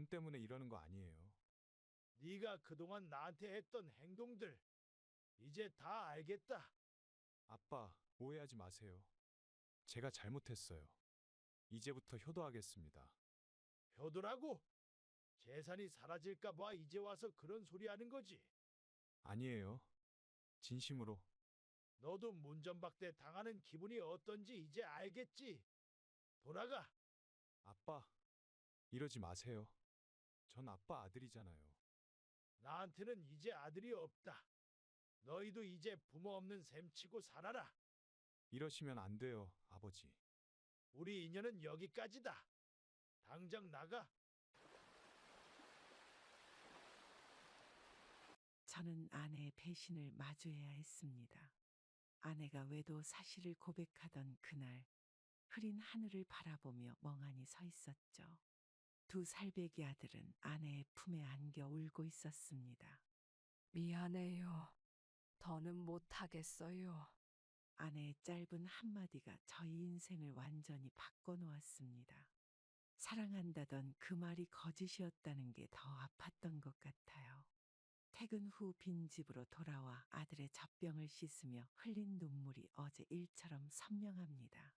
돈 때문에 이러는 거 아니에요. 네가 그동안 나한테 했던 행동들 이제 다 알겠다. 아빠, 오해하지 마세요. 제가 잘못했어요. 이제부터 효도하겠습니다. 효도라고? 재산이 사라질까 봐 이제 와서 그런 소리 하는 거지. 아니에요. 진심으로. 너도 문전박대 당하는 기분이 어떤지 이제 알겠지? 돌아가. 아빠, 이러지 마세요. 전 아빠 아들이잖아요. 나한테는 이제 아들이 없다. 너희도 이제 부모 없는 셈 치고 살아라. 이러시면 안 돼요, 아버지. 우리 인연은 여기까지다. 당장 나가. 저는 아내의 배신을 마주해야 했습니다. 아내가 외도 사실을 고백하던 그날, 흐린 하늘을 바라보며 멍하니 서 있었죠. 두 살배기 아들은 아내의 품에 안겨 울고 있었습니다. 미안해요. 더는 못하겠어요. 아내의 짧은 한마디가 저희 인생을 완전히 바꿔놓았습니다. 사랑한다던 그 말이 거짓이었다는 게 더 아팠던 것 같아요. 퇴근 후 빈집으로 돌아와 아들의 젖병을 씻으며 흘린 눈물이 어제 일처럼 선명합니다.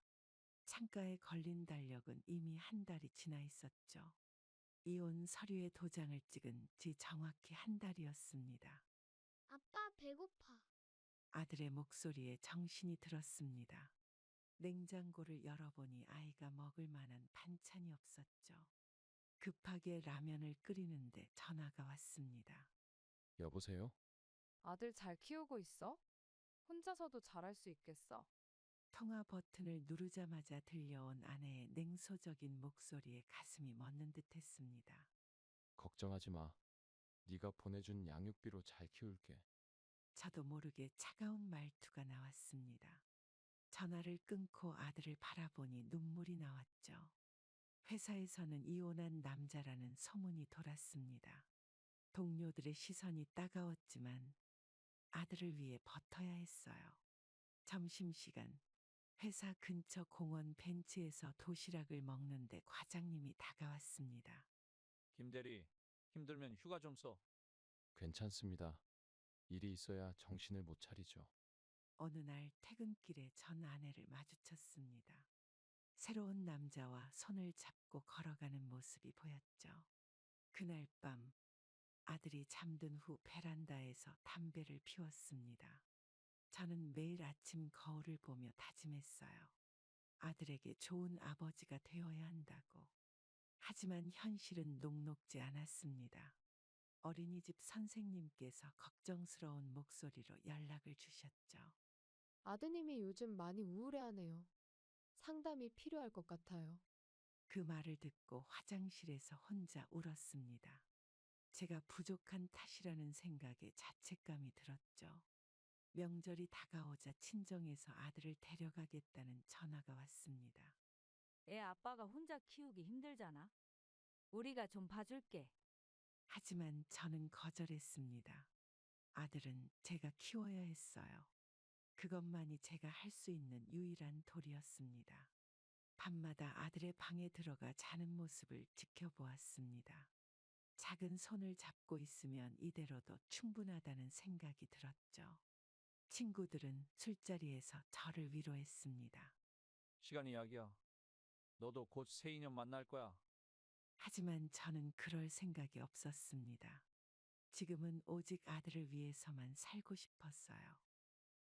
창가에 걸린 달력은 이미 한 달이 지나 있었죠. 이혼 서류에 도장을 찍은 지 정확히 한 달이었습니다. 아빠 배고파. 아들의 목소리에 정신이 들었습니다. 냉장고를 열어보니 아이가 먹을 만한 반찬이 없었죠. 급하게 라면을 끓이는데 전화가 왔습니다. 여보세요? 아들 잘 키우고 있어? 혼자서도 잘할 수 있겠어. 통화 버튼을 누르자마자 들려온 아내의 냉소적인 목소리에 가슴이 멎는 듯했습니다. 걱정하지 마. 네가 보내준 양육비로 잘 키울게. 저도 모르게 차가운 말투가 나왔습니다. 전화를 끊고 아들을 바라보니 눈물이 나왔죠. 회사에서는 이혼한 남자라는 소문이 돌았습니다. 동료들의 시선이 따가웠지만 아들을 위해 버텨야 했어요. 점심시간, 회사 근처 공원 벤치에서 도시락을 먹는데 과장님이 다가왔습니다. 김 대리, 힘들면 휴가 좀 써. 괜찮습니다. 일이 있어야 정신을 못 차리죠. 어느 날 퇴근길에 전 아내를 마주쳤습니다. 새로운 남자와 손을 잡고 걸어가는 모습이 보였죠. 그날 밤 아들이 잠든 후 베란다에서 담배를 피웠습니다. 저는 매일 아침 거울을 보며 다짐했어요. 아들에게 좋은 아버지가 되어야 한다고. 하지만 현실은 녹록지 않았습니다. 어린이집 선생님께서 걱정스러운 목소리로 연락을 주셨죠. 아드님이 요즘 많이 우울해하네요. 상담이 필요할 것 같아요. 그 말을 듣고 화장실에서 혼자 울었습니다. 제가 부족한 탓이라는 생각에 자책감이 들었죠. 명절이 다가오자 친정에서 아들을 데려가겠다는 전화가 왔습니다. 애 아빠가 혼자 키우기 힘들잖아. 우리가 좀 봐줄게. 하지만 저는 거절했습니다. 아들은 제가 키워야 했어요. 그것만이 제가 할 수 있는 유일한 도리였습니다. 밤마다 아들의 방에 들어가 자는 모습을 지켜보았습니다. 작은 손을 잡고 있으면 이대로도 충분하다는 생각이 들었죠. 친구들은 술자리에서 저를 위로했습니다. 시간이 약이야. 너도 곧 새 인연 만날 거야. 하지만 저는 그럴 생각이 없었습니다. 지금은 오직 아들을 위해서만 살고 싶었어요.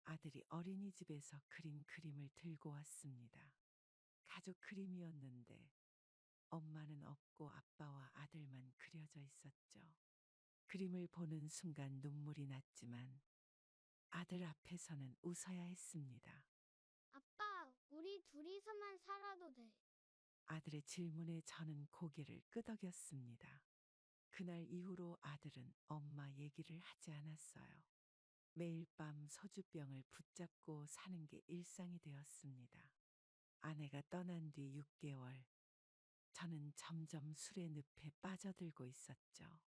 아들이 어린이집에서 그린 그림을 들고 왔습니다. 가족 그림이었는데 엄마는 없고 아빠와 아들만 그려져 있었죠. 그림을 보는 순간 눈물이 났지만 아들 앞에서는 웃어야 했습니다. 아빠, 우리 둘이서만 살아도 돼. 아들의 질문에 저는 고개를 끄덕였습니다. 그날 이후로 아들은 엄마 얘기를 하지 않았어요. 매일 밤 소주병을 붙잡고 사는 게 일상이 되었습니다. 아내가 떠난 뒤 6개월, 저는 점점 술의 늪에 빠져들고 있었죠.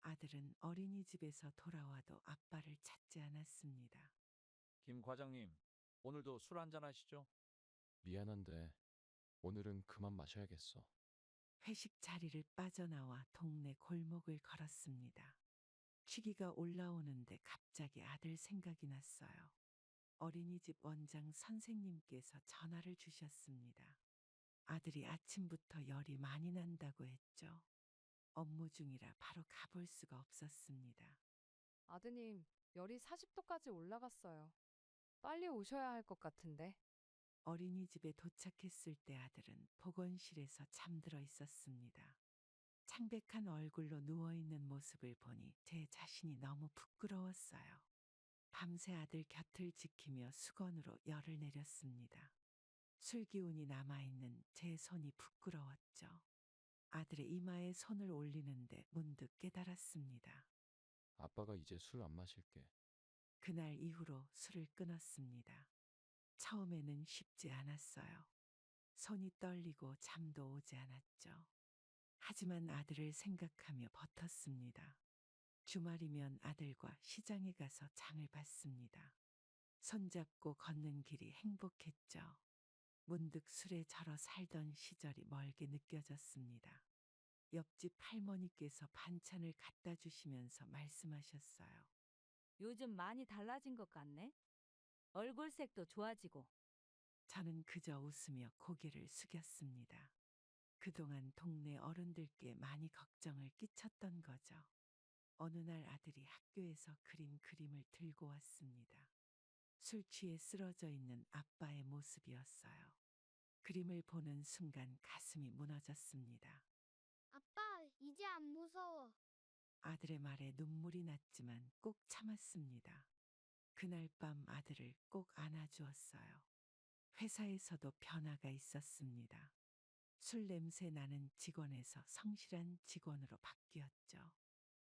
아들은 어린이집에서 돌아와도 아빠를 찾지 않았습니다. 김 과장님, 오늘도 술 한잔 하시죠? 미안한데 오늘은 그만 마셔야겠어. 회식 자리를 빠져나와 동네 골목을 걸었습니다. 취기가 올라오는데 갑자기 아들 생각이 났어요. 어린이집 원장 선생님께서 전화를 주셨습니다. 아들이 아침부터 열이 많이 난다고 했죠. 업무 중이라 바로 가볼 수가 없었습니다. 아드님, 열이 40도까지 올라갔어요. 빨리 오셔야 할 것 같은데. 어린이집에 도착했을 때 아들은 보건실에서 잠들어 있었습니다. 창백한 얼굴로 누워있는 모습을 보니 제 자신이 너무 부끄러웠어요. 밤새 아들 곁을 지키며 수건으로 열을 내렸습니다. 술기운이 남아있는 제 손이 부끄러웠죠. 아들의 이마에 손을 올리는데 문득 깨달았습니다. 아빠가 이제 술 안 마실게. 그날 이후로 술을 끊었습니다. 처음에는 쉽지 않았어요. 손이 떨리고 잠도 오지 않았죠. 하지만 아들을 생각하며 버텼습니다. 주말이면 아들과 시장에 가서 장을 봤습니다. 손잡고 걷는 길이 행복했죠. 문득 술에 절어 살던 시절이 멀게 느껴졌습니다. 옆집 할머니께서 반찬을 갖다 주시면서 말씀하셨어요. 요즘 많이 달라진 것 같네. 얼굴색도 좋아지고. 저는 그저 웃으며 고개를 숙였습니다. 그동안 동네 어른들께 많이 걱정을 끼쳤던 거죠. 어느 날 아들이 학교에서 그린 그림을 들고 왔습니다. 술 취해 쓰러져 있는 아빠의 모습이었어요. 그림을 보는 순간 가슴이 무너졌습니다. 아빠, 이제 안 무서워. 아들의 말에 눈물이 났지만 꼭 참았습니다. 그날 밤 아들을 꼭 안아주었어요. 회사에서도 변화가 있었습니다. 술 냄새 나는 직원에서 성실한 직원으로 바뀌었죠.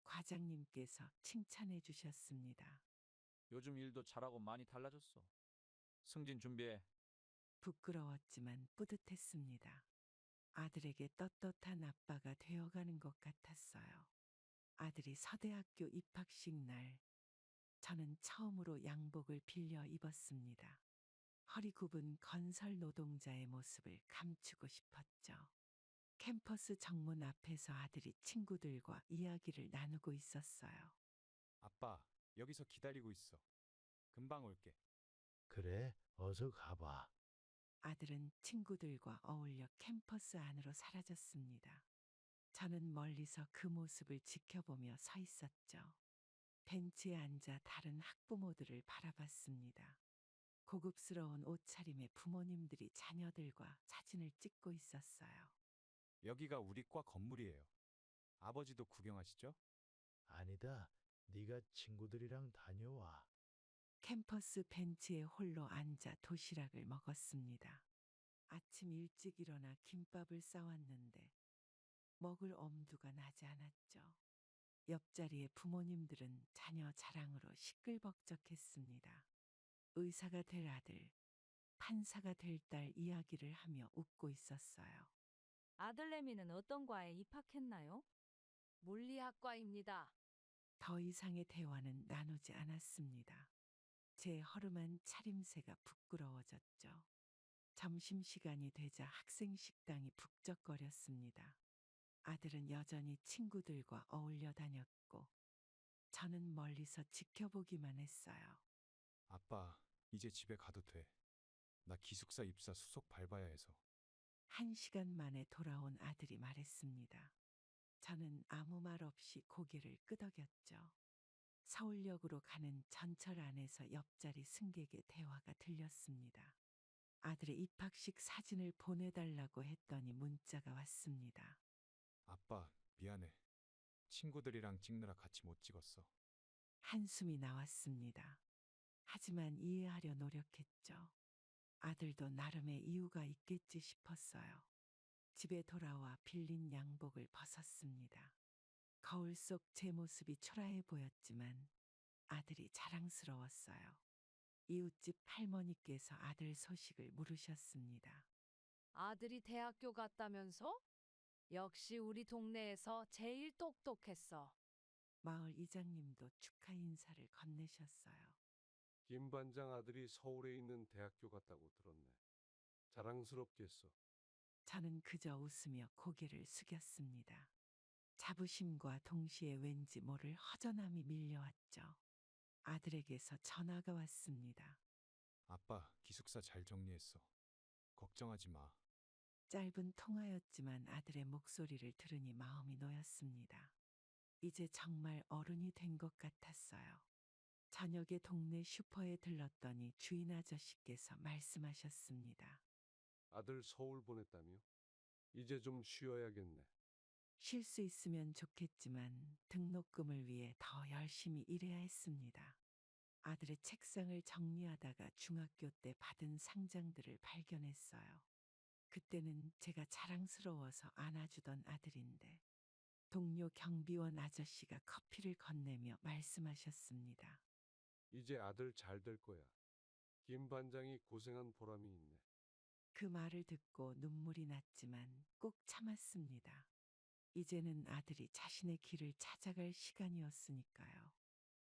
과장님께서 칭찬해 주셨습니다. 요즘 일도 잘하고 많이 달라졌어. 승진 준비해. 부끄러웠지만 뿌듯했습니다. 아들에게 떳떳한 아빠가 되어가는 것 같았어요. 아들이 서대학교 입학식 날, 저는 처음으로 양복을 빌려 입었습니다. 허리 굽은 건설 노동자의 모습을 감추고 싶었죠. 캠퍼스 정문 앞에서 아들이 친구들과 이야기를 나누고 있었어요. 아빠, 여기서 기다리고 있어. 금방 올게. 그래, 어서 가봐. 아들은 친구들과 어울려 캠퍼스 안으로 사라졌습니다. 저는 멀리서 그 모습을 지켜보며 서 있었죠. 벤치에 앉아 다른 학부모들을 바라봤습니다. 고급스러운 옷차림의 부모님들이 자녀들과 사진을 찍고 있었어요. 여기가 우리 과 건물이에요. 아버지도 구경하시죠? 아니다, 네가 친구들이랑 다녀와. 캠퍼스 벤치에 홀로 앉아 도시락을 먹었습니다. 아침 일찍 일어나 김밥을 싸왔는데 먹을 엄두가 나지 않았죠. 옆자리의 부모님들은 자녀 자랑으로 시끌벅적했습니다. 의사가 될 아들, 판사가 될 딸 이야기를 하며 웃고 있었어요. 아들내미는 어떤 과에 입학했나요? 물리학과입니다. 더 이상의 대화는 나누지 않았습니다. 제 허름한 차림새가 부끄러워졌죠. 점심시간이 되자 학생 식당이 북적거렸습니다. 아들은 여전히 친구들과 어울려 다녔고, 저는 멀리서 지켜보기만 했어요. 아빠, 이제 집에 가도 돼. 나 기숙사 입사 수속 밟아야 해서. 1시간 만에 돌아온 아들이 말했습니다. 저는 아무 말 없이 고개를 끄덕였죠. 서울역으로 가는 전철 안에서 옆자리 승객의 대화가 들렸습니다. 아들의 입학식 사진을 보내달라고 했더니 문자가 왔습니다. 아빠, 미안해. 친구들이랑 찍느라 같이 못 찍었어. 한숨이 나왔습니다. 하지만 이해하려 노력했죠. 아들도 나름의 이유가 있겠지 싶었어요. 집에 돌아와 빌린 양복을 벗었습니다. 거울 속 제 모습이 초라해 보였지만 아들이 자랑스러웠어요. 이웃집 할머니께서 아들 소식을 물으셨습니다. 아들이 대학교 갔다면서? 역시 우리 동네에서 제일 똑똑했어. 마을 이장님도 축하 인사를 건네셨어요. 김 반장 아들이 서울에 있는 대학교 갔다고 들었네. 자랑스럽겠어. 저는 그저 웃으며 고개를 숙였습니다. 자부심과 동시에 왠지 모를 허전함이 밀려왔죠. 아들에게서 전화가 왔습니다. 아빠, 기숙사 잘 정리했어. 걱정하지 마. 짧은 통화였지만 아들의 목소리를 들으니 마음이 놓였습니다. 이제 정말 어른이 된 것 같았어요. 저녁에 동네 슈퍼에 들렀더니 주인 아저씨께서 말씀하셨습니다. 아들 서울 보냈다며? 이제 좀 쉬어야겠네. 쉴 수 있으면 좋겠지만 등록금을 위해 더 열심히 일해야 했습니다. 아들의 책상을 정리하다가 중학교 때 받은 상장들을 발견했어요. 그때는 제가 자랑스러워서 안아주던 아들인데 동료 경비원 아저씨가 커피를 건네며 말씀하셨습니다. 이제 아들 잘 될 거야. 김 반장이 고생한 보람이 있네. 그 말을 듣고 눈물이 났지만 꼭 참았습니다. 이제는 아들이 자신의 길을 찾아갈 시간이었으니까요.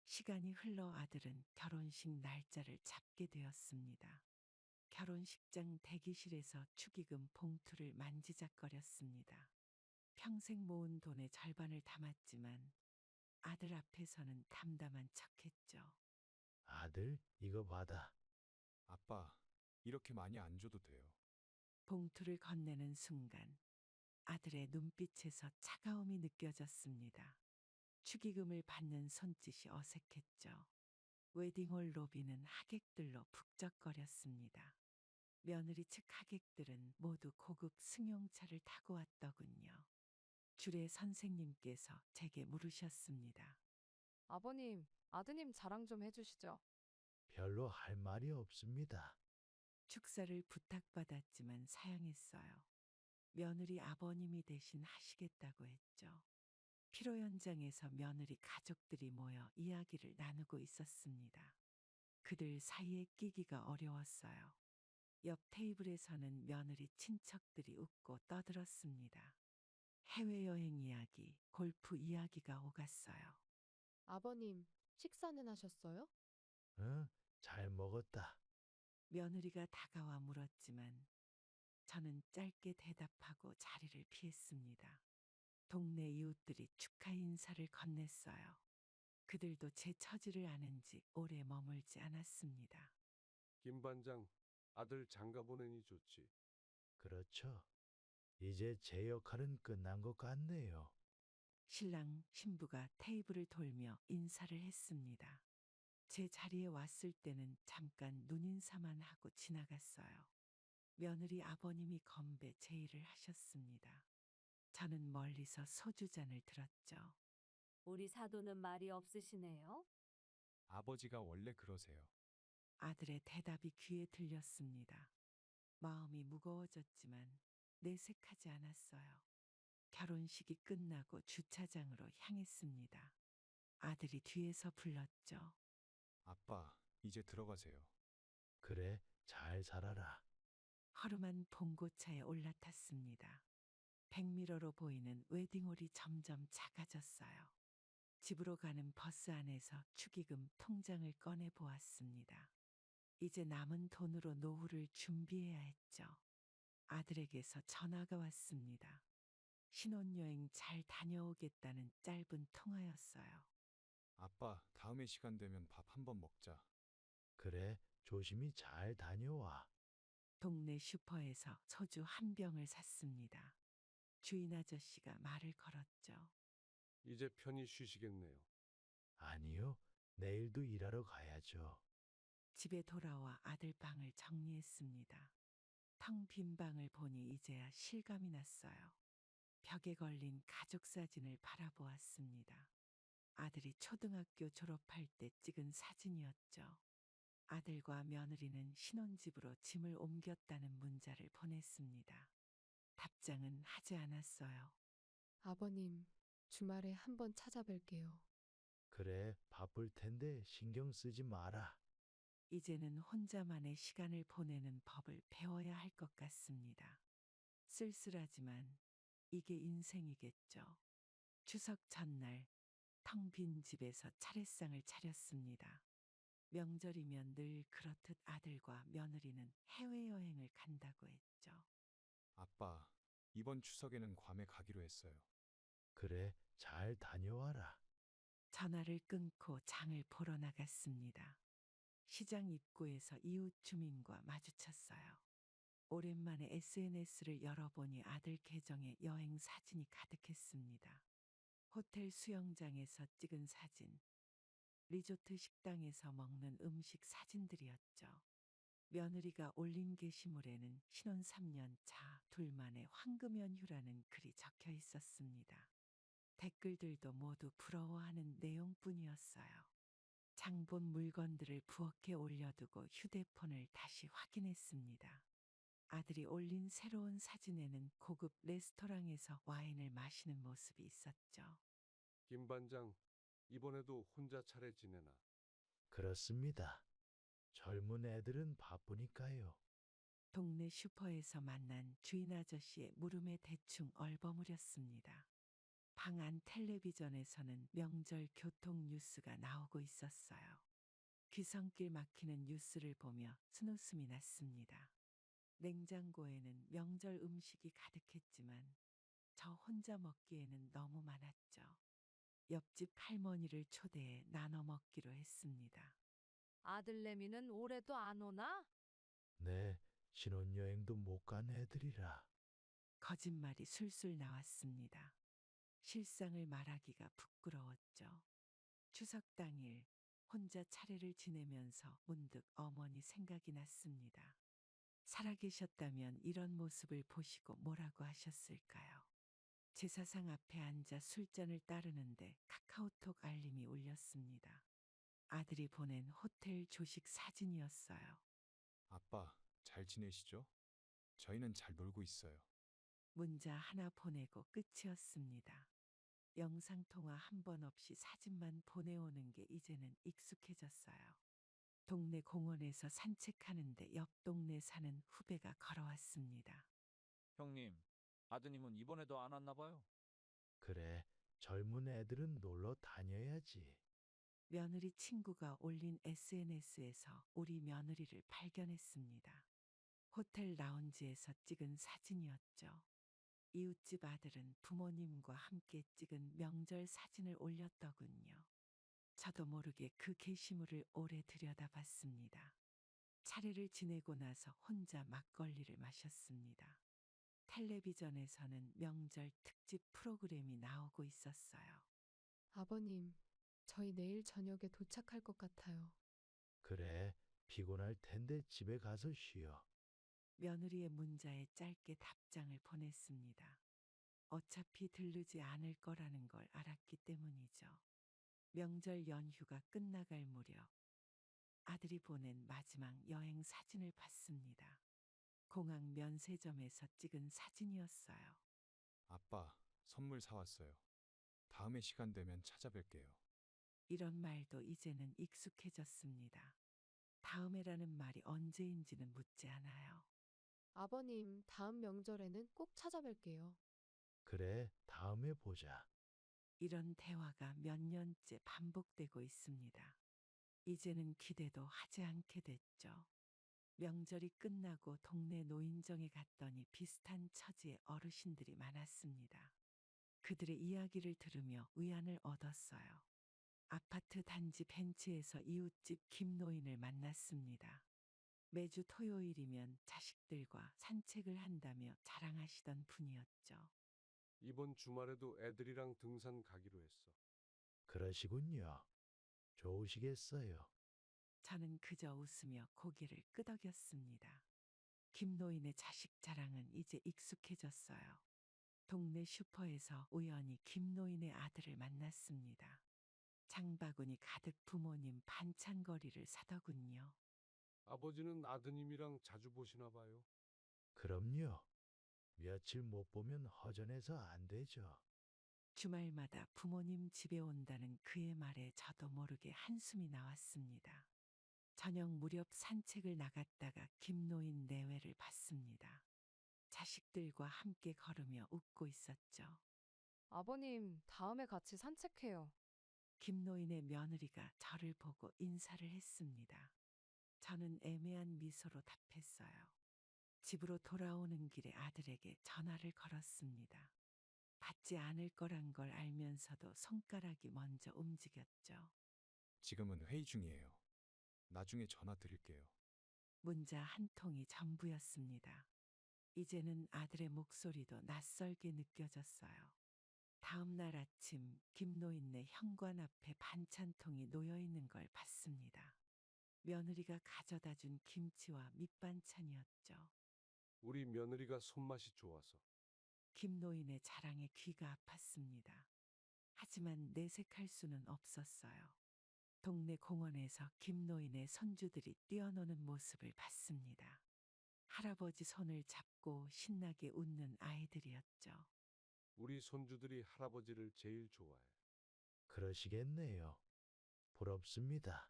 시간이 흘러 아들은 결혼식 날짜를 잡게 되었습니다. 결혼식장 대기실에서 축의금 봉투를 만지작거렸습니다. 평생 모은 돈의 절반을 담았지만 아들 앞에서는 담담한 척했죠. 아들, 이거 받아. 아빠, 이렇게 많이 안 줘도 돼요. 봉투를 건네는 순간 아들의 눈빛에서 차가움이 느껴졌습니다. 축의금을 받는 손짓이 어색했죠. 웨딩홀 로비는 하객들로 북적거렸습니다. 며느리 측 하객들은 모두 고급 승용차를 타고 왔더군요. 줄의 선생님께서 제게 물으셨습니다. 아버님, 아드님 자랑 좀 해주시죠. 별로 할 말이 없습니다. 축사를 부탁받았지만 사양했어요. 며느리 아버님이 대신 하시겠다고 했죠. 피로 현장에서 며느리 가족들이 모여 이야기를 나누고 있었습니다. 그들 사이에 끼기가 어려웠어요. 옆 테이블에서는 며느리 친척들이 웃고 떠들었습니다. 해외여행 이야기, 골프 이야기가 오갔어요. 아버님, 식사는 하셨어요? 응, 잘 먹었다. 며느리가 다가와 물었지만 저는 짧게 대답하고 자리를 피했습니다. 동네 이웃들이 축하 인사를 건넸어요. 그들도 제 처지를 아는지 오래 머물지 않았습니다. 김 반장, 아들 장가 보내니 좋지. 그렇죠. 이제 제 역할은 끝난 것 같네요. 신랑 신부가 테이블을 돌며 인사를 했습니다. 제 자리에 왔을 때는 잠깐 눈인사만 하고 지나갔어요. 며느리 아버님이 건배 제의를 하셨습니다. 저는 멀리서 소주잔을 들었죠. 우리 사돈은 말이 없으시네요. 아버지가 원래 그러세요. 아들의 대답이 귀에 들렸습니다. 마음이 무거워졌지만 내색하지 않았어요. 결혼식이 끝나고 주차장으로 향했습니다. 아들이 뒤에서 불렀죠. 아빠, 이제 들어가세요. 그래, 잘 살아라. 허름한 봉고차에 올라탔습니다. 백미러로 보이는 웨딩홀이 점점 작아졌어요. 집으로 가는 버스 안에서 축의금 통장을 꺼내 보았습니다. 이제 남은 돈으로 노후를 준비해야 했죠. 아들에게서 전화가 왔습니다. 신혼여행 잘 다녀오겠다는 짧은 통화였어요. 아빠, 다음에 시간 되면 밥 한번 먹자. 그래, 조심히 잘 다녀와. 동네 슈퍼에서 소주 한 병을 샀습니다. 주인 아저씨가 말을 걸었죠. 이제 편히 쉬시겠네요. 아니요, 내일도 일하러 가야죠. 집에 돌아와 아들 방을 정리했습니다. 텅 빈 방을 보니 이제야 실감이 났어요. 벽에 걸린 가족 사진을 바라보았습니다. 아들이 초등학교 졸업할 때 찍은 사진이었죠. 아들과 며느리는 신혼집으로 짐을 옮겼다는 문자를 보냈습니다. 답장은 하지 않았어요. 아버님, 주말에 한번 찾아뵐게요. 그래, 바쁠 텐데 신경 쓰지 마라. 이제는 혼자만의 시간을 보내는 법을 배워야 할 것 같습니다. 쓸쓸하지만 이게 인생이겠죠. 추석 전날 텅 빈 집에서 차례상을 차렸습니다. 명절이면 늘 그렇듯 아들과 며느리는 해외여행을 간다고 했죠. 아빠, 이번 추석에는 괌에 가기로 했어요. 그래, 잘 다녀와라. 전화를 끊고 장을 보러 나갔습니다. 시장 입구에서 이웃 주민과 마주쳤어요. 오랜만에 SNS를 열어보니 아들 계정에 여행 사진이 가득했습니다. 호텔 수영장에서 찍은 사진, 리조트 식당에서 먹는 음식 사진들이었죠. 며느리가 올린 게시물에는 신혼 3년 차 둘만의 황금 연휴라는 글이 적혀 있었습니다. 댓글들도 모두 부러워하는 내용뿐이었어요. 장본 물건들을 부엌에 올려두고 휴대폰을 다시 확인했습니다. 아들이 올린 새로운 사진에는 고급 레스토랑에서 와인을 마시는 모습이 있었죠. 김 반장, 이번에도 혼자 차례 지내나? 그렇습니다. 젊은 애들은 바쁘니까요. 동네 슈퍼에서 만난 주인 아저씨의 물음에 대충 얼버무렸습니다. 방 안 텔레비전에서는 명절 교통 뉴스가 나오고 있었어요. 귀성길 막히는 뉴스를 보며 쓴웃음이 났습니다. 냉장고에는 명절 음식이 가득했지만 저 혼자 먹기에는 너무 많았죠. 옆집 할머니를 초대해 나눠 먹기로 했습니다. 아들내미는 올해도 안 오나? 네, 신혼여행도 못 간 애들이라. 거짓말이 술술 나왔습니다. 실상을 말하기가 부끄러웠죠. 추석 당일 혼자 차례를 지내면서 문득 어머니 생각이 났습니다. 살아계셨다면 이런 모습을 보시고 뭐라고 하셨을까요? 제사상 앞에 앉아 술잔을 따르는데 카카오톡 알림이 울렸습니다. 아들이 보낸 호텔 조식 사진이었어요. 아빠, 잘 지내시죠? 저희는 잘 놀고 있어요. 문자 하나 보내고 끝이었습니다. 영상통화 한 번 없이 사진만 보내오는 게 이제는 익숙해졌어요. 동네 공원에서 산책하는데 옆 동네 사는 후배가 걸어왔습니다. 형님, 아드님은 이번에도 안 왔나 봐요. 그래, 젊은 애들은 놀러 다녀야지. 며느리 친구가 올린 SNS에서 우리 며느리를 발견했습니다. 호텔 라운지에서 찍은 사진이었죠. 이웃집 아들은 부모님과 함께 찍은 명절 사진을 올렸더군요. 저도 모르게 그 게시물을 오래 들여다봤습니다. 차례를 지내고 나서 혼자 막걸리를 마셨습니다. 텔레비전에서는 명절 특집 프로그램이 나오고 있었어요. 아버님, 저희 내일 저녁에 도착할 것 같아요. 그래, 피곤할 텐데 집에 가서 쉬어. 며느리의 문자에 짧게 답장을 보냈습니다. 어차피 들르지 않을 거라는 걸 알았기 때문이죠. 명절 연휴가 끝나갈 무렵 아들이 보낸 마지막 여행 사진을 봤습니다. 공항 면세점에서 찍은 사진이었어요. 아빠, 선물 사왔어요. 다음에 시간 되면 찾아뵐게요. 이런 말도 이제는 익숙해졌습니다. 다음에라는 말이 언제인지는 묻지 않아요. 아버님, 다음 명절에는 꼭 찾아뵐게요. 그래, 다음에 보자. 이런 대화가 몇 년째 반복되고 있습니다. 이제는 기대도 하지 않게 됐죠. 명절이 끝나고 동네 노인정에 갔더니 비슷한 처지의 어르신들이 많았습니다. 그들의 이야기를 들으며 위안을 얻었어요. 아파트 단지 벤치에서 이웃집 김노인을 만났습니다. 매주 토요일이면 자식들과 산책을 한다며 자랑하시던 분이었죠. 이번 주말에도 애들이랑 등산 가기로 했어. 그러시군요. 좋으시겠어요. 저는 그저 웃으며 고개를 끄덕였습니다. 김노인의 자식 자랑은 이제 익숙해졌어요. 동네 슈퍼에서 우연히 김노인의 아들을 만났습니다. 장바구니 가득 부모님 반찬거리를 사더군요. 아버지는 아드님이랑 자주 보시나 봐요. 그럼요. 며칠 못 보면 허전해서 안 되죠. 주말마다 부모님 집에 온다는 그의 말에 저도 모르게 한숨이 나왔습니다. 저녁 무렵 산책을 나갔다가 김노인 내외를 봤습니다. 자식들과 함께 걸으며 웃고 있었죠. 아버님, 다음에 같이 산책해요. 김노인의 며느리가 저를 보고 인사를 했습니다. 저는 애매한 미소로 답했어요. 집으로 돌아오는 길에 아들에게 전화를 걸었습니다. 받지 않을 거란 걸 알면서도 손가락이 먼저 움직였죠. 지금은 회의 중이에요. 나중에 전화 드릴게요. 문자 한 통이 전부였습니다. 이제는 아들의 목소리도 낯설게 느껴졌어요. 다음 날 아침 김노인네 현관 앞에 반찬통이 놓여 있는 걸 봤습니다. 며느리가 가져다 준 김치와 밑반찬이었죠. 우리 며느리가 손맛이 좋아서. 김노인의 자랑에 귀가 아팠습니다. 하지만 내색할 수는 없었어요. 동네 공원에서 김노인의 손주들이 뛰어노는 모습을 봤습니다. 할아버지 손을 잡고 신나게 웃는 아이들이었죠. 우리 손주들이 할아버지를 제일 좋아해. 그러시겠네요. 부럽습니다.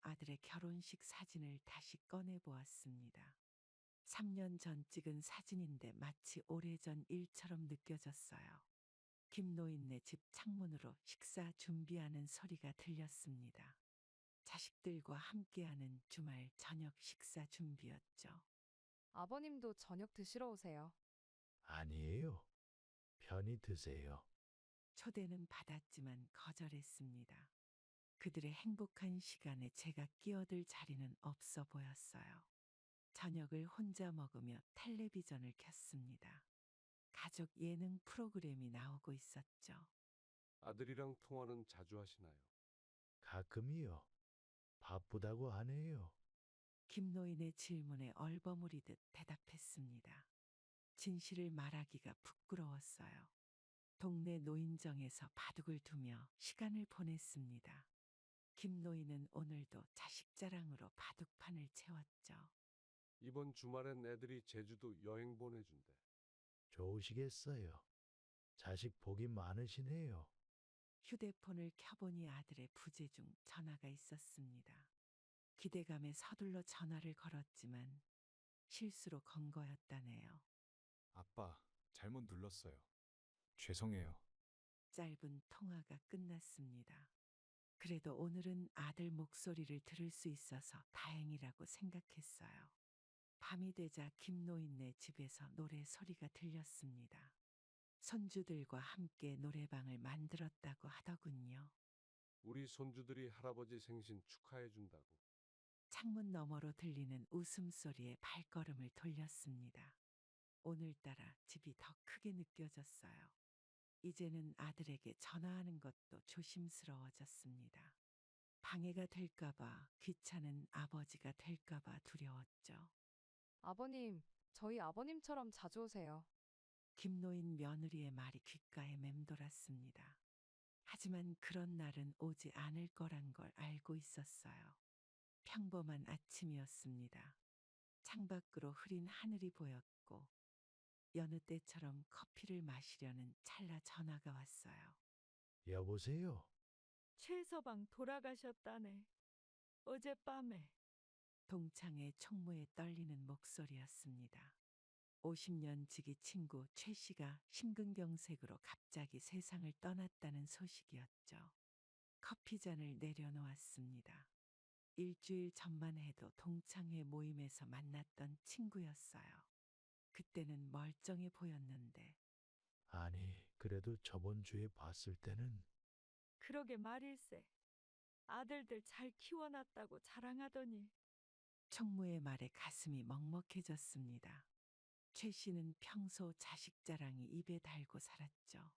아들의 결혼식 사진을 다시 꺼내 보았습니다. 3년 전 찍은 사진인데 마치 오래전 일처럼 느껴졌어요. 김노인네 집 창문으로 식사 준비하는 소리가 들렸습니다. 자식들과 함께하는 주말 저녁 식사 준비였죠. 아버님도 저녁 드시러 오세요. 아니에요. 편히 드세요. 초대는 받았지만 거절했습니다. 그들의 행복한 시간에 제가 끼어들 자리는 없어 보였어요. 저녁을 혼자 먹으며 텔레비전을 켰습니다. 가족 예능 프로그램이 나오고 있었죠. 아들이랑 통화는 자주 하시나요? 가끔이요. 바쁘다고 하네요. 김노인의 질문에 얼버무리듯 대답했습니다. 진실을 말하기가 부끄러웠어요. 동네 노인정에서 바둑을 두며 시간을 보냈습니다. 김노인은 오늘도 자식 자랑으로 바둑판을 채웠죠. 이번 주말엔 애들이 제주도 여행 보내준대. 좋으시겠어요. 자식 복이 많으시네요. 휴대폰을 켜보니 아들의 부재 중 전화가 있었습니다. 기대감에 서둘러 전화를 걸었지만 실수로 건 거였다네요. 아빠, 잘못 눌렀어요. 죄송해요. 짧은 통화가 끝났습니다. 그래도 오늘은 아들 목소리를 들을 수 있어서 다행이라고 생각했어요. 밤이 되자 김노인네 집에서 노래 소리가 들렸습니다. 손주들과 함께 노래방을 만들었다고 하더군요. 우리 손주들이 할아버지 생신 축하해준다고. 창문 너머로 들리는 웃음소리에 발걸음을 돌렸습니다. 오늘따라 집이 더 크게 느껴졌어요. 이제는 아들에게 전화하는 것도 조심스러워졌습니다. 방해가 될까봐, 귀찮은 아버지가 될까봐 두려웠죠. 아버님, 저희 아버님처럼 자주 오세요. 김노인 며느리의 말이 귓가에 맴돌았습니다. 하지만 그런 날은 오지 않을 거란 걸 알고 있었어요. 평범한 아침이었습니다. 창밖으로 흐린 하늘이 보였고 여느 때처럼 커피를 마시려는 찰나 전화가 왔어요. 여보세요. 최서방 돌아가셨다네. 어젯밤에. 동창의 총무에 떨리는 목소리였습니다. 50년 지기 친구 최 씨가 심근경색으로 갑자기 세상을 떠났다는 소식이었죠. 커피잔을 내려놓았습니다. 일주일 전만 해도 동창회 모임에서 만났던 친구였어요. 그때는 멀쩡해 보였는데 아니, 그래도 저번 주에 봤을 때는 그러게 말일세. 아들들 잘 키워놨다고 자랑하더니. 총무의 말에 가슴이 먹먹해졌습니다. 최 씨는 평소 자식 자랑이 입에 달고 살았죠.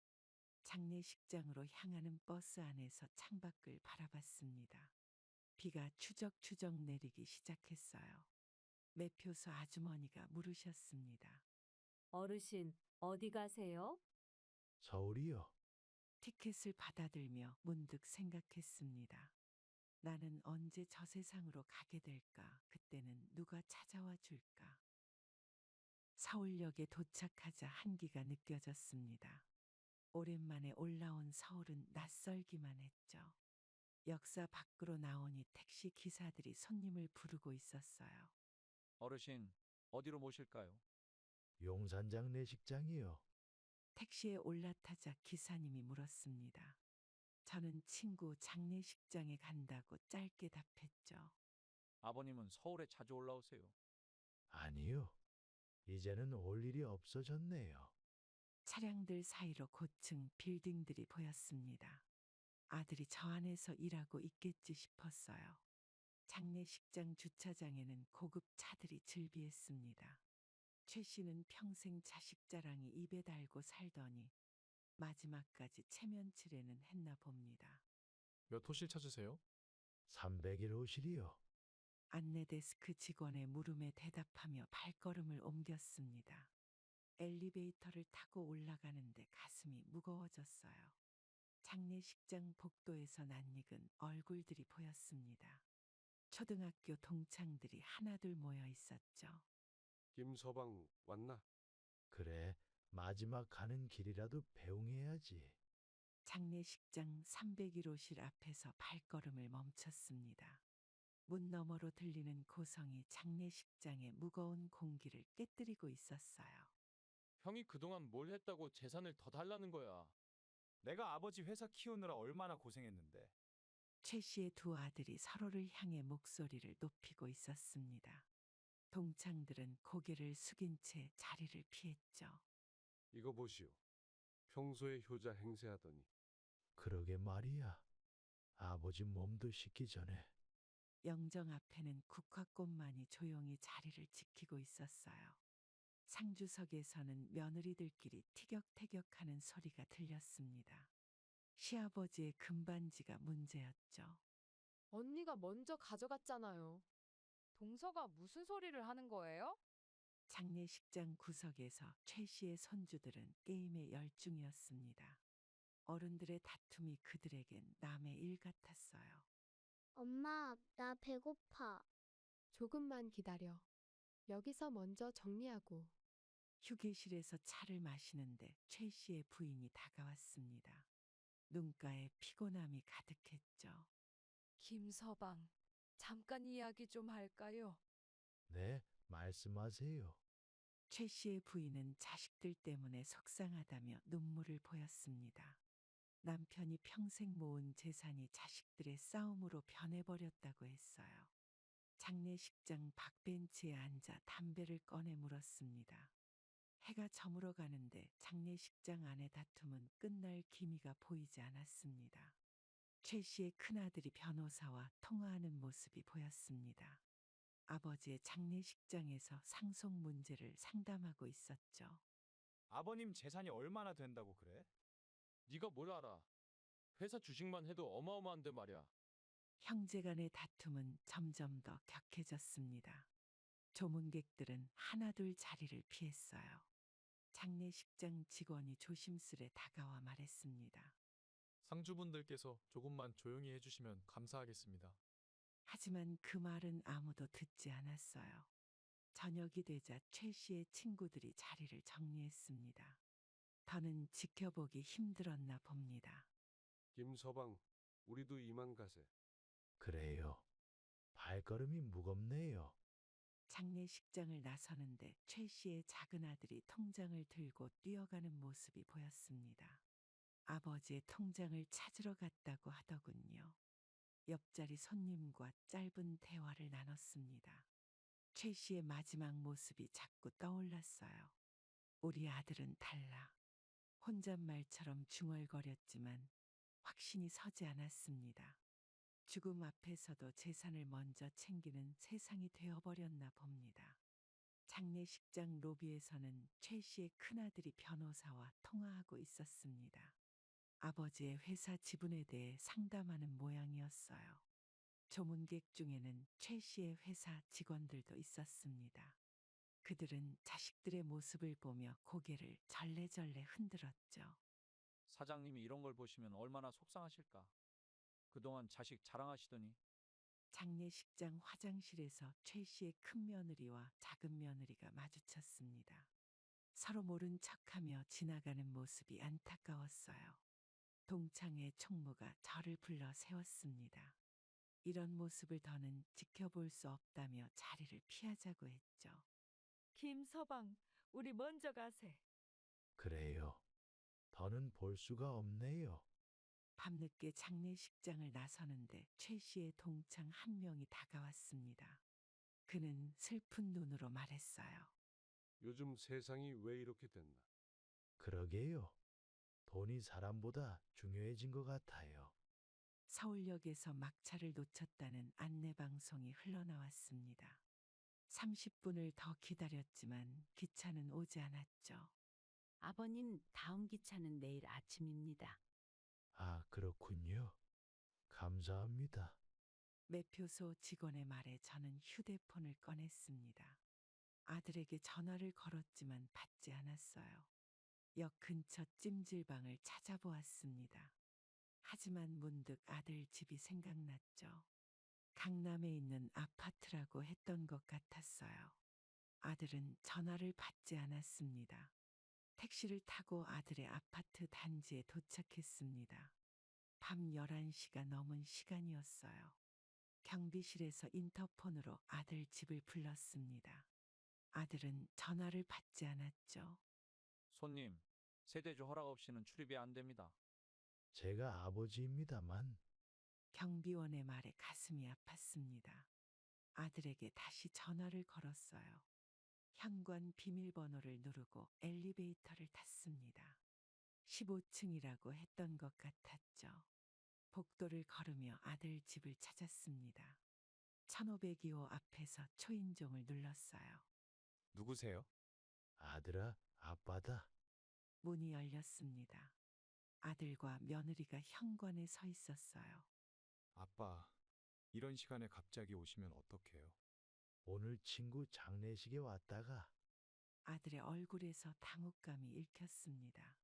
장례식장으로 향하는 버스 안에서 창밖을 바라봤습니다. 비가 추적추적 내리기 시작했어요. 매표소 아주머니가 물으셨습니다. 어르신, 어디 가세요? 서울이요. 티켓을 받아들며 문득 생각했습니다. 나는 언제 저 세상으로 가게 될까? 그때는 누가 찾아와 줄까? 서울역에 도착하자 한기가 느껴졌습니다. 오랜만에 올라온 서울은 낯설기만 했죠. 역사 밖으로 나오니 택시 기사들이 손님을 부르고 있었어요. 어르신, 어디로 모실까요? 용산 장례식장이요. 택시에 올라타자 기사님이 물었습니다. 저는 친구 장례식장에 간다고 짧게 답했죠. 아버님은 서울에 자주 올라오세요. 아니요. 이제는 올 일이 없어졌네요. 차량들 사이로 고층 빌딩들이 보였습니다. 아들이 저 안에서 일하고 있겠지 싶었어요. 장례식장 주차장에는 고급 차들이 즐비했습니다. 최 씨는 평생 자식 자랑이 입에 달고 살더니 마지막까지 체면치레는 했나 봅니다. 몇 호실 찾으세요? 301호실이요. 안내 데스크 직원의 물음에 대답하며 발걸음을 옮겼습니다. 엘리베이터를 타고 올라가는데 가슴이 무거워졌어요. 장례식장 복도에서 낯익은 얼굴들이 보였습니다. 초등학교 동창들이 하나둘 모여 있었죠. 김서방 왔나? 그래, 마지막 가는 길이라도 배웅해야지. 장례식장 301호실 앞에서 발걸음을 멈췄습니다. 문 너머로 들리는 고성이 장례식장의 무거운 공기를 깨뜨리고 있었어요. 형이 그동안 뭘 했다고 재산을 더 달라는 거야. 내가 아버지 회사 키우느라 얼마나 고생했는데. 최 씨의 두 아들이 서로를 향해 목소리를 높이고 있었습니다. 동창들은 고개를 숙인 채 자리를 피했죠. 이거 보시오. 평소에 효자 행세하더니 그러게 말이야. 아버지 몸도 식기 전에. 영정 앞에는 국화꽃만이 조용히 자리를 지키고 있었어요. 상주석에서는 며느리들끼리 티격태격하는 소리가 들렸습니다. 시아버지의 금반지가 문제였죠. 언니가 먼저 가져갔잖아요. 동서가 무슨 소리를 하는 거예요? 장례식장 구석에서 최 씨의 손주들은 게임에 열중이었습니다. 어른들의 다툼이 그들에겐 남의 일 같았어요. 엄마, 나 배고파. 조금만 기다려. 여기서 먼저 정리하고. 휴게실에서 차를 마시는데 최 씨의 부인이 다가왔습니다. 눈가에 피곤함이 가득했죠. 김서방, 잠깐 이야기 좀 할까요? 네, 말씀하세요. 최 씨의 부인은 자식들 때문에 속상하다며 눈물을 보였습니다. 남편이 평생 모은 재산이 자식들의 싸움으로 변해버렸다고 했어요. 장례식장 박벤치에 앉아 담배를 꺼내 물었습니다. 해가 저물어 가는데 장례식장 안의 다툼은 끝날 기미가 보이지 않았습니다. 최 씨의 큰아들이 변호사와 통화하는 모습이 보였습니다. 아버지의 장례식장에서 상속 문제를 상담하고 있었죠. 아버님 재산이 얼마나 된다고 그래? 네가 뭘 알아? 회사 주식만 해도 어마어마한데 말이야. 형제 간의 다툼은 점점 더 격해졌습니다. 조문객들은 하나둘 자리를 피했어요. 장례식장 직원이 조심스레 다가와 말했습니다. 상주분들께서 조금만 조용히 해주시면 감사하겠습니다. 하지만 그 말은 아무도 듣지 않았어요. 저녁이 되자 최 씨의 친구들이 자리를 정리했습니다. 더는 지켜보기 힘들었나 봅니다. 김서방 우리도 이만 가세. 그래요. 발걸음이 무겁네요. 장례식장을 나서는데 최 씨의 작은 아들이 통장을 들고 뛰어가는 모습이 보였습니다. 아버지의 통장을 찾으러 갔다고 하더군요. 옆자리 손님과 짧은 대화를 나눴습니다. 최 씨의 마지막 모습이 자꾸 떠올랐어요. 우리 아들은 달라. 혼잣말처럼 중얼거렸지만 확신이 서지 않았습니다. 죽음 앞에서도 재산을 먼저 챙기는 세상이 되어버렸나 봅니다. 장례식장 로비에서는 최 씨의 큰아들이 변호사와 통화하고 있었습니다. 아버지의 회사 지분에 대해 상담하는 모양이었어요. 조문객 중에는 최 씨의 회사 직원들도 있었습니다. 그들은 자식들의 모습을 보며 고개를 절레절레 흔들었죠. 사장님이 이런 걸 보시면 얼마나 속상하실까. 그동안 자식 자랑하시더니 장례식장 화장실에서 최 씨의 큰 며느리와 작은 며느리가 마주쳤습니다. 서로 모른 척하며 지나가는 모습이 안타까웠어요. 동창의 총무가 저를 불러 세웠습니다. 이런 모습을 더는 지켜볼 수 없다며 자리를 피하자고 했죠. 김서방, 우리 먼저 가세. 그래요. 더는 볼 수가 없네요. 밤늦게 장례식장을 나서는데 최 씨의 동창 한 명이 다가왔습니다. 그는 슬픈 눈으로 말했어요. 요즘 세상이 왜 이렇게 됐나? 그러게요. 돈이 사람보다 중요해진 것 같아요. 서울역에서 막차를 놓쳤다는 안내방송이 흘러나왔습니다. 30분을 더 기다렸지만 기차는 오지 않았죠. 아버님, 다음 기차는 내일 아침입니다. 아, 그렇군요. 감사합니다. 매표소 직원의 말에 저는 휴대폰을 꺼냈습니다. 아들에게 전화를 걸었지만 받지 않았어요. 역 근처 찜질방을 찾아보았습니다. 하지만 문득 아들 집이 생각났죠. 강남에 있는 아파트라고 했던 것 같았어요. 아들은 전화를 받지 않았습니다. 택시를 타고 아들의 아파트 단지에 도착했습니다. 밤 11시가 넘은 시간이었어요. 경비실에서 인터폰으로 아들 집을 불렀습니다. 아들은 전화를 받지 않았죠. 손님, 세대주 허락 없이는 출입이 안 됩니다. 제가 아버지입니다만 경비원의 말에 가슴이 아팠습니다. 아들에게 다시 전화를 걸었어요. 현관 비밀번호를 누르고 엘리베이터를 탔습니다. 15층이라고 했던 것 같았죠. 복도를 걸으며 아들 집을 찾았습니다. 1502호 앞에서 초인종을 눌렀어요. 누구세요? 아들아, 아빠다. 문이 열렸습니다. 아들과 며느리가 현관에 서 있었어요. 아빠, 이런 시간에 갑자기 오시면 어떡해요? 오늘 친구 장례식에 왔다가 아들의 얼굴에서 당혹감이 읽혔습니다.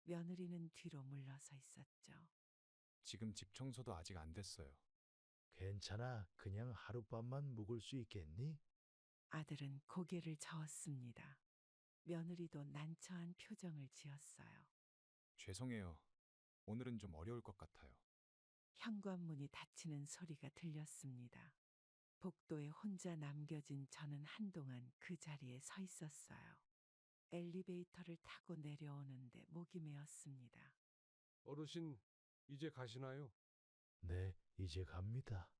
며느리는 뒤로 물러서 있었죠. 지금 집 청소도 아직 안 됐어요. 괜찮아. 그냥 하룻밤만 묵을 수 있겠니? 아들은 고개를 저었습니다. 며느리도 난처한 표정을 지었어요. 죄송해요. 오늘은 좀 어려울 것 같아요. 현관문이 닫히는 소리가 들렸습니다. 복도에 혼자 남겨진 저는 한동안 그 자리에 서 있었어요. 엘리베이터를 타고 내려오는데 목이 메었습니다. 어르신, 이제 가시나요? 네, 이제 갑니다.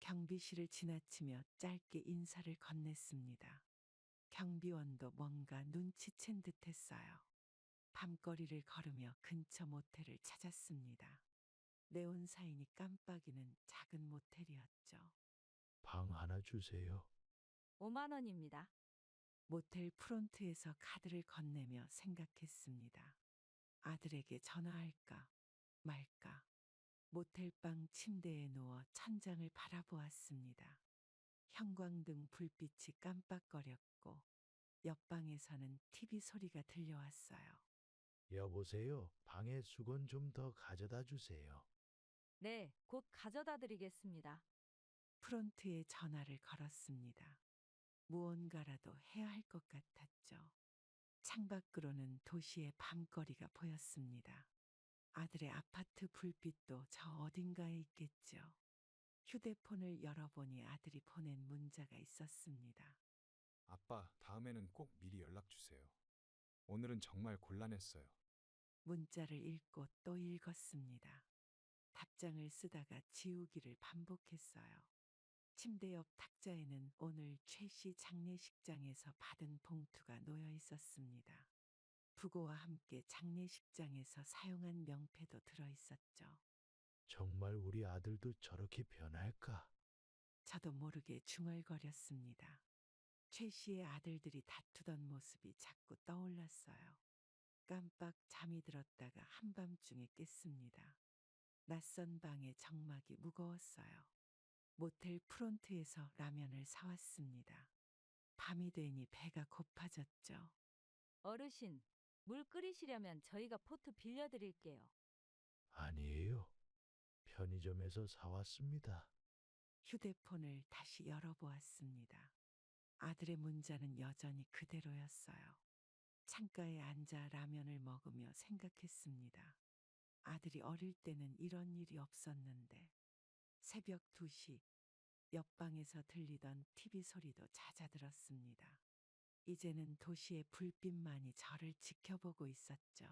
경비실을 지나치며 짧게 인사를 건넸습니다. 경비원도 뭔가 눈치챈 듯했어요. 밤거리를 걸으며 근처 모텔을 찾았습니다. 네온사인이 깜빡이는 작은 모텔이었죠. 방 하나 주세요. 5만 원입니다. 모텔 프론트에서 카드를 건네며 생각했습니다. 아들에게 전화할까 말까. 모텔방 침대에 누워 천장을 바라보았습니다. 형광등 불빛이 깜빡거렸고 옆방에서는 TV 소리가 들려왔어요. 여보세요. 방에 수건 좀 더 가져다 주세요. 네, 곧 가져다 드리겠습니다. 프론트에 전화를 걸었습니다. 무언가라도 해야 할 것 같았죠. 창밖으로는 도시의 밤거리가 보였습니다. 아들의 아파트 불빛도 저 어딘가에 있겠죠. 휴대폰을 열어보니 아들이 보낸 문자가 있었습니다. 아빠, 다음에는 꼭 미리 연락 주세요. 오늘은 정말 곤란했어요. 문자를 읽고 또 읽었습니다. 답장을 쓰다가 지우기를 반복했어요. 침대 옆 탁자에는 오늘 최 씨 장례식장에서 받은 봉투가 놓여 있었습니다. 부고와 함께 장례식장에서 사용한 명패도 들어 있었죠. 정말 우리 아들도 저렇게 변할까? 저도 모르게 중얼거렸습니다. 최 씨의 아들들이 다투던 모습이 자꾸 떠올랐어요. 깜빡 잠이 들었다가 한밤중에 깼습니다. 낯선 방의 정막이 무거웠어요. 모텔 프론트에서 라면을 사왔습니다. 밤이 되니 배가 고파졌죠. 어르신, 물 끓이시려면 저희가 포트 빌려드릴게요. 아니에요. 편의점에서 사왔습니다. 휴대폰을 다시 열어보았습니다. 아들의 문자는 여전히 그대로였어요. 창가에 앉아 라면을 먹으며 생각했습니다. 아들이 어릴 때는 이런 일이 없었는데 새벽 2시 옆방에서 들리던 TV 소리도 잦아들었습니다. 이제는 도시의 불빛만이 저를 지켜보고 있었죠.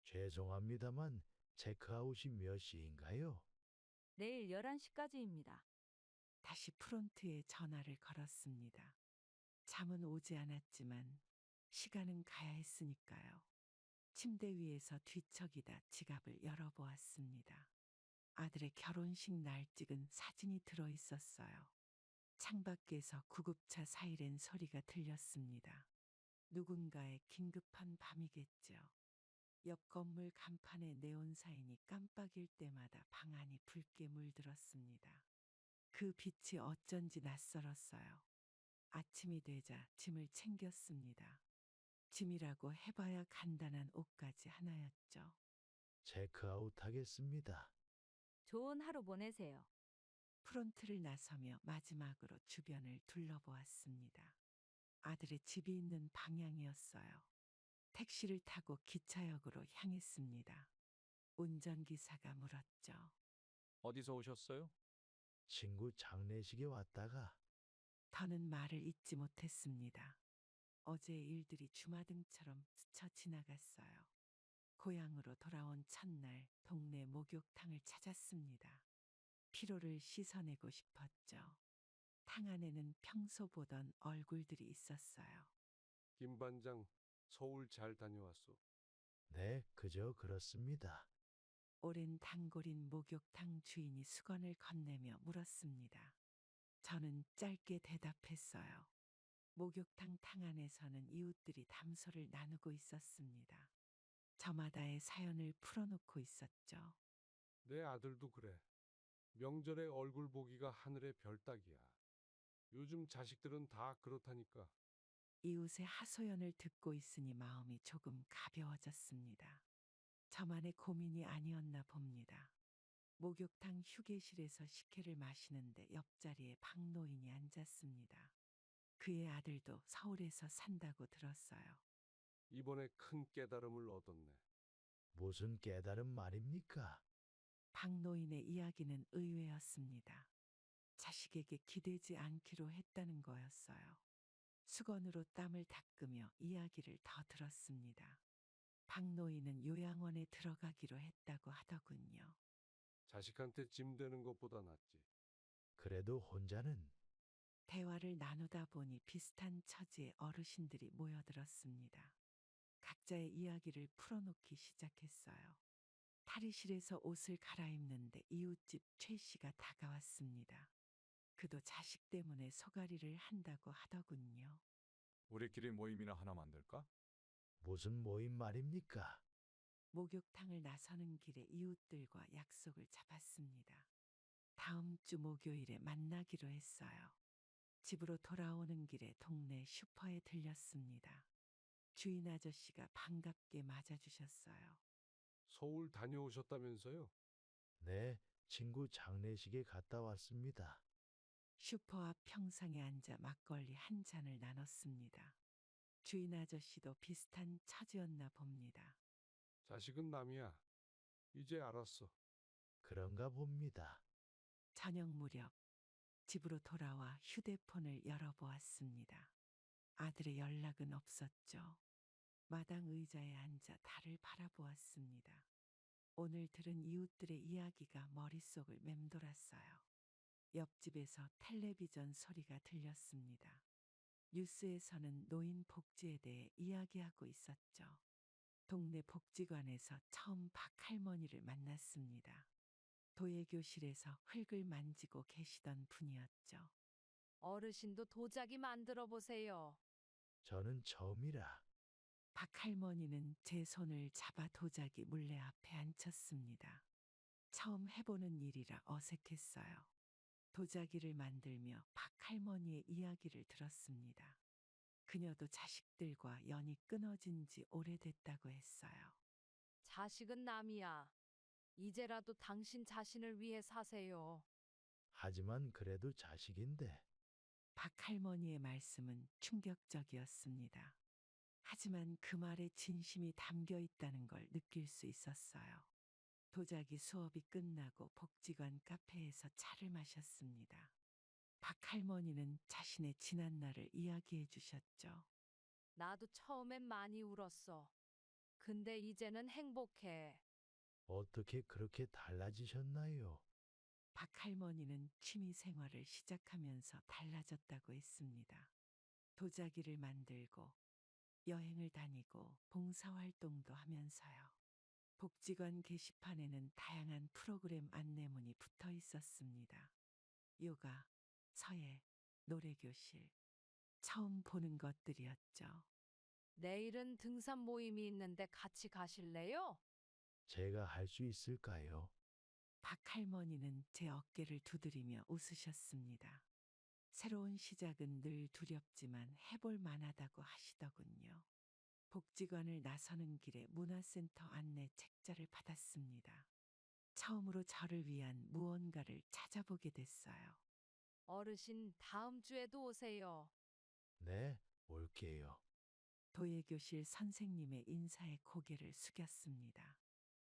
죄송합니다만 체크아웃이 몇 시인가요? 내일 11시까지입니다. 다시 프론트에 전화를 걸었습니다. 잠은 오지 않았지만 시간은 가야 했으니까요. 침대 위에서 뒤척이다 지갑을 열어보았습니다. 아들의 결혼식 날 찍은 사진이 들어 있었어요. 창밖에서 구급차 사이렌 소리가 들렸습니다. 누군가의 긴급한 밤이겠죠. 옆 건물 간판에 네온 사인이 깜빡일 때마다 방 안이 붉게 물들었습니다. 그 빛이 어쩐지 낯설었어요. 아침이 되자 짐을 챙겼습니다. 짐이라고 해봐야 간단한 옷가지 하나였죠. 체크아웃 하겠습니다. 좋은 하루 보내세요. 프론트를 나서며 마지막으로 주변을 둘러보았습니다. 아들의 집이 있는 방향이었어요. 택시를 타고 기차역으로 향했습니다. 운전기사가 물었죠. 어디서 오셨어요? 친구 장례식에 왔다가 더는 말을 잇지 못했습니다. 어제의 일들이 주마등처럼 스쳐 지나갔어요. 고향으로 돌아온 첫날 동네 목욕탕을 찾았습니다. 피로를 씻어내고 싶었죠. 탕 안에는 평소 보던 얼굴들이 있었어요. 김 반장 서울 잘 다녀왔소. 네, 그저 그렇습니다. 오랜 단골인 목욕탕 주인이 수건을 건네며 물었습니다. 저는 짧게 대답했어요. 목욕탕 탕 안에서는 이웃들이 담소를 나누고 있었습니다. 저마다의 사연을 풀어놓고 있었죠. 내 아들도 그래. 명절에 얼굴 보기가 하늘의 별 따기야. 요즘 자식들은 다 그렇다니까. 이웃의 하소연을 듣고 있으니 마음이 조금 가벼워졌습니다. 저만의 고민이 아니었나 봅니다. 목욕탕 휴게실에서 식혜를 마시는데 옆자리에 박노인이 앉았습니다. 그의 아들도 서울에서 산다고 들었어요. 이번에 큰 깨달음을 얻었네. 무슨 깨달은 말입니까? 박노인의 이야기는 의외였습니다. 자식에게 기대지 않기로 했다는 거였어요. 수건으로 땀을 닦으며 이야기를 더 들었습니다. 박노인은 요양원에 들어가기로 했다고 하더군요. 자식한테 짐 되는 것보다 낫지. 그래도 혼자는 대화를 나누다 보니 비슷한 처지의 어르신들이 모여들었습니다. 각자의 이야기를 풀어놓기 시작했어요. 탈의실에서 옷을 갈아입는데 이웃집 최 씨가 다가왔습니다. 그도 자식 때문에 소가리를 한다고 하더군요. 우리끼리 모임이나 하나 만들까? 무슨 모임 말입니까? 목욕탕을 나서는 길에 이웃들과 약속을 잡았습니다. 다음 주 목요일에 만나기로 했어요. 집으로 돌아오는 길에 동네 슈퍼에 들렸습니다. 주인 아저씨가 반갑게 맞아주셨어요. 서울 다녀오셨다면서요? 네, 친구 장례식에 갔다 왔습니다. 슈퍼 앞 평상에 앉아 막걸리 한 잔을 나눴습니다. 주인 아저씨도 비슷한 처지였나 봅니다. 자식은 남이야. 이제 알았어. 그런가 봅니다. 저녁 무렵 집으로 돌아와 휴대폰을 열어보았습니다. 아들의 연락은 없었죠. 마당 의자에 앉아 달을 바라보았습니다. 오늘 들은 이웃들의 이야기가 머릿속을 맴돌았어요. 옆집에서 텔레비전 소리가 들렸습니다. 뉴스에서는 노인 복지에 대해 이야기하고 있었죠. 동네 복지관에서 처음 박할머니를 만났습니다. 도예교실에서 흙을 만지고 계시던 분이었죠. 어르신도 도자기 만들어 보세요. 저는 처음이라. 박할머니는 제 손을 잡아 도자기 물레 앞에 앉혔습니다. 처음 해보는 일이라 어색했어요. 도자기를 만들며 박할머니의 이야기를 들었습니다. 그녀도 자식들과 연이 끊어진 지 오래됐다고 했어요. 자식은 남이야. 이제라도 당신 자신을 위해 사세요. 하지만 그래도 자식인데. 박할머니의 말씀은 충격적이었습니다. 하지만 그 말에 진심이 담겨 있다는 걸 느낄 수 있었어요. 도자기 수업이 끝나고 복지관 카페에서 차를 마셨습니다. 박할머니는 자신의 지난 날을 이야기해 주셨죠. 나도 처음엔 많이 울었어. 근데 이제는 행복해. 어떻게 그렇게 달라지셨나요? 박할머니는 취미 생활을 시작하면서 달라졌다고 했습니다. 도자기를 만들고 여행을 다니고 봉사활동도 하면서요. 복지관 게시판에는 다양한 프로그램 안내문이 붙어 있었습니다. 요가, 서예, 노래교실. 처음 보는 것들이었죠. 내일은 등산 모임이 있는데 같이 가실래요? 제가 할 수 있을까요? 박할머니는 제 어깨를 두드리며 웃으셨습니다. 새로운 시작은 늘 두렵지만 해볼 만하다고 하시더군요. 복지관을 나서는 길에 문화센터 안내 책자를 받았습니다. 처음으로 저를 위한 무언가를 찾아보게 됐어요. 어르신 다음 주에도 오세요. 네, 올게요. 도예교실 선생님의 인사에 고개를 숙였습니다.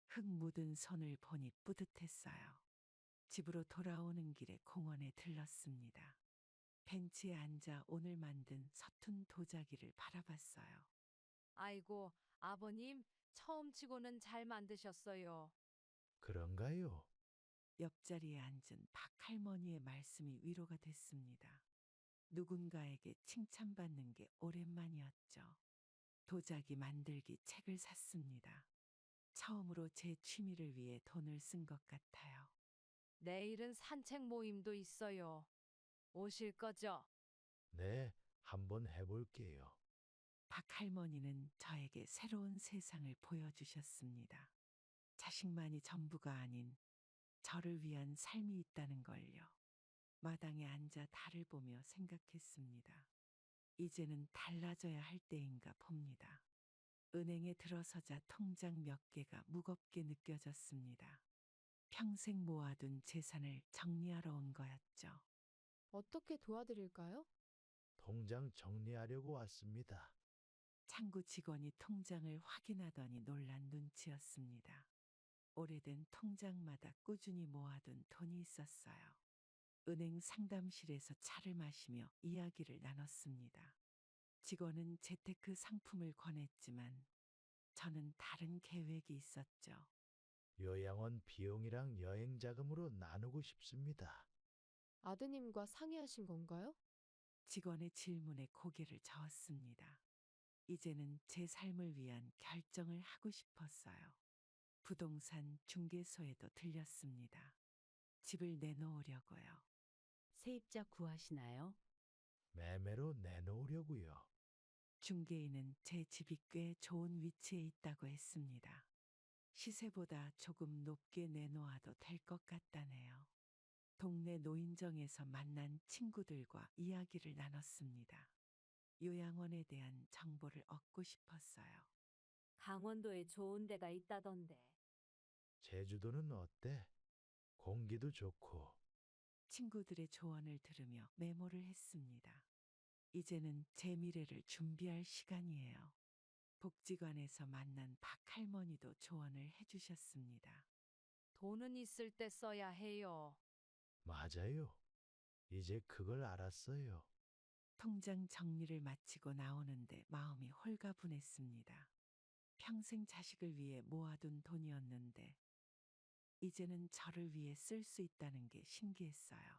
흙 묻은 손을 보니 뿌듯했어요. 집으로 돌아오는 길에 공원에 들렀습니다. 벤치에 앉아 오늘 만든 서툰 도자기를 바라봤어요. 아이고, 아버님, 처음 치고는 잘 만드셨어요. 그런가요? 옆자리에 앉은 박할머니의 말씀이 위로가 됐습니다. 누군가에게 칭찬받는 게 오랜만이었죠. 도자기 만들기 책을 샀습니다. 처음으로 제 취미를 위해 돈을 쓴 것 같아요. 내일은 산책 모임도 있어요. 오실 거죠? 네, 한번 해볼게요. 박할머니는 저에게 새로운 세상을 보여주셨습니다. 자식만이 전부가 아닌 저를 위한 삶이 있다는 걸요. 마당에 앉아 달을 보며 생각했습니다. 이제는 달라져야 할 때인가 봅니다. 은행에 들어서자 통장 몇 개가 무겁게 느껴졌습니다. 평생 모아둔 재산을 정리하러 온 거였죠. 어떻게 도와드릴까요? 통장 정리하려고 왔습니다. 창구 직원이 통장을 확인하더니 놀란 눈치였습니다. 오래된 통장마다 꾸준히 모아둔 돈이 있었어요. 은행 상담실에서 차를 마시며 이야기를 나눴습니다. 직원은 재테크 상품을 권했지만 저는 다른 계획이 있었죠. 요양원 비용이랑 여행 자금으로 나누고 싶습니다. 아드님과 상의하신 건가요? 직원의 질문에 고개를 저었습니다. 이제는 제 삶을 위한 결정을 하고 싶었어요. 부동산 중개소에도 들렸습니다. 집을 내놓으려고요. 세입자 구하시나요? 매매로 내놓으려고요. 중개인은 제 집이 꽤 좋은 위치에 있다고 했습니다. 시세보다 조금 높게 내놓아도 될 것 같다네요. 동네 노인정에서 만난 친구들과 이야기를 나눴습니다. 요양원에 대한 정보를 얻고 싶었어요. 강원도에 좋은 데가 있다던데. 제주도는 어때? 공기도 좋고. 친구들의 조언을 들으며 메모를 했습니다. 이제는 제 미래를 준비할 시간이에요. 복지관에서 만난 박할머니도 조언을 해주셨습니다. 돈은 있을 때 써야 해요. 맞아요. 이제 그걸 알았어요. 통장 정리를 마치고 나오는데 마음이 홀가분했습니다. 평생 자식을 위해 모아둔 돈이었는데 이제는 저를 위해 쓸 수 있다는 게 신기했어요.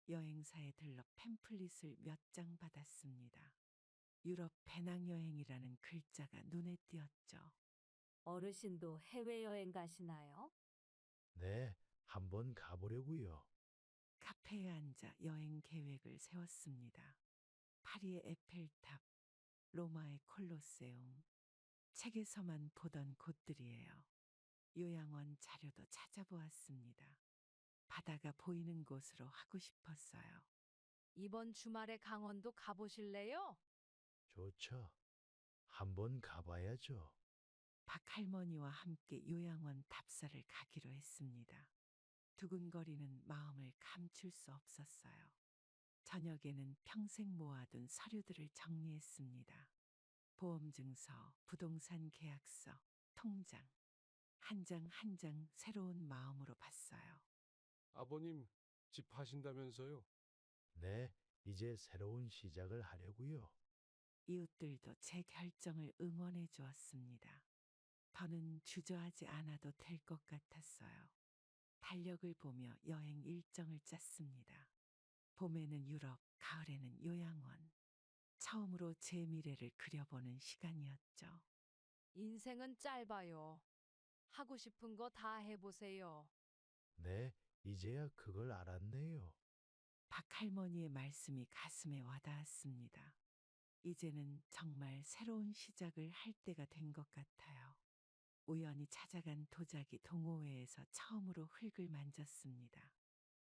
여행사에 들러 팸플릿을 몇 장 받았습니다. 유럽 배낭여행이라는 글자가 눈에 띄었죠. 어르신도 해외여행 가시나요? 네, 한번 가보려고요. 카페에 앉아 여행 계획을 세웠습니다. 파리의 에펠탑, 로마의 콜로세움, 책에서만 보던 곳들이에요. 요양원 자료도 찾아보았습니다. 바다가 보이는 곳으로 하고 싶었어요. 이번 주말에 강원도 가보실래요? 좋죠. 한번 가봐야죠. 박할머니와 함께 요양원 답사를 가기로 했습니다. 두근거리는 마음을 감출 수 없었어요. 저녁에는 평생 모아둔 서류들을 정리했습니다. 보험증서, 부동산 계약서, 통장. 한 장 한 장 새로운 마음으로 봤어요. 아버님, 집 하신다면서요? 네, 이제 새로운 시작을 하려고요. 이웃들도 제 결정을 응원해 주었습니다. 더는 주저하지 않아도 될 것 같았어요. 달력을 보며 여행 일정을 짰습니다. 봄에는 유럽, 가을에는 요양원. 처음으로 제 미래를 그려보는 시간이었죠. 인생은 짧아요. 하고 싶은 거 다 해보세요. 네, 이제야 그걸 알았네요. 박할머니의 말씀이 가슴에 와닿았습니다. 이제는 정말 새로운 시작을 할 때가 된 것 같아요. 우연히 찾아간 도자기 동호회에서 처음으로 흙을 만졌습니다.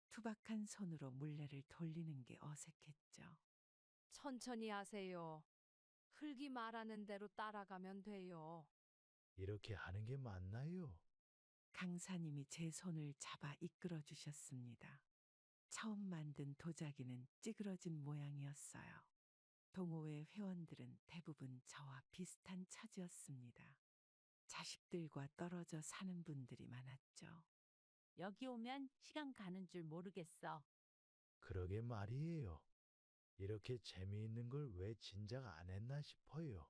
투박한 손으로 물레를 돌리는 게 어색했죠. 천천히 하세요. 흙이 말하는 대로 따라가면 돼요. 이렇게 하는 게 맞나요? 강사님이 제 손을 잡아 이끌어 주셨습니다. 처음 만든 도자기는 찌그러진 모양이었어요. 동호회 회원들은 대부분 저와 비슷한 처지였습니다. 자식들과 떨어져 사는 분들이 많았죠. 여기 오면 시간 가는 줄 모르겠어. 그러게 말이에요. 이렇게 재미있는 걸 왜 진작 안 했나 싶어요.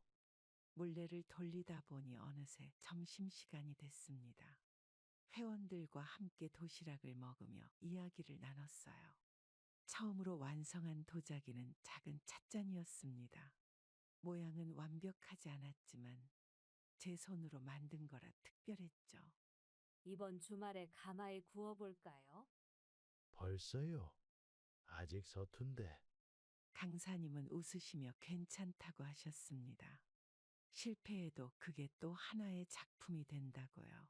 물레를 돌리다 보니 어느새 점심시간이 됐습니다. 회원들과 함께 도시락을 먹으며 이야기를 나눴어요. 처음으로 완성한 도자기는 작은 찻잔이었습니다. 모양은 완벽하지 않았지만 제 손으로 만든 거라 특별했죠. 이번 주말에 가마에 구워볼까요? 벌써요. 아직 서툰데. 강사님은 웃으시며 괜찮다고 하셨습니다. 실패해도 그게 또 하나의 작품이 된다고요.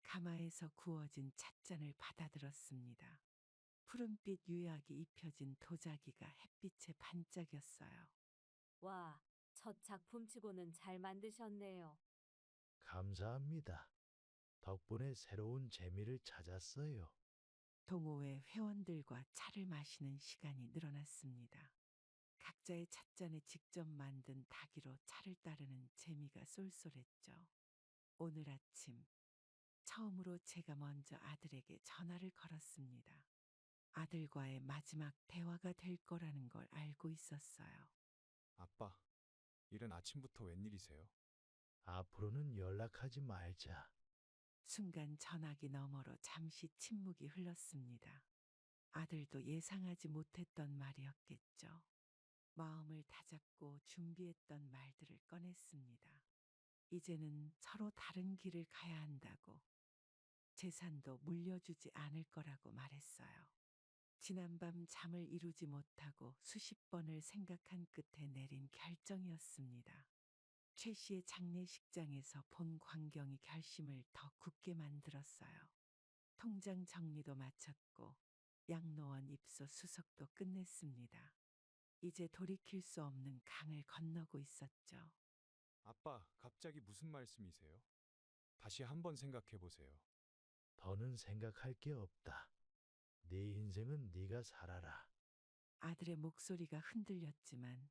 가마에서 구워진 찻잔을 받아들었습니다. 푸른빛 유약이 입혀진 도자기가 햇빛에 반짝였어요. 와, 첫 작품치고는 잘 만드셨네요. 감사합니다. 덕분에 새로운 재미를 찾았어요. 동호회 회원들과 차를 마시는 시간이 늘어났습니다. 각자의 찻잔에 직접 만든 닭이로 차를 따르는 재미가 쏠쏠했죠. 오늘 아침 처음으로 제가 먼저 아들에게 전화를 걸었습니다. 아들과의 마지막 대화가 될 거라는 걸 알고 있었어요. 아빠, 이른 아침부터 웬일이세요? 앞으로는 연락하지 말자. 순간 전화기 너머로 잠시 침묵이 흘렀습니다. 아들도 예상하지 못했던 말이었겠죠. 마음을 다잡고 준비했던 말들을 꺼냈습니다. 이제는 서로 다른 길을 가야 한다고, 재산도 물려주지 않을 거라고 말했어요. 지난밤 잠을 이루지 못하고 수십 번을 생각한 끝에 내린 결정이었습니다. 최 씨의 장례식장에서 본 광경이 결심을 더 굳게 만들었어요. 통장 정리도 마쳤고 양로원 입소 수속도 끝냈습니다. 이제 돌이킬 수 없는 강을 건너고 있었죠. 아빠, 갑자기 무슨 말씀이세요? 다시 한번 생각해 보세요. 더는 생각할 게 없다. 네 인생은 네가 살아라. 아들의 목소리가 흔들렸지만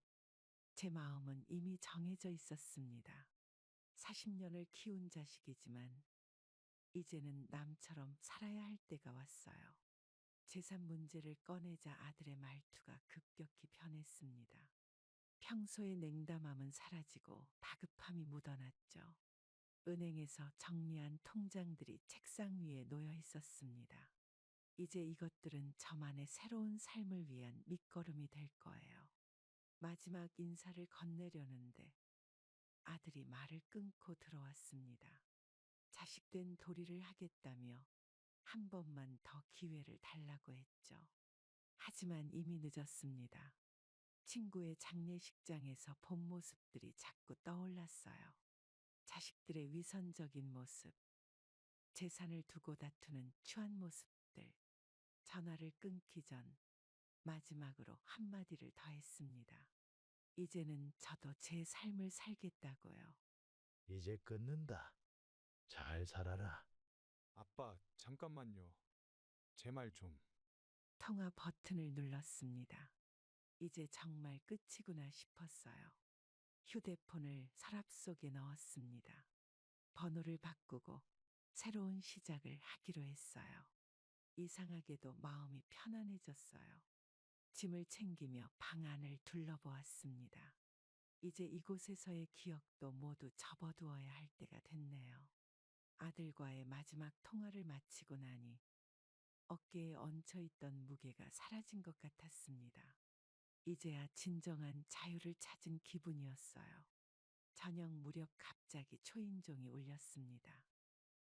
제 마음은 이미 정해져 있었습니다. 40년을 키운 자식이지만 이제는 남처럼 살아야 할 때가 왔어요. 재산 문제를 꺼내자 아들의 말투가 급격히 변했습니다. 평소의 냉담함은 사라지고 다급함이 묻어났죠. 은행에서 정리한 통장들이 책상 위에 놓여 있었습니다. 이제 이것들은 저만의 새로운 삶을 위한 밑거름이 될 거예요. 마지막 인사를 건네려는데 아들이 말을 끊고 들어왔습니다. 자식된 도리를 하겠다며 한 번만 더 기회를 달라고 했죠. 하지만 이미 늦었습니다. 친구의 장례식장에서 본 모습들이 자꾸 떠올랐어요. 자식들의 위선적인 모습, 재산을 두고 다투는 추한 모습들. 전화를 끊기 전 마지막으로 한마디를 더 했습니다. 이제는 저도 제 삶을 살겠다고요. 이제 끊는다. 잘 살아라. 아빠, 잠깐만요. 제 말 좀. 통화 버튼을 눌렀습니다. 이제 정말 끝이구나 싶었어요. 휴대폰을 서랍 속에 넣었습니다. 번호를 바꾸고 새로운 시작을 하기로 했어요. 이상하게도 마음이 편안해졌어요. 짐을 챙기며 방 안을 둘러보았습니다. 이제 이곳에서의 기억도 모두 접어두어야 할 때가 됐네요. 아들과의 마지막 통화를 마치고 나니 어깨에 얹혀있던 무게가 사라진 것 같았습니다. 이제야 진정한 자유를 찾은 기분이었어요. 저녁 무렵 갑자기 초인종이 울렸습니다.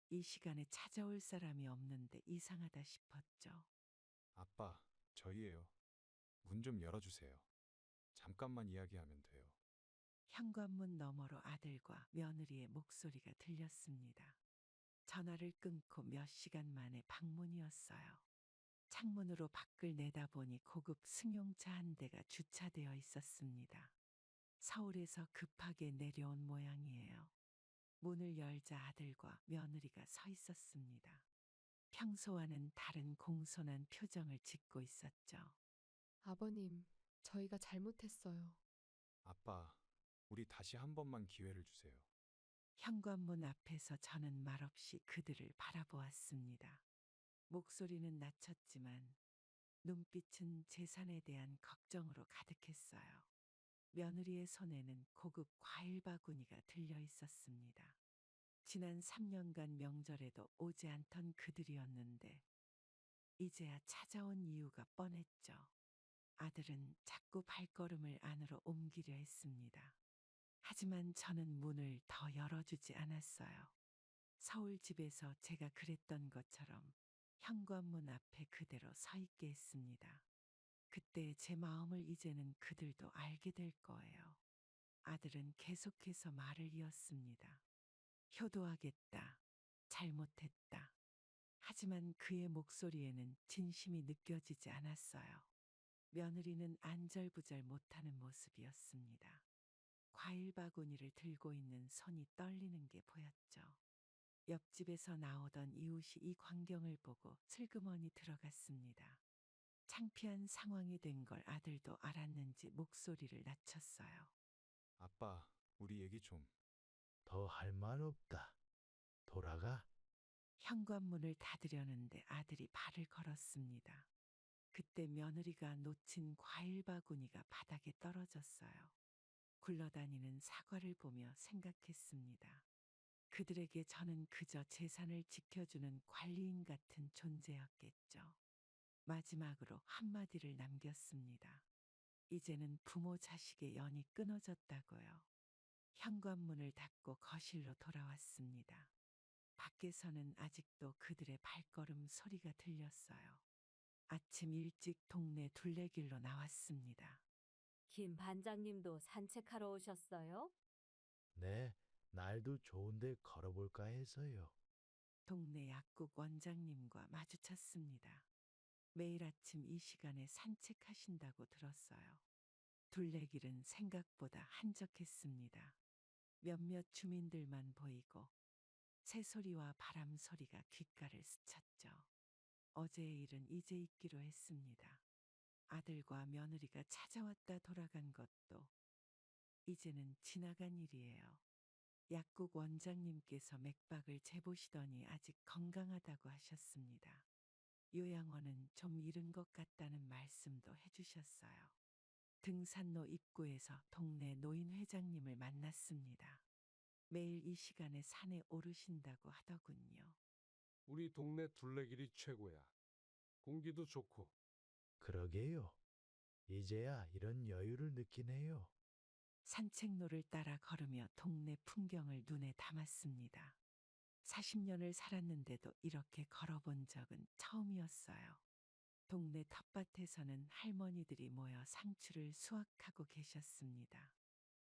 이 시간에 찾아올 사람이 없는데 이상하다 싶었죠. 아빠, 저희예요. 문 좀 열어주세요. 잠깐만 이야기하면 돼요. 현관문 너머로 아들과 며느리의 목소리가 들렸습니다. 전화를 끊고 몇 시간 만에 방문이었어요. 창문으로 밖을 내다보니 고급 승용차 한 대가 주차되어 있었습니다. 서울에서 급하게 내려온 모양이에요. 문을 열자 아들과 며느리가 서 있었습니다. 평소와는 다른 공손한 표정을 짓고 있었죠. 아버님, 저희가 잘못했어요. 아빠, 우리 다시 한 번만 기회를 주세요. 현관문 앞에서 저는 말없이 그들을 바라보았습니다. 목소리는 낮췄지만 눈빛은 재산에 대한 걱정으로 가득했어요. 며느리의 손에는 고급 과일 바구니가 들려 있었습니다. 지난 3년간 명절에도 오지 않던 그들이었는데 이제야 찾아온 이유가 뻔했죠. 아들은 자꾸 발걸음을 안으로 옮기려 했습니다. 하지만 저는 문을 더 열어주지 않았어요. 서울 집에서 제가 그랬던 것처럼 현관문 앞에 그대로 서 있게 했습니다. 그때 제 마음을 이제는 그들도 알게 될 거예요. 아들은 계속해서 말을 이었습니다. 효도하겠다. 잘못했다. 하지만 그의 목소리에는 진심이 느껴지지 않았어요. 며느리는 안절부절 못하는 모습이었습니다. 과일 바구니를 들고 있는 손이 떨리는 게 보였죠. 옆집에서 나오던 이웃이 이 광경을 보고 슬그머니 들어갔습니다. 창피한 상황이 된 걸 아들도 알았는지 목소리를 낮췄어요. 아빠, 우리 얘기 좀. 더 할 말 없다. 돌아가. 현관문을 닫으려는데 아들이 발을 걸었습니다. 그때 며느리가 놓친 과일 바구니가 바닥에 떨어졌어요. 굴러다니는 사과를 보며 생각했습니다. 그들에게 저는 그저 재산을 지켜주는 관리인 같은 존재였겠죠. 마지막으로 한마디를 남겼습니다. 이제는 부모 자식의 연이 끊어졌다고요. 현관문을 닫고 거실로 돌아왔습니다. 밖에서는 아직도 그들의 발걸음 소리가 들렸어요. 아침 일찍 동네 둘레길로 나왔습니다. 김 반장님도 산책하러 오셨어요? 네, 날도 좋은데 걸어볼까 해서요. 동네 약국 원장님과 마주쳤습니다. 매일 아침 이 시간에 산책하신다고 들었어요. 둘레길은 생각보다 한적했습니다. 몇몇 주민들만 보이고 새소리와 바람 소리가 귓가를 스쳤죠. 어제의 일은 이제 잊기로 했습니다. 아들과 며느리가 찾아왔다 돌아간 것도 이제는 지나간 일이에요. 약국 원장님께서 맥박을 재보시더니 아직 건강하다고 하셨습니다. 요양원은 좀 이른 것 같다는 말씀도 해주셨어요. 등산로 입구에서 동네 노인 회장님을 만났습니다. 매일 이 시간에 산에 오르신다고 하더군요. 우리 동네 둘레길이 최고야. 공기도 좋고. 그러게요. 이제야 이런 여유를 느끼네요. 산책로를 따라 걸으며 동네 풍경을 눈에 담았습니다. 40년을 살았는데도 이렇게 걸어본 적은 처음이었어요. 동네 텃밭에서는 할머니들이 모여 상추를 수확하고 계셨습니다.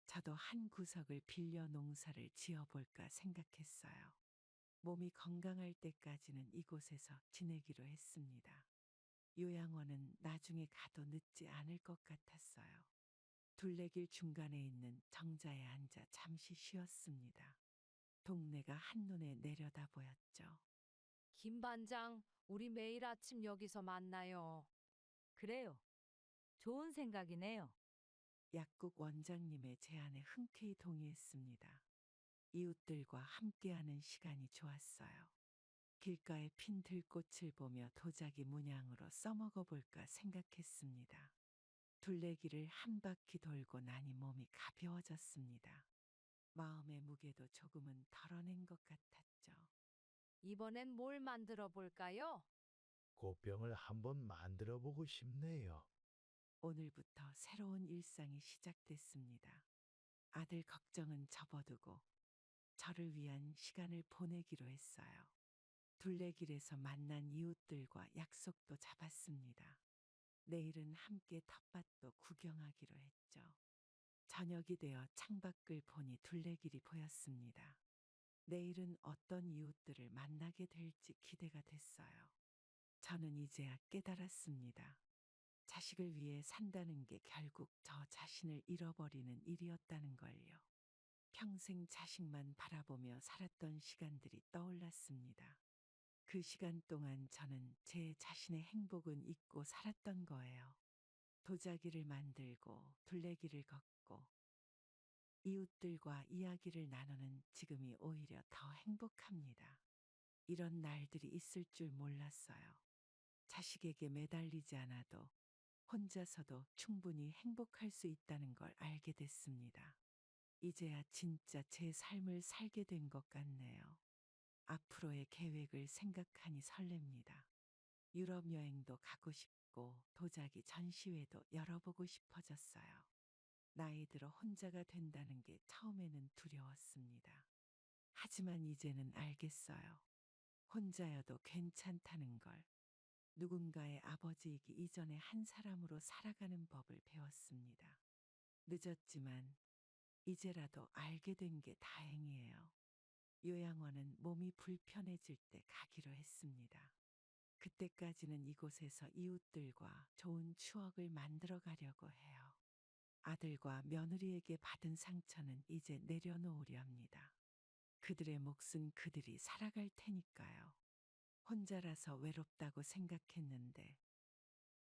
저도 한 구석을 빌려 농사를 지어볼까 생각했어요. 몸이 건강할 때까지는 이곳에서 지내기로 했습니다. 요양원은 나중에 가도 늦지 않을 것 같았어요. 둘레길 중간에 있는 정자에 앉아 잠시 쉬었습니다. 동네가 한눈에 내려다 보였죠. 김 반장, 우리 매일 아침 여기서 만나요. 그래요. 좋은 생각이네요. 약국 원장님의 제안에 흔쾌히 동의했습니다. 이웃들과 함께하는 시간이 좋았어요. 길가에 핀 들꽃을 보며 도자기 문양으로 써먹어 볼까 생각했습니다. 둘레길을 한 바퀴 돌고 나니 몸이 가벼워졌습니다. 마음의 무게도 조금은 덜어낸 것 같았죠. 이번엔 뭘 만들어 볼까요? 꽃병을 한번 만들어 보고 싶네요. 오늘부터 새로운 일상이 시작됐습니다. 아들 걱정은 접어두고 저를 위한 시간을 보내기로 했어요. 둘레길에서 만난 이웃들과 약속도 잡았습니다. 내일은 함께 텃밭도 구경하기로 했죠. 저녁이 되어 창밖을 보니 둘레길이 보였습니다. 내일은 어떤 이웃들을 만나게 될지 기대가 됐어요. 저는 이제야 깨달았습니다. 자식을 위해 산다는 게 결국 저 자신을 잃어버리는 일이었다는 걸요. 평생 자식만 바라보며 살았던 시간들이 떠올랐습니다. 그 시간 동안 저는 제 자신의 행복은 잊고 살았던 거예요. 도자기를 만들고 둘레길을 걷고 이웃들과 이야기를 나누는 지금이 오히려 더 행복합니다. 이런 날들이 있을 줄 몰랐어요. 자식에게 매달리지 않아도 혼자서도 충분히 행복할 수 있다는 걸 알게 됐습니다. 이제야 진짜 제 삶을 살게 된 것 같네요. 앞으로의 계획을 생각하니 설렙니다. 유럽 여행도 가고 싶고 도자기 전시회도 열어보고 싶어졌어요. 나이 들어 혼자가 된다는 게 처음에는 두려웠습니다. 하지만 이제는 알겠어요. 혼자여도 괜찮다는 걸. 누군가의 아버지이기 이전에 한 사람으로 살아가는 법을 배웠습니다. 늦었지만 이제라도 알게 된 게 다행이에요. 요양원은 몸이 불편해질 때 가기로 했습니다. 그때까지는 이곳에서 이웃들과 좋은 추억을 만들어 가려고 해요. 아들과 며느리에게 받은 상처는 이제 내려놓으려 합니다. 그들의 몫은 그들이 살아갈 테니까요. 혼자라서 외롭다고 생각했는데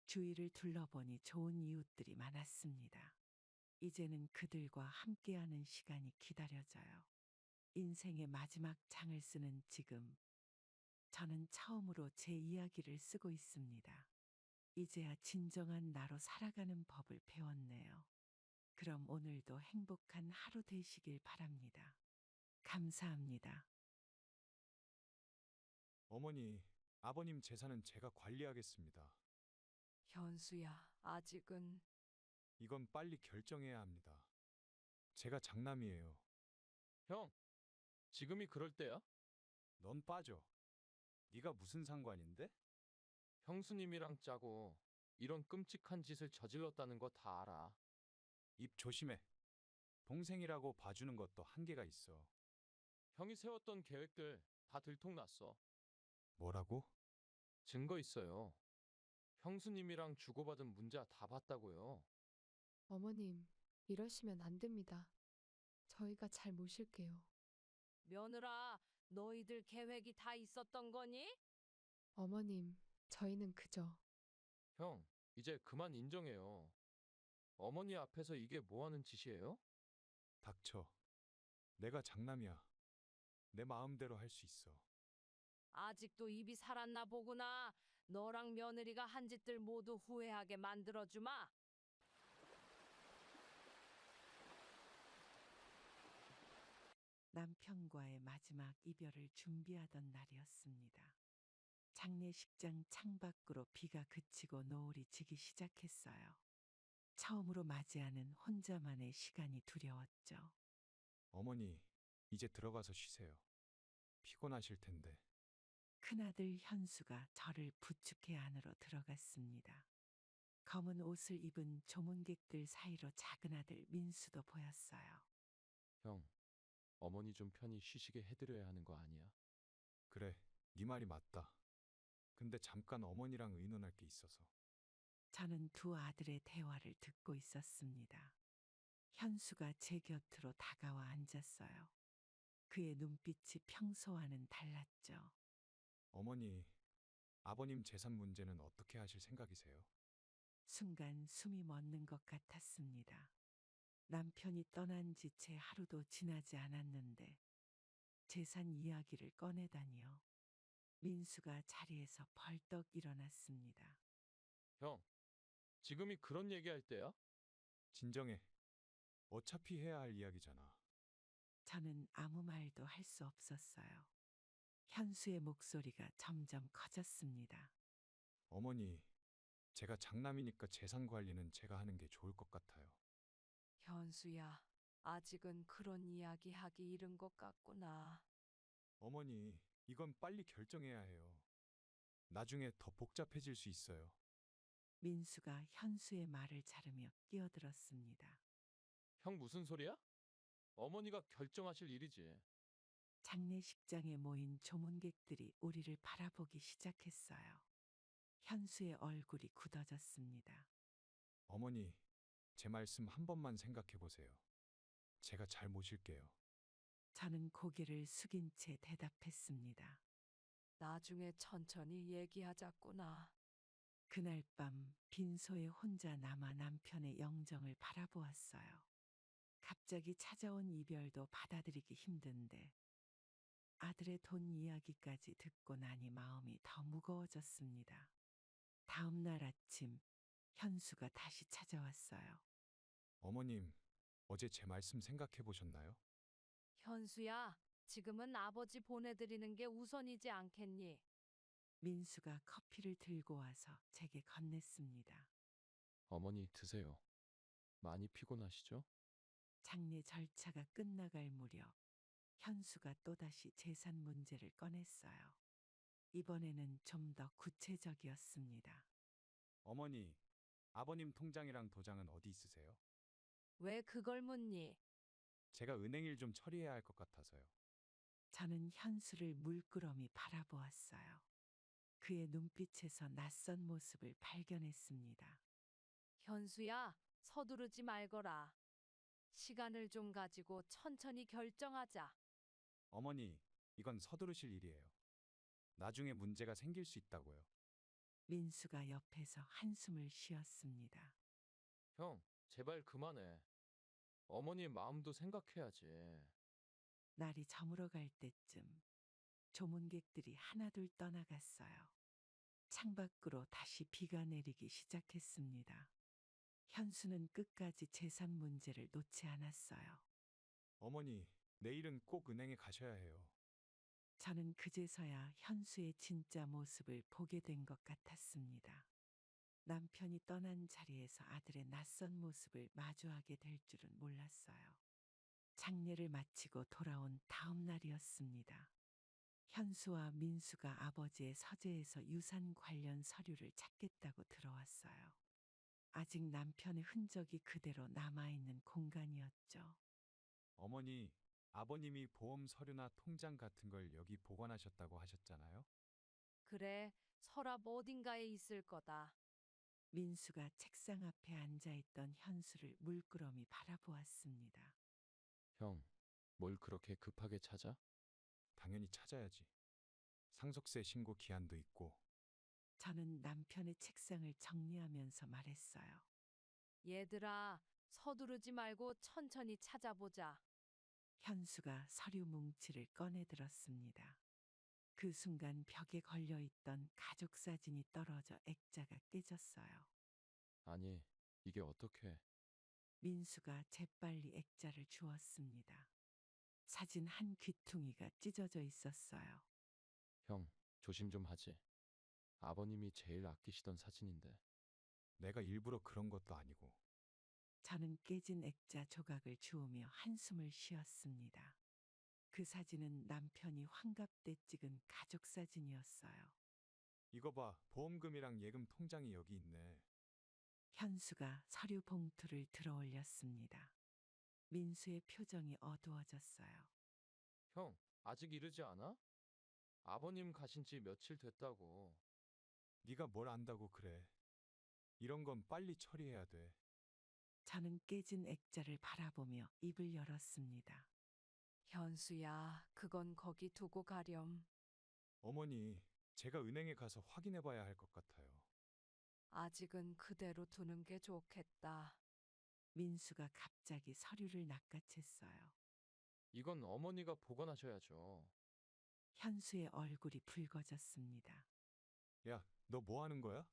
주위를 둘러보니 좋은 이웃들이 많았습니다. 이제는 그들과 함께하는 시간이 기다려져요. 인생의 마지막 장을 쓰는 지금, 저는 처음으로 제 이야기를 쓰고 있습니다. 이제야 진정한 나로 살아가는 법을 배웠네요. 그럼 오늘도 행복한 하루 되시길 바랍니다. 감사합니다. 어머니, 아버님 재산은 제가 관리하겠습니다. 현수야, 아직은. 이건 빨리 결정해야 합니다. 제가 장남이에요. 형, 지금이 그럴 때야? 넌 빠져. 네가 무슨 상관인데? 형수님이랑 짜고 이런 끔찍한 짓을 저질렀다는 거 다 알아. 입 조심해. 동생이라고 봐주는 것도 한계가 있어. 형이 세웠던 계획들 다 들통났어. 뭐라고? 증거 있어요. 형수님이랑 주고받은 문자 다 봤다고요. 어머님, 이러시면 안 됩니다. 저희가 잘 모실게요. 며느라, 너희들 계획이 다 있었던 거니? 어머님, 저희는 그저 형, 이제 그만 인정해요. 어머니 앞에서 이게 뭐 하는 짓이에요? 닥쳐. 내가 장남이야. 내 마음대로 할 수 있어. 아직도 입이 살았나 보구나. 너랑 며느리가 한 짓들 모두 후회하게 만들어주마. 남편과의 마지막 이별을 준비하던 날이었습니다. 장례식장 창밖으로 비가 그치고 노을이 지기 시작했어요. 처음으로 맞이하는 혼자만의 시간이 두려웠죠. 어머니, 이제 들어가서 쉬세요. 피곤하실 텐데. 큰아들 현수가 저를 부축해 안으로 들어갔습니다. 검은 옷을 입은 조문객들 사이로 작은아들 민수도 보였어요. 형, 어머니 좀 편히 쉬시게 해드려야 하는 거 아니야? 그래, 네 말이 맞다. 근데 잠깐 어머니랑 의논할 게 있어서. 저는 두 아들의 대화를 듣고 있었습니다. 현수가 제 곁으로 다가와 앉았어요. 그의 눈빛이 평소와는 달랐죠. 어머니, 아버님 재산 문제는 어떻게 하실 생각이세요? 순간 숨이 멎는 것 같았습니다. 남편이 떠난 지 채 하루도 지나지 않았는데 재산 이야기를 꺼내다니요. 민수가 자리에서 벌떡 일어났습니다. 형, 지금이 그런 얘기할 때야? 진정해. 어차피 해야 할 이야기잖아. 저는 아무 말도 할 수 없었어요. 현수의 목소리가 점점 커졌습니다. 어머니, 제가 장남이니까 재산 관리는 제가 하는 게 좋을 것 같아요. 현수야, 아직은 그런 이야기 하기 이른 것 같구나. 어머니, 이건 빨리 결정해야 해요. 나중에 더 복잡해질 수 있어요. 민수가 현수의 말을 자르며 끼어들었습니다. 형 무슨 소리야? 어머니가 결정하실 일이지. 장례식장에 모인 조문객들이 우리를 바라보기 시작했어요. 현수의 얼굴이 굳어졌습니다. 어머니, 제 말씀 한 번만 생각해 보세요. 제가 잘 모실게요. 저는 고개를 숙인 채 대답했습니다. 나중에 천천히 얘기하자꾸나. 그날 밤 빈소에 혼자 남아 남편의 영정을 바라보았어요. 갑자기 찾아온 이별도 받아들이기 힘든데 아들의 돈 이야기까지 듣고 나니 마음이 더 무거워졌습니다. 다음 날 아침 현수가 다시 찾아왔어요. 어머님, 어제 제 말씀 생각해 보셨나요? 현수야, 지금은 아버지 보내드리는 게 우선이지 않겠니? 민수가 커피를 들고 와서 제게 건넸습니다. 어머니 드세요. 많이 피곤하시죠? 장례 절차가 끝나갈 무렵 현수가 또다시 재산 문제를 꺼냈어요. 이번에는 좀 더 구체적이었습니다. 어머니, 아버님 통장이랑 도장은 어디 있으세요? 왜 그걸 묻니? 제가 은행 일 좀 처리해야 할 것 같아서요. 저는 현수를 물끄러미 바라보았어요. 그의 눈빛에서 낯선 모습을 발견했습니다. 현수야, 서두르지 말거라. 시간을 좀 가지고 천천히 결정하자. 어머니, 이건 서두르실 일이에요. 나중에 문제가 생길 수 있다고요. 민수가 옆에서 한숨을 쉬었습니다. 형, 제발 그만해. 어머니 마음도 생각해야지. 날이 저물어갈 때쯤 조문객들이 하나둘 떠나갔어요. 창밖으로 다시 비가 내리기 시작했습니다. 현수는 끝까지 재산 문제를 놓지 않았어요. 어머니, 내일은 꼭 은행에 가셔야 해요. 저는 그제서야 현수의 진짜 모습을 보게 된 것 같았습니다. 남편이 떠난 자리에서 아들의 낯선 모습을 마주하게 될 줄은 몰랐어요. 장례를 마치고 돌아온 다음 날이었습니다. 현수와 민수가 아버지의 서재에서 유산 관련 서류를 찾겠다고 들어왔어요. 아직 남편의 흔적이 그대로 남아있는 공간이었죠. 어머니, 아버님이 보험 서류나 통장 같은 걸 여기 보관하셨다고 하셨잖아요. 그래, 서랍 어딘가에 있을 거다. 민수가 책상 앞에 앉아있던 현수를 물끄러미 바라보았습니다. 형, 뭘 그렇게 급하게 찾아? 당연히 찾아야지. 상속세 신고 기한도 있고. 저는 남편의 책상을 정리하면서 말했어요. 얘들아, 서두르지 말고 천천히 찾아보자. 현수가 서류 뭉치를 꺼내들었습니다. 그 순간 벽에 걸려있던 가족 사진이 떨어져 액자가 깨졌어요. 아니, 이게 어떻게? 민수가 재빨리 액자를 주었습니다. 사진 한 귀퉁이가 찢어져 있었어요. 형, 조심 좀 하지. 아버님이 제일 아끼시던 사진인데. 내가 일부러 그런 것도 아니고. 저는 깨진 액자 조각을 주우며 한숨을 쉬었습니다. 그 사진은 남편이 환갑 때 찍은 가족 사진이었어요. 이거 봐, 보험금이랑 예금 통장이 여기 있네. 현수가 서류 봉투를 들어 올렸습니다. 민수의 표정이 어두워졌어요. 형, 아직 이르지 않아? 아버님 가신 지 며칠 됐다고. 네가 뭘 안다고 그래. 이런 건 빨리 처리해야 돼. 저는 깨진 액자를 바라보며 입을 열었습니다. 현수야, 그건 거기 두고 가렴. 어머니, 제가 은행에 가서 확인해 봐야 할 것 같아요. 아직은 그대로 두는 게 좋겠다. 민수가 갑자기 서류를 낚아챘어요. 이건 어머니가 보관하셔야죠. 현수의 얼굴이 붉어졌습니다. 야, 너 뭐 하는 거야?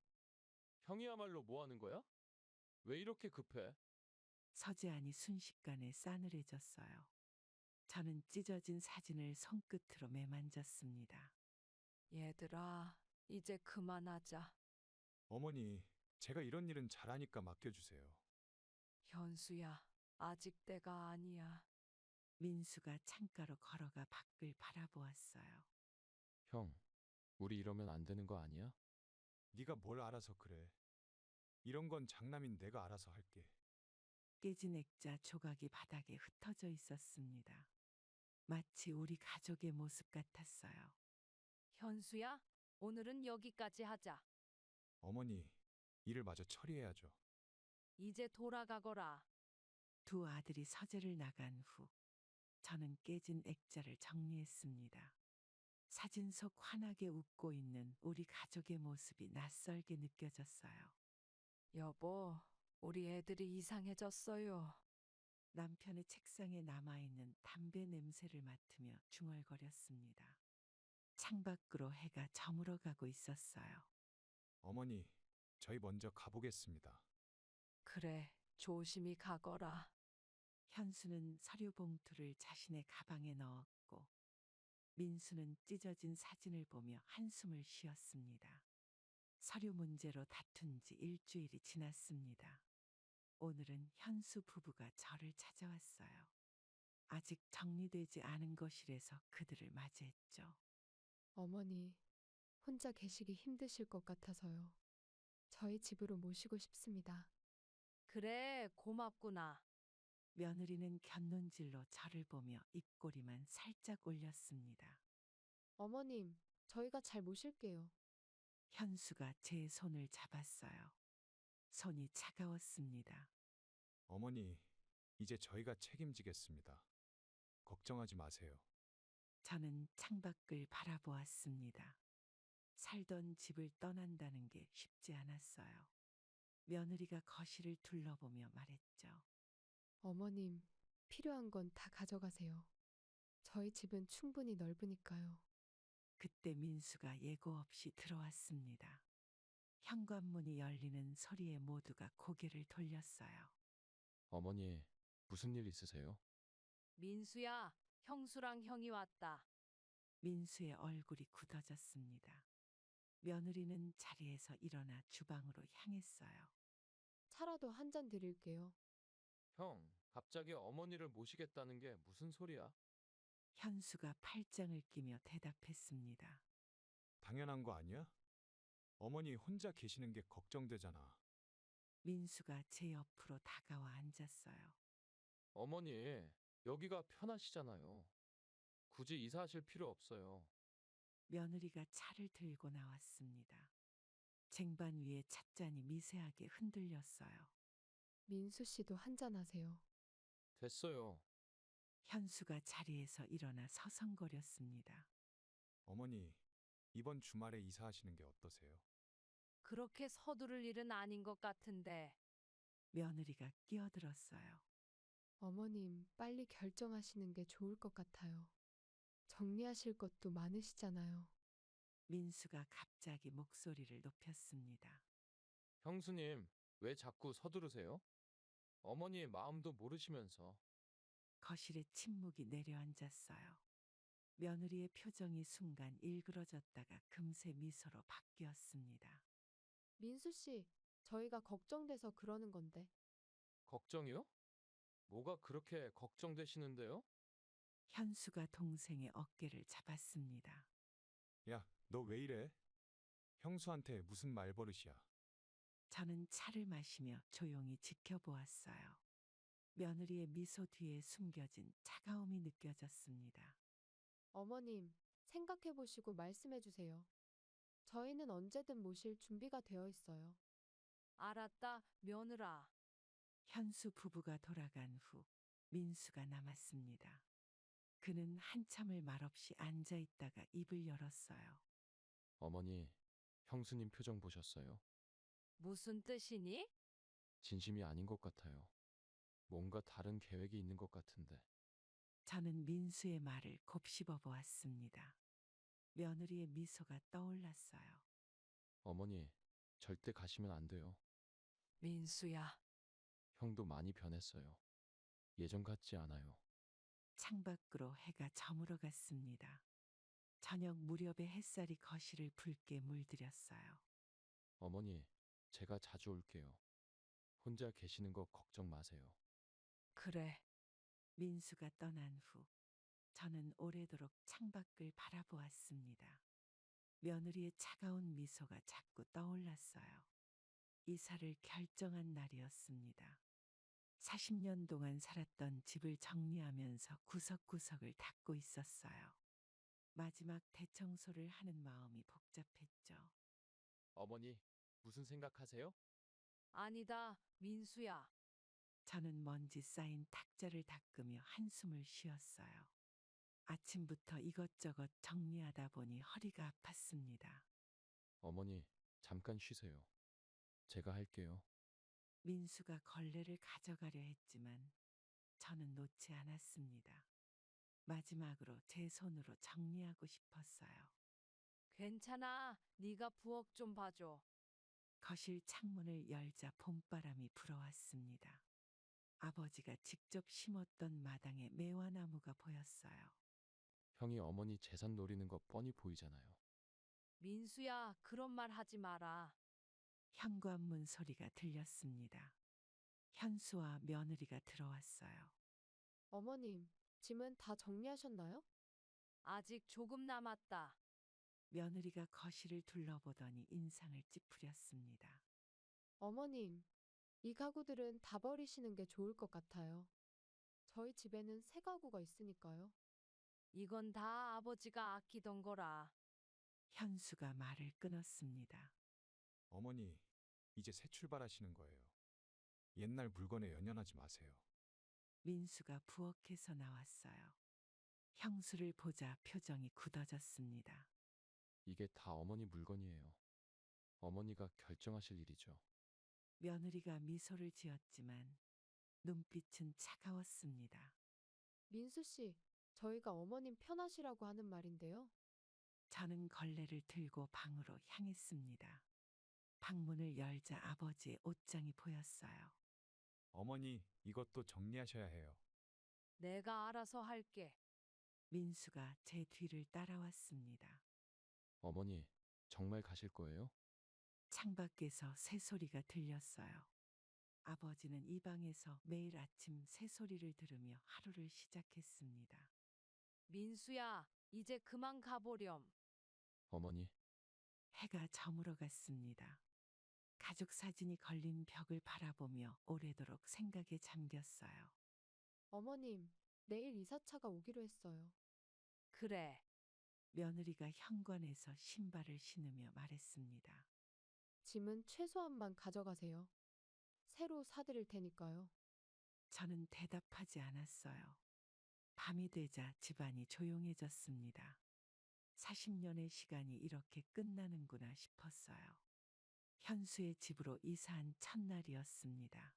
형이야말로 뭐 하는 거야? 왜 이렇게 급해? 서재 안이 순식간에 싸늘해졌어요. 저는 찢어진 사진을 손끝으로 매만졌습니다. 얘들아, 이제 그만하자. 어머니, 제가 이런 일은 잘하니까 맡겨주세요. 현수야, 아직 때가 아니야. 민수가 창가로 걸어가 밖을 바라보았어요. 형, 우리 이러면 안 되는 거 아니야? 네가 뭘 알아서 그래. 이런 건 장남인 내가 알아서 할게. 깨진 액자 조각이 바닥에 흩어져 있었습니다. 마치 우리 가족의 모습 같았어요. 현수야, 오늘은 여기까지 하자. 어머니, 일을 마저 처리해야죠. 이제 돌아가거라. 두 아들이 서재를 나간 후 저는 깨진 액자를 정리했습니다. 사진 속 환하게 웃고 있는 우리 가족의 모습이 낯설게 느껴졌어요. 여보, 우리 애들이 이상해졌어요. 남편의 책상에 남아있는 담배 냄새를 맡으며 중얼거렸습니다. 창밖으로 해가 저물어 가고 있었어요. 어머니, 저희 먼저 가보겠습니다. 그래, 조심히 가거라. 현수는 서류 봉투를 자신의 가방에 넣었고 민수는 찢어진 사진을 보며 한숨을 쉬었습니다. 서류 문제로 다툰 지 일주일이 지났습니다. 오늘은 현수 부부가 저를 찾아왔어요. 아직 정리되지 않은 거실에서 그들을 맞이했죠. 어머니, 혼자 계시기 힘드실 것 같아서요. 저희 집으로 모시고 싶습니다. 그래, 고맙구나. 며느리는 곁눈질로 저를 보며 입꼬리만 살짝 올렸습니다. 어머님, 저희가 잘 모실게요. 현수가 제 손을 잡았어요. 손이 차가웠습니다. 어머니, 이제 저희가 책임지겠습니다. 걱정하지 마세요. 저는 창밖을 바라보았습니다. 살던 집을 떠난다는 게 쉽지 않았어요. 며느리가 거실을 둘러보며 말했죠. 어머님, 필요한 건 다 가져가세요. 저희 집은 충분히 넓으니까요. 그때 민수가 예고 없이 들어왔습니다. 현관문이 열리는 소리에 모두가 고개를 돌렸어요. 어머니, 무슨 일 있으세요? 민수야, 형수랑 형이 왔다. 민수의 얼굴이 굳어졌습니다. 며느리는 자리에서 일어나 주방으로 향했어요. 차라도 한 잔 드릴게요. 형, 갑자기 어머니를 모시겠다는 게 무슨 소리야? 현수가 팔짱을 끼며 대답했습니다. 당연한 거 아니야? 어머니 혼자 계시는 게 걱정되잖아. 민수가 제 옆으로 다가와 앉았어요. 어머니, 여기가 편하시잖아요. 굳이 이사하실 필요 없어요. 며느리가 차를 들고 나왔습니다. 쟁반 위에 찻잔이 미세하게 흔들렸어요. 민수 씨도 한 잔 하세요. 됐어요. 현수가 자리에서 일어나 서성거렸습니다. 어머니, 이번 주말에 이사하시는 게 어떠세요? 그렇게 서두를 일은 아닌 것 같은데. 며느리가 끼어들었어요. 어머님, 빨리 결정하시는 게 좋을 것 같아요. 정리하실 것도 많으시잖아요. 민수가 갑자기 목소리를 높였습니다. 형수님, 왜 자꾸 서두르세요? 어머니의 마음도 모르시면서. 거실에 침묵이 내려앉았어요. 며느리의 표정이 순간 일그러졌다가 금세 미소로 바뀌었습니다. 민수 씨, 저희가 걱정돼서 그러는 건데. 걱정이요? 뭐가 그렇게 걱정되시는데요? 현수가 동생의 어깨를 잡았습니다. 야, 너 왜 이래? 형수한테 무슨 말버릇이야? 저는 차를 마시며 조용히 지켜보았어요. 며느리의 미소 뒤에 숨겨진 차가움이 느껴졌습니다. 어머님, 생각해 보시고 말씀해 주세요. 저희는 언제든 모실 준비가 되어 있어요. 알았다, 며느라. 현수 부부가 돌아간 후 민수가 남았습니다. 그는 한참을 말없이 앉아 있다가 입을 열었어요. 어머니, 형수님 표정 보셨어요? 무슨 뜻이니? 진심이 아닌 것 같아요. 뭔가 다른 계획이 있는 것 같은데. 저는 민수의 말을 곱씹어 보았습니다. 며느리의 미소가 떠올랐어요. 어머니, 절대 가시면 안 돼요. 민수야, 형도 많이 변했어요. 예전 같지 않아요. 창밖으로 해가 저물어 갔습니다. 저녁 무렵의 햇살이 거실을 붉게 물들였어요. 어머니, 제가 자주 올게요. 혼자 계시는 거 걱정 마세요. 그래. 민수가 떠난 후 저는 오래도록 창밖을 바라보았습니다. 며느리의 차가운 미소가 자꾸 떠올랐어요. 이사를 결정한 날이었습니다. 40년 동안 살았던 집을 정리하면서 구석구석을 닦고 있었어요. 마지막 대청소를 하는 마음이 복잡했죠. 어머니, 무슨 생각하세요? 아니다, 민수야. 저는 먼지 쌓인 탁자를 닦으며 한숨을 쉬었어요. 아침부터 이것저것 정리하다 보니 허리가 아팠습니다. 어머니, 잠깐 쉬세요. 제가 할게요. 민수가 걸레를 가져가려 했지만 저는 놓지 않았습니다. 마지막으로 제 손으로 정리하고 싶었어요. 괜찮아. 네가 부엌 좀 봐줘. 거실 창문을 열자 봄바람이 불어왔습니다. 아버지가 직접 심었던 마당에 매화나무가 보였어요. 형이 어머니 재산 노리는 거 뻔히 보이잖아요. 민수야, 그런 말 하지 마라. 현관문 소리가 들렸습니다. 현수와 며느리가 들어왔어요. 어머님, 짐은 다 정리하셨나요? 아직 조금 남았다. 며느리가 거실을 둘러보더니 인상을 찌푸렸습니다. 어머님, 이 가구들은 다 버리시는 게 좋을 것 같아요. 저희 집에는 새 가구가 있으니까요. 이건 다 아버지가 아끼던 거라. 현수가 말을 끊었습니다. 어머니, 이제 새 출발하시는 거예요. 옛날 물건에 연연하지 마세요. 민수가 부엌에서 나왔어요. 형수를 보자 표정이 굳어졌습니다. 이게 다 어머니 물건이에요. 어머니가 결정하실 일이죠. 며느리가 미소를 지었지만 눈빛은 차가웠습니다. 민수 씨, 저희가 어머님 편하시라고 하는 말인데요. 저는 걸레를 들고 방으로 향했습니다. 방문을 열자 아버지의 옷장이 보였어요. 어머니, 이것도 정리하셔야 해요. 내가 알아서 할게. 민수가 제 뒤를 따라왔습니다. 어머니, 정말 가실 거예요? 창밖에서 새소리가 들렸어요. 아버지는 이 방에서 매일 아침 새소리를 들으며 하루를 시작했습니다. 민수야, 이제 그만 가보렴. 어머니, 해가 저물어 갔습니다. 가족 사진이 걸린 벽을 바라보며 오래도록 생각에 잠겼어요. 어머님, 내일 이사차가 오기로 했어요. 그래. 며느리가 현관에서 신발을 신으며 말했습니다. 짐은 최소한만 가져가세요. 새로 사드릴 테니까요. 저는 대답하지 않았어요. 밤이 되자 집안이 조용해졌습니다. 40년의 시간이 이렇게 끝나는구나 싶었어요. 현수의 집으로 이사한 첫날이었습니다.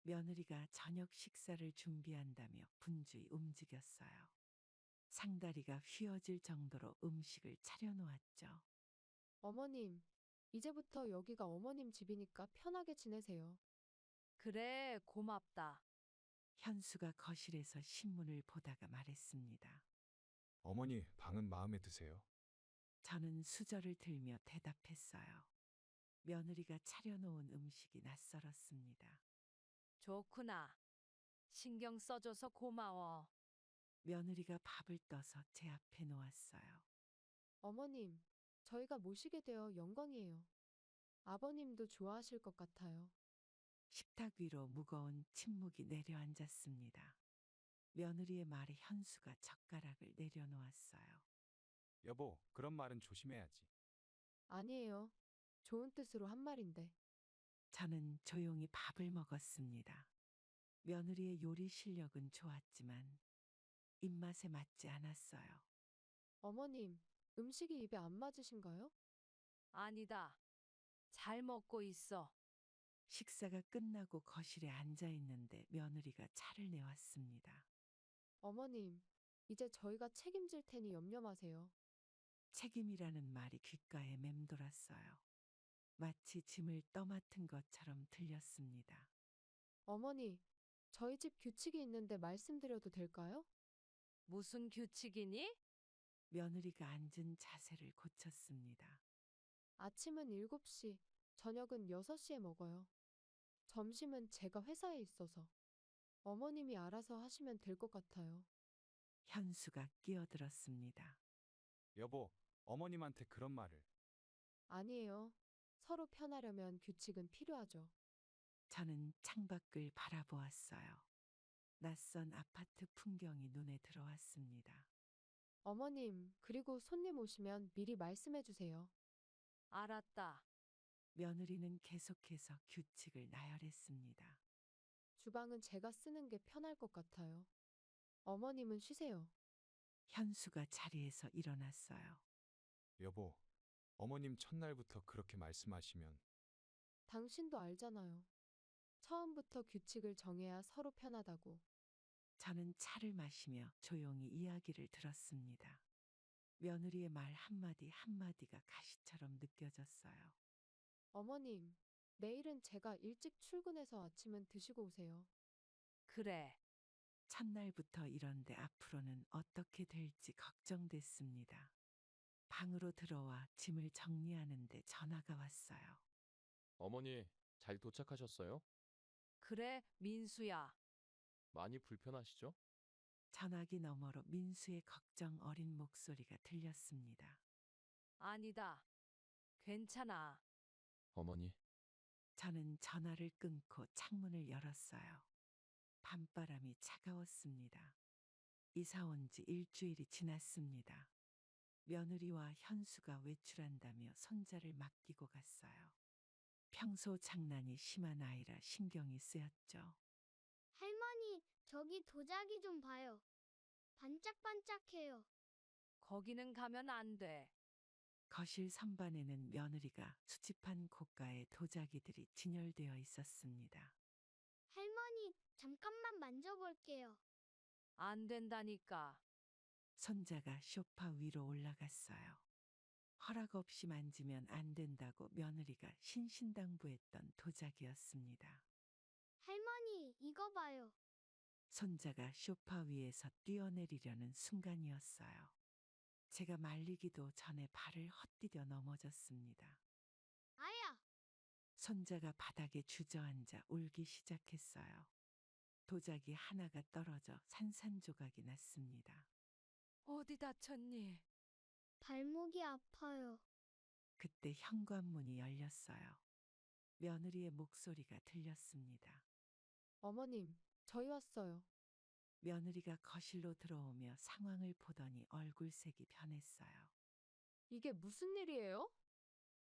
며느리가 저녁 식사를 준비한다며 분주히 움직였어요. 상다리가 휘어질 정도로 음식을 차려놓았죠. 어머님, 이제부터 여기가 어머님 집이니까 편하게 지내세요. 그래, 고맙다. 현수가 거실에서 신문을 보다가 말했습니다. 어머니, 방은 마음에 드세요? 저는 수저를 들며 대답했어요. 며느리가 차려놓은 음식이 낯설었습니다. 좋구나. 신경 써줘서 고마워. 며느리가 밥을 떠서 제 앞에 놓았어요. 어머님, 저희가 모시게 되어 영광이에요. 아버님도 좋아하실 것 같아요. 식탁 위로 무거운 침묵이 내려앉았습니다. 며느리의 말에 현수가 젓가락을 내려놓았어요. 여보, 그런 말은 조심해야지. 아니에요. 좋은 뜻으로 한 말인데. 저는 조용히 밥을 먹었습니다. 며느리의 요리 실력은 좋았지만 입맛에 맞지 않았어요. 어머님, 음식이 입에 안 맞으신가요? 아니다. 잘 먹고 있어. 식사가 끝나고 거실에 앉아 있는데 며느리가 차를 내왔습니다. 어머님, 이제 저희가 책임질 테니 염려 마세요. 책임이라는 말이 귓가에 맴돌았어요. 마치 짐을 떠맡은 것처럼 들렸습니다. 어머니, 저희 집 규칙이 있는데 말씀드려도 될까요? 무슨 규칙이니? 며느리가 앉은 자세를 고쳤습니다. 아침은 7시, 저녁은 6시에 먹어요. 점심은 제가 회사에 있어서 어머님이 알아서 하시면 될 것 같아요. 현수가 끼어들었습니다. 여보, 어머님한테 그런 말을. 아니에요. 서로 편하려면 규칙은 필요하죠. 저는 창밖을 바라보았어요. 낯선 아파트 풍경이 눈에 들어왔습니다. 어머님, 그리고 손님 오시면 미리 말씀해 주세요. 알았다. 며느리는 계속해서 규칙을 나열했습니다. 주방은 제가 쓰는 게 편할 것 같아요. 어머님은 쉬세요. 현수가 자리에서 일어났어요. 여보, 어머님 첫날부터 그렇게 말씀하시면 당신도 알잖아요. 처음부터 규칙을 정해야 서로 편하다고. 저는 차를 마시며 조용히 이야기를 들었습니다. 며느리의 말 한마디 한마디가 가시처럼 느껴졌어요. 어머님, 내일은 제가 일찍 출근해서 아침은 드시고 오세요. 그래. 첫날부터 이런데 앞으로는 어떻게 될지 걱정됐습니다. 방으로 들어와 짐을 정리하는데 전화가 왔어요. 어머니, 잘 도착하셨어요? 그래, 민수야. 많이 불편하시죠? 전화기 너머로 민수의 걱정 어린 목소리가 들렸습니다. 아니다. 괜찮아. 어머니, 저는 전화를 끊고 창문을 열었어요. 밤바람이 차가웠습니다. 이사 온 지 일주일이 지났습니다. 며느리와 현수가 외출한다며 손자를 맡기고 갔어요. 평소 장난이 심한 아이라 신경이 쓰였죠. 할머니, 저기 도자기 좀 봐요. 반짝반짝해요. 거기는 가면 안 돼. 거실 선반에는 며느리가 수집한 고가의 도자기들이 진열되어 있었습니다. 할머니, 잠깐만 만져볼게요. 안 된다니까. 손자가 소파 위로 올라갔어요. 허락 없이 만지면 안 된다고 며느리가 신신당부했던 도자기였습니다. 할머니, 이거 봐요. 손자가 소파 위에서 뛰어내리려는 순간이었어요. 제가 말리기도 전에 발을 헛디뎌 넘어졌습니다. 아야! 손자가 바닥에 주저앉아 울기 시작했어요. 도자기 하나가 떨어져 산산조각이 났습니다. 어디 다쳤니? 발목이 아파요. 그때 현관문이 열렸어요. 며느리의 목소리가 들렸습니다. 어머님, 저희 왔어요. 며느리가 거실로 들어오며 상황을 보더니 얼굴색이 변했어요. 이게 무슨 일이에요?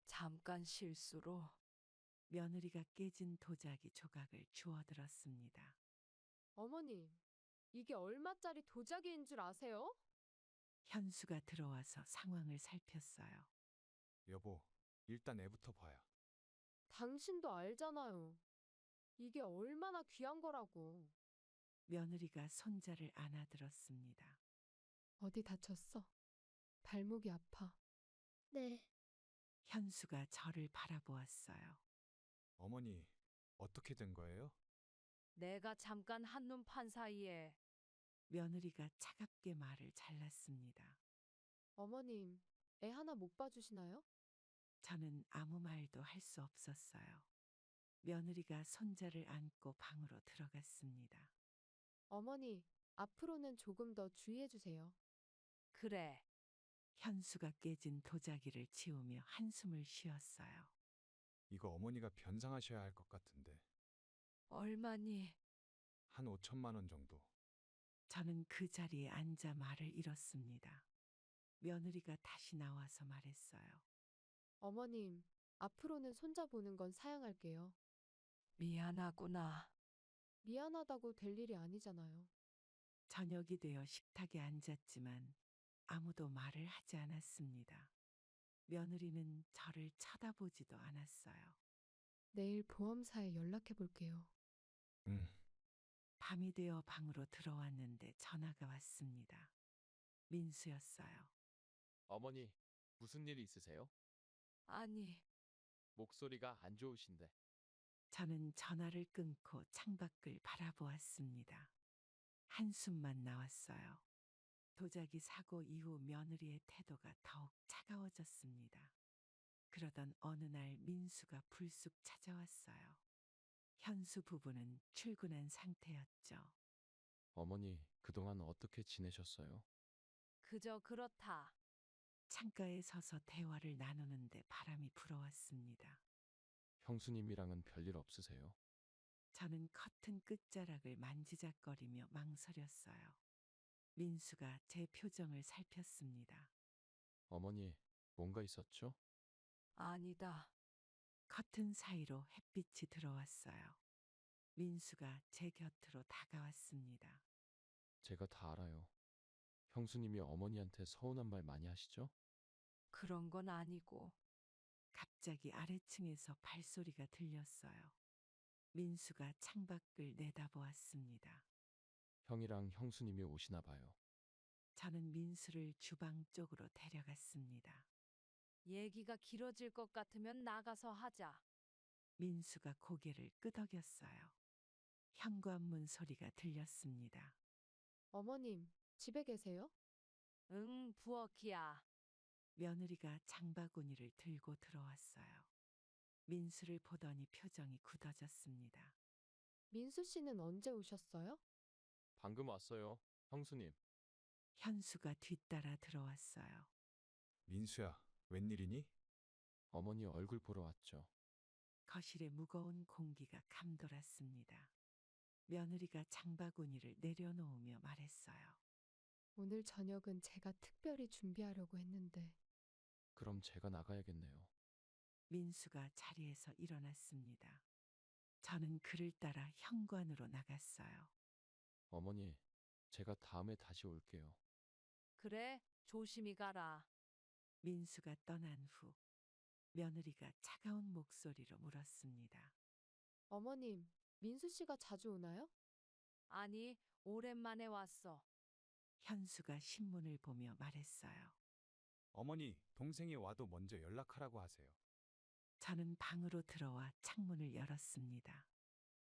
잠깐 실수로. 며느리가 깨진 도자기 조각을 주워들었습니다. 어머님, 이게 얼마짜리 도자기인 줄 아세요? 현수가 들어와서 상황을 살폈어요. 여보, 일단 애부터 봐야. 당신도 알잖아요. 이게 얼마나 귀한 거라고. 며느리가 손자를 안아들었습니다. 어디 다쳤어? 발목이 아파. 네. 현수가 저를 바라보았어요. 어머니, 어떻게 된 거예요? 내가 잠깐 한눈 판 사이에 며느리가 차갑게 말을 잘랐습니다. 어머님, 애 하나 못 봐주시나요? 저는 아무 말도 할 수 없었어요. 며느리가 손자를 안고 방으로 들어갔습니다. 어머니, 앞으로는 조금 더 주의해 주세요. 그래. 현수가 깨진 도자기를 치우며 한숨을 쉬었어요. 이거 어머니가 변상하셔야 할 것 같은데. 얼마니? 한 5천만 원 정도. 저는 그 자리에 앉아 말을 잃었습니다. 며느리가 다시 나와서 말했어요. 어머님, 앞으로는 손자 보는 건 사양할게요. 미안하구나. 미안하다고 될 일이 아니잖아요. 저녁이 되어 식탁에 앉았지만 아무도 말을 하지 않았습니다. 며느리는 저를 쳐다보지도 않았어요. 내일 보험사에 연락해 볼게요. 응. 밤이 되어 방으로 들어왔는데 전화가 왔습니다. 민수였어요. 어머니, 무슨 일 있으세요? 아니, 목소리가 안 좋으신데. 저는 전화를 끊고 창밖을 바라보았습니다. 한숨만 나왔어요. 도자기 사고 이후 며느리의 태도가 더욱 차가워졌습니다. 그러던 어느 날 민수가 불쑥 찾아왔어요. 현수 부부는 출근한 상태였죠. 어머니, 그동안 어떻게 지내셨어요? 그저 그렇다. 창가에 서서 대화를 나누는데 바람이 불어왔습니다. 형수님이랑은 별일 없으세요? 저는 커튼 끝자락을 만지작거리며 망설였어요. 민수가 제 표정을 살폈습니다. 어머니, 뭔가 있었죠? 아니다. 커튼 사이로 햇빛이 들어왔어요. 민수가 제 곁으로 다가왔습니다. 제가 다 알아요. 형수님이 어머니한테 서운한 말 많이 하시죠? 그런 건 아니고. 갑자기 아래층에서 발소리가 들렸어요. 민수가 창밖을 내다보았습니다. 형이랑 형수님이 오시나 봐요. 저는 민수를 주방 쪽으로 데려갔습니다. 얘기가 길어질 것 같으면 나가서 하자. 민수가 고개를 끄덕였어요. 현관문 소리가 들렸습니다. 어머님, 집에 계세요? 응, 부엌이야. 며느리가 장바구니를 들고 들어왔어요. 민수를 보더니 표정이 굳어졌습니다. 민수 씨는 언제 오셨어요? 방금 왔어요, 형수님. 현수가 뒤따라 들어왔어요. 민수야, 웬일이니? 어머니 얼굴 보러 왔죠. 거실에 무거운 공기가 감돌았습니다. 며느리가 장바구니를 내려놓으며 말했어요. 오늘 저녁은 제가 특별히 준비하려고 했는데 그럼 제가 나가야겠네요. 민수가 자리에서 일어났습니다. 저는 그를 따라 현관으로 나갔어요. 어머니, 제가 다음에 다시 올게요. 그래, 조심히 가라. 민수가 떠난 후 며느리가 차가운 목소리로 물었습니다. 어머님, 민수 씨가 자주 오나요? 아니, 오랜만에 왔어. 현수가 신문을 보며 말했어요. 어머니, 동생이 와도 먼저 연락하라고 하세요. 저는 방으로 들어와 창문을 열었습니다.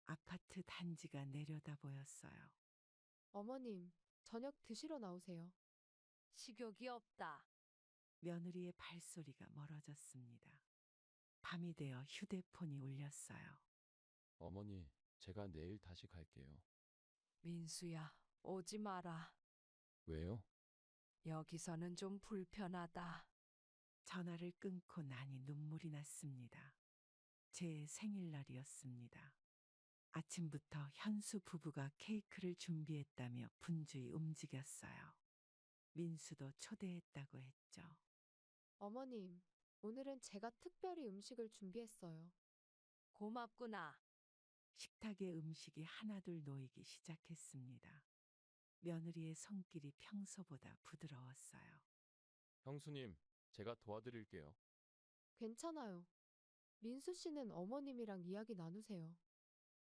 아파트 단지가 내려다 보였어요. 어머님, 저녁 드시러 나오세요. 식욕이 없다. 며느리의 발소리가 멀어졌습니다. 밤이 되어 휴대폰이 울렸어요. 어머니, 제가 내일 다시 갈게요. 민수야, 오지 마라. 왜요? 여기서는 좀 불편하다. 전화를 끊고 나니 눈물이 났습니다. 제 생일날이었습니다. 아침부터 현수 부부가 케이크를 준비했다며 분주히 움직였어요. 민수도 초대했다고 했죠. 어머님, 오늘은 제가 특별히 음식을 준비했어요. 고맙구나. 식탁에 음식이 하나둘 놓이기 시작했습니다. 며느리의 손길이 평소보다 부드러웠어요. 형수님, 제가 도와드릴게요. 괜찮아요. 민수 씨는 어머님이랑 이야기 나누세요.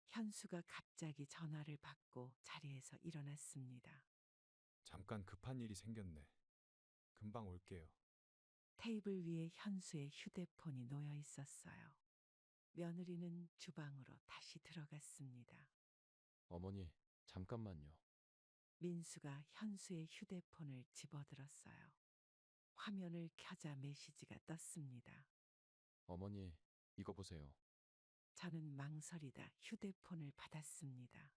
현수가 갑자기 전화를 받고 자리에서 일어났습니다. 잠깐 급한 일이 생겼네. 금방 올게요. 테이블 위에 현수의 휴대폰이 놓여 있었어요. 며느리는 주방으로 다시 들어갔습니다. 어머니, 잠깐만요. 민수가 현수의 휴대폰을 집어들었어요. 화면을 켜자 메시지가 떴습니다. 어머니, 이거 보세요. 저는 망설이다 휴대폰을 받았습니다.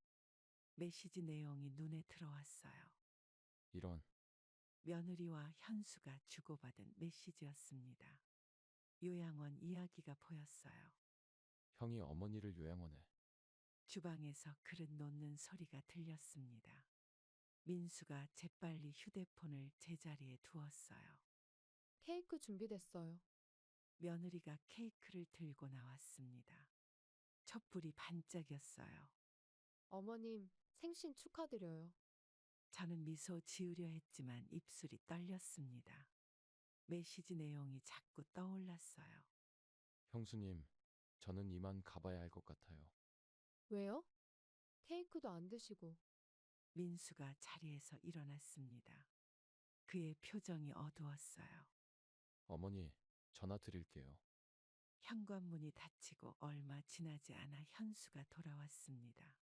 메시지 내용이 눈에 들어왔어요. 이런, 며느리와 현수가 주고받은 메시지였습니다. 요양원 이야기가 보였어요. 형이 어머니를 요양원에. 주방에서 그릇 놓는 소리가 들렸습니다. 민수가 재빨리 휴대폰을 제자리에 두었어요. 케이크 준비됐어요. 며느리가 케이크를 들고 나왔습니다. 촛불이 반짝였어요. 어머님, 생신 축하드려요. 저는 미소 지으려 했지만 입술이 떨렸습니다. 메시지 내용이 자꾸 떠올랐어요. 형수님, 저는 이만 가봐야 할 것 같아요. 왜요? 케이크도 안 드시고. 민수가 자리에서 일어났습니다. 그의 표정이 어두웠어요. 어머니, 전화 드릴게요. 현관문이 닫히고 얼마 지나지 않아 현수가 돌아왔습니다.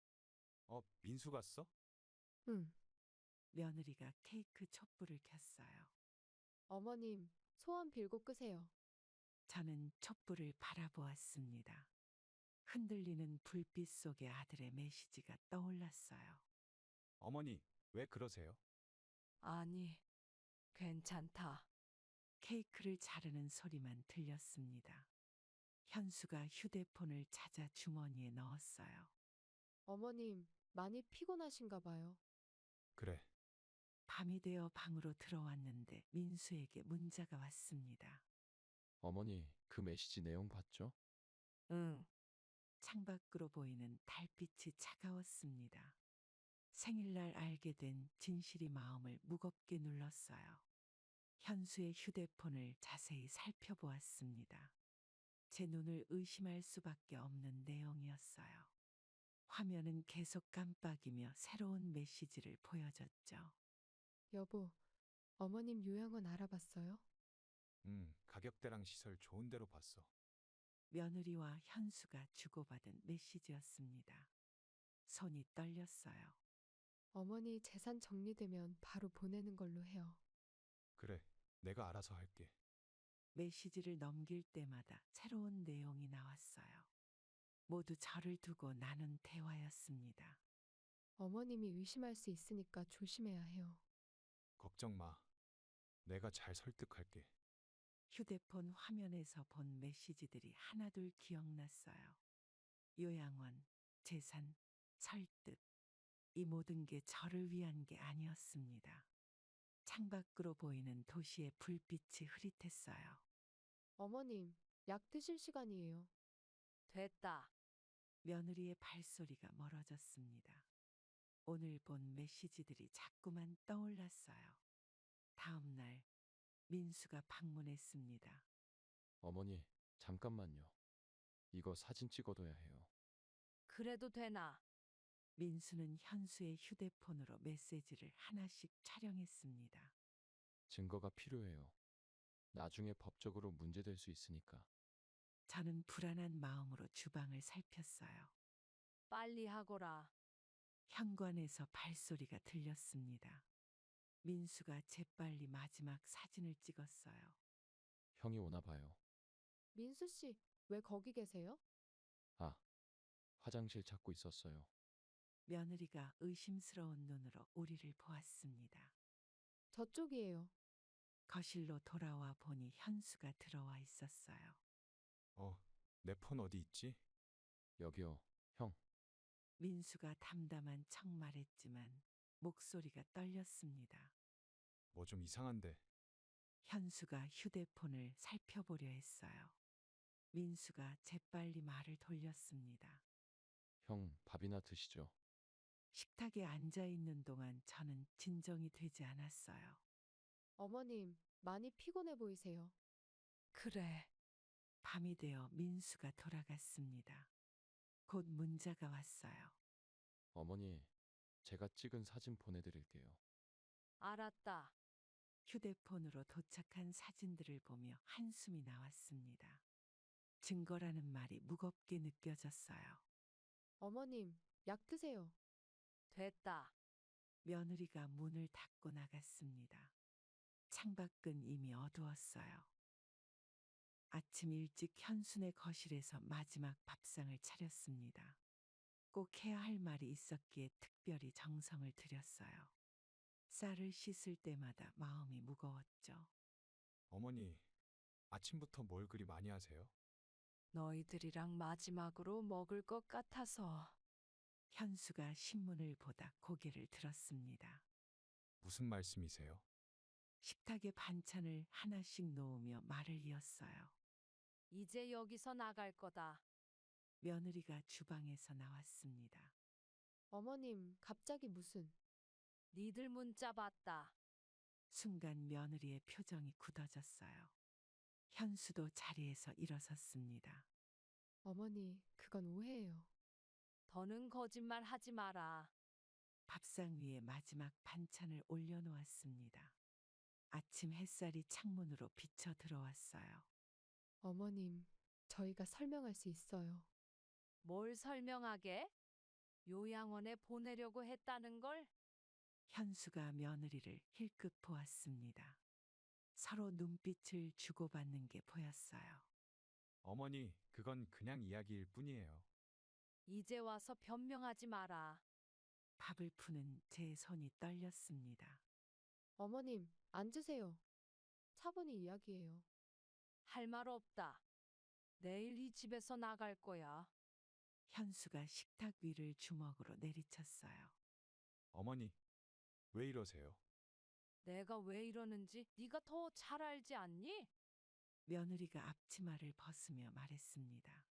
민수 갔어? 응. 며느리가 케이크 촛불을 켰어요. 어머님, 소원 빌고 끄세요. 저는 촛불을 바라보았습니다. 흔들리는 불빛 속에 아들의 메시지가 떠올랐어요. 어머니, 왜 그러세요? 아니, 괜찮다. 케이크를 자르는 소리만 들렸습니다. 현수가 휴대폰을 찾아 주머니에 넣었어요. 어머님, 많이 피곤하신가 봐요. 그래, 밤이 되어 방으로 들어왔는데 민수에게 문자가 왔습니다. 어머니, 그 메시지 내용 봤죠? 응, 창밖으로 보이는 달빛이 차가웠습니다. 생일날 알게 된 진실이 마음을 무겁게 눌렀어요. 현수의 휴대폰을 자세히 살펴보았습니다. 제 눈을 의심할 수밖에 없는 내용이었어요. 화면은 계속 깜빡이며 새로운 메시지를 보여줬죠. 여보, 어머님 요양원 알아봤어요? 가격대랑 시설 좋은 데로 봤어. 며느리와 현수가 주고받은 메시지였습니다. 손이 떨렸어요. 어머니 재산 정리되면 바로 보내는 걸로 해요. 그래, 내가 알아서 할게. 메시지를 넘길 때마다 새로운 내용이 나왔어요. 모두 저를 두고 나눈 대화였습니다. 어머님이 의심할 수 있으니까 조심해야 해요. 걱정 마. 내가 잘 설득할게. 휴대폰 화면에서 본 메시지들이 하나둘 기억났어요. 요양원, 재산, 설득. 이 모든 게 저를 위한 게 아니었습니다. 창밖으로 보이는 도시의 불빛이 흐릿했어요. 어머님, 약 드실 시간이에요. 됐다. 며느리의 발소리가 멀어졌습니다. 오늘 본 메시지들이 자꾸만 떠올랐어요. 다음 날 민수가 방문했습니다. 어머니, 잠깐만요. 이거 사진 찍어둬야 해요. 그래도 되나? 민수는 현수의 휴대폰으로 메시지를 하나씩 촬영했습니다. 증거가 필요해요. 나중에 법적으로 문제될 수 있으니까. 저는 불안한 마음으로 주방을 살폈어요. 빨리 하거라. 현관에서 발소리가 들렸습니다. 민수가 재빨리 마지막 사진을 찍었어요. 형이 오나 봐요. 민수 씨, 왜 거기 계세요? 아, 화장실 찾고 있었어요. 며느리가 의심스러운 눈으로 우리를 보았습니다. 저쪽이에요. 거실로 돌아와 보니 현수가 들어와 있었어요. 내 폰 어디 있지? 여기요, 형. 민수가 담담한 척 말했지만 목소리가 떨렸습니다. 뭐 좀 이상한데. 현수가 휴대폰을 살펴보려 했어요. 민수가 재빨리 말을 돌렸습니다. 형, 밥이나 드시죠. 식탁에 앉아 있는 동안 저는 진정이 되지 않았어요. 어머님, 많이 피곤해 보이세요. 그래. 밤이 되어 민수가 돌아갔습니다. 곧 문자가 왔어요. 어머니, 제가 찍은 사진 보내드릴게요. 알았다. 휴대폰으로 도착한 사진들을 보며 한숨이 나왔습니다. 증거라는 말이 무겁게 느껴졌어요. 어머님, 약 드세요. 됐다. 며느리가 문을 닫고 나갔습니다. 창밖은 이미 어두웠어요. 아침 일찍 현순의 거실에서 마지막 밥상을 차렸습니다. 꼭 해야 할 말이 있었기에 특별히 정성을 들였어요. 쌀을 씻을 때마다 마음이 무거웠죠. 어머니, 아침부터 뭘 그리 많이 하세요? 너희들이랑 마지막으로 먹을 것 같아서. 현수가 신문을 보다 고개를 들었습니다. 무슨 말씀이세요? 식탁에 반찬을 하나씩 놓으며 말을 이었어요. 이제 여기서 나갈 거다. 며느리가 주방에서 나왔습니다. 어머님, 갑자기 무슨... 니들 문자 봤다. 순간 며느리의 표정이 굳어졌어요. 현수도 자리에서 일어섰습니다. 어머니, 그건 오해예요. 더는 거짓말 하지 마라. 밥상 위에 마지막 반찬을 올려놓았습니다. 아침 햇살이 창문으로 비쳐 들어왔어요. 어머님, 저희가 설명할 수 있어요. 뭘 설명하게? 요양원에 보내려고 했다는 걸? 현수가 며느리를 힐끗 보았습니다. 서로 눈빛을 주고받는 게 보였어요. 어머니, 그건 그냥 이야기일 뿐이에요. 이제 와서 변명하지 마라. 밥을 푸는 제 손이 떨렸습니다. 어머님, 앉으세요. 차분히 이야기해요. 할 말 없다. 내일 이 집에서 나갈 거야. 현수가 식탁 위를 주먹으로 내리쳤어요. 어머니, 왜 이러세요? 내가 왜 이러는지 네가 더 잘 알지 않니? 며느리가 앞치마를 벗으며 말했습니다.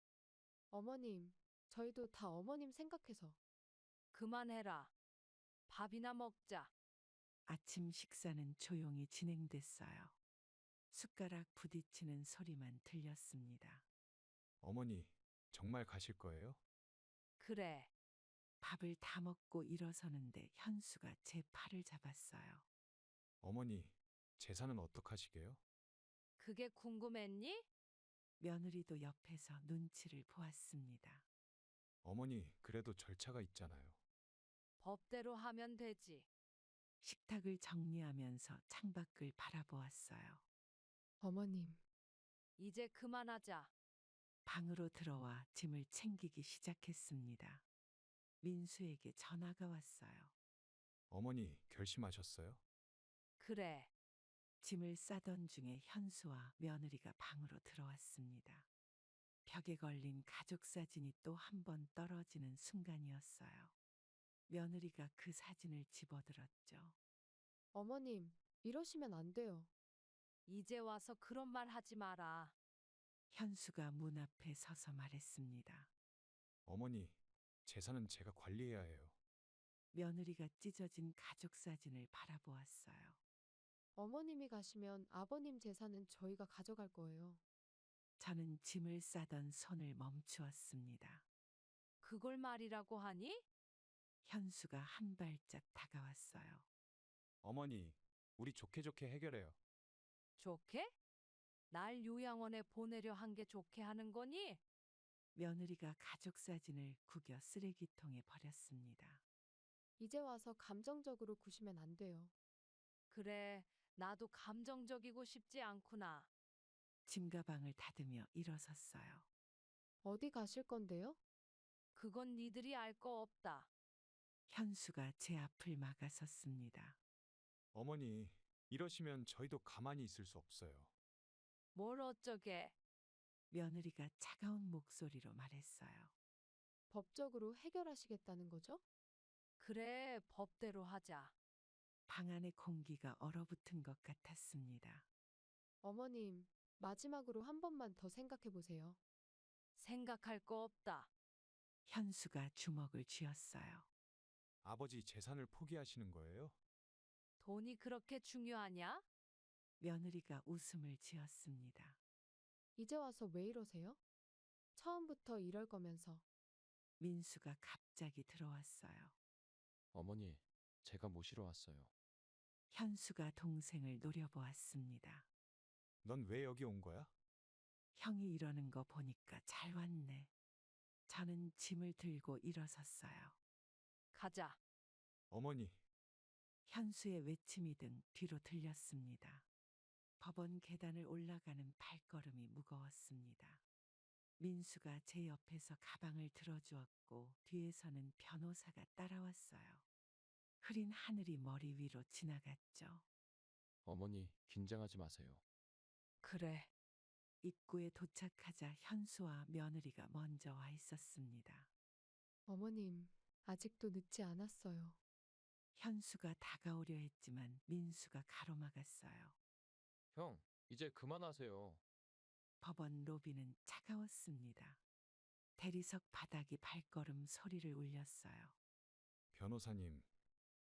어머님, 저희도 다 어머님 생각해서. 그만해라. 밥이나 먹자. 아침 식사는 조용히 진행됐어요. 숟가락 부딪히는 소리만 들렸습니다. 어머니, 정말 가실 거예요? 그래. 밥을 다 먹고 일어서는데 현수가 제 팔을 잡았어요. 어머니, 재산은 어떡하시게요? 그게 궁금했니? 며느리도 옆에서 눈치를 보았습니다. 어머니, 그래도 절차가 있잖아요. 법대로 하면 되지. 식탁을 정리하면서 창밖을 바라보았어요. 어머님, 이제 그만하자. 방으로 들어와 짐을 챙기기 시작했습니다. 민수에게 전화가 왔어요. 어머니, 결심하셨어요? 그래. 짐을 싸던 중에 현수와 며느리가 방으로 들어왔습니다. 벽에 걸린 가족 사진이 또 한 번 떨어지는 순간이었어요. 며느리가 그 사진을 집어들었죠. 어머님, 이러시면 안 돼요. 이제 와서 그런 말 하지 마라. 현수가 문 앞에 서서 말했습니다. 어머니, 재산은 제가 관리해야 해요. 며느리가 찢어진 가족 사진을 바라보았어요. 어머님이 가시면 아버님 재산은 저희가 가져갈 거예요. 저는 짐을 싸던 손을 멈추었습니다. 그걸 말이라고 하니? 현수가 한 발짝 다가왔어요. 어머니, 우리 좋게 좋게 해결해요. 좋게? 날 요양원에 보내려 한 게 좋게 하는 거니? 며느리가 가족 사진을 구겨 쓰레기통에 버렸습니다. 이제 와서 감정적으로 구시면 안 돼요. 그래, 나도 감정적이고 싶지 않구나. 짐가방을 닫으며 일어섰어요. 어디 가실 건데요? 그건 니들이 알 거 없다. 현수가 제 앞을 막아섰습니다. 어머니, 이러시면 저희도 가만히 있을 수 없어요. 뭘 어쩌게? 며느리가 차가운 목소리로 말했어요. 법적으로 해결하시겠다는 거죠? 그래, 법대로 하자. 방 안의 공기가 얼어붙은 것 같았습니다. 어머님, 마지막으로 한 번만 더 생각해 보세요. 생각할 거 없다. 현수가 주먹을 쥐었어요. 아버지 재산을 포기하시는 거예요? 돈이 그렇게 중요하냐? 며느리가 웃음을 지었습니다. 이제 와서 왜 이러세요? 처음부터 이럴 거면서. 민수가 갑자기 들어왔어요. 어머니, 제가 모시러 왔어요. 현수가 동생을 노려보았습니다. 넌 왜 여기 온 거야? 형이 이러는 거 보니까 잘 왔네. 저는 짐을 들고 일어섰어요. 가자. 어머니, 현수의 외침이 등 뒤로 들렸습니다. 법원 계단을 올라가는 발걸음이 무거웠습니다. 민수가 제 옆에서 가방을 들어주었고 뒤에서는 변호사가 따라왔어요. 흐린 하늘이 머리 위로 지나갔죠. 어머니, 긴장하지 마세요. 그래. 입구에 도착하자 현수와 며느리가 먼저 와 있었습니다. 어머님, 아직도 늦지 않았어요. 현수가 다가오려 했지만 민수가 가로막았어요. 형, 이제 그만하세요. 법원 로비는 차가웠습니다. 대리석 바닥이 발걸음 소리를 울렸어요. 변호사님,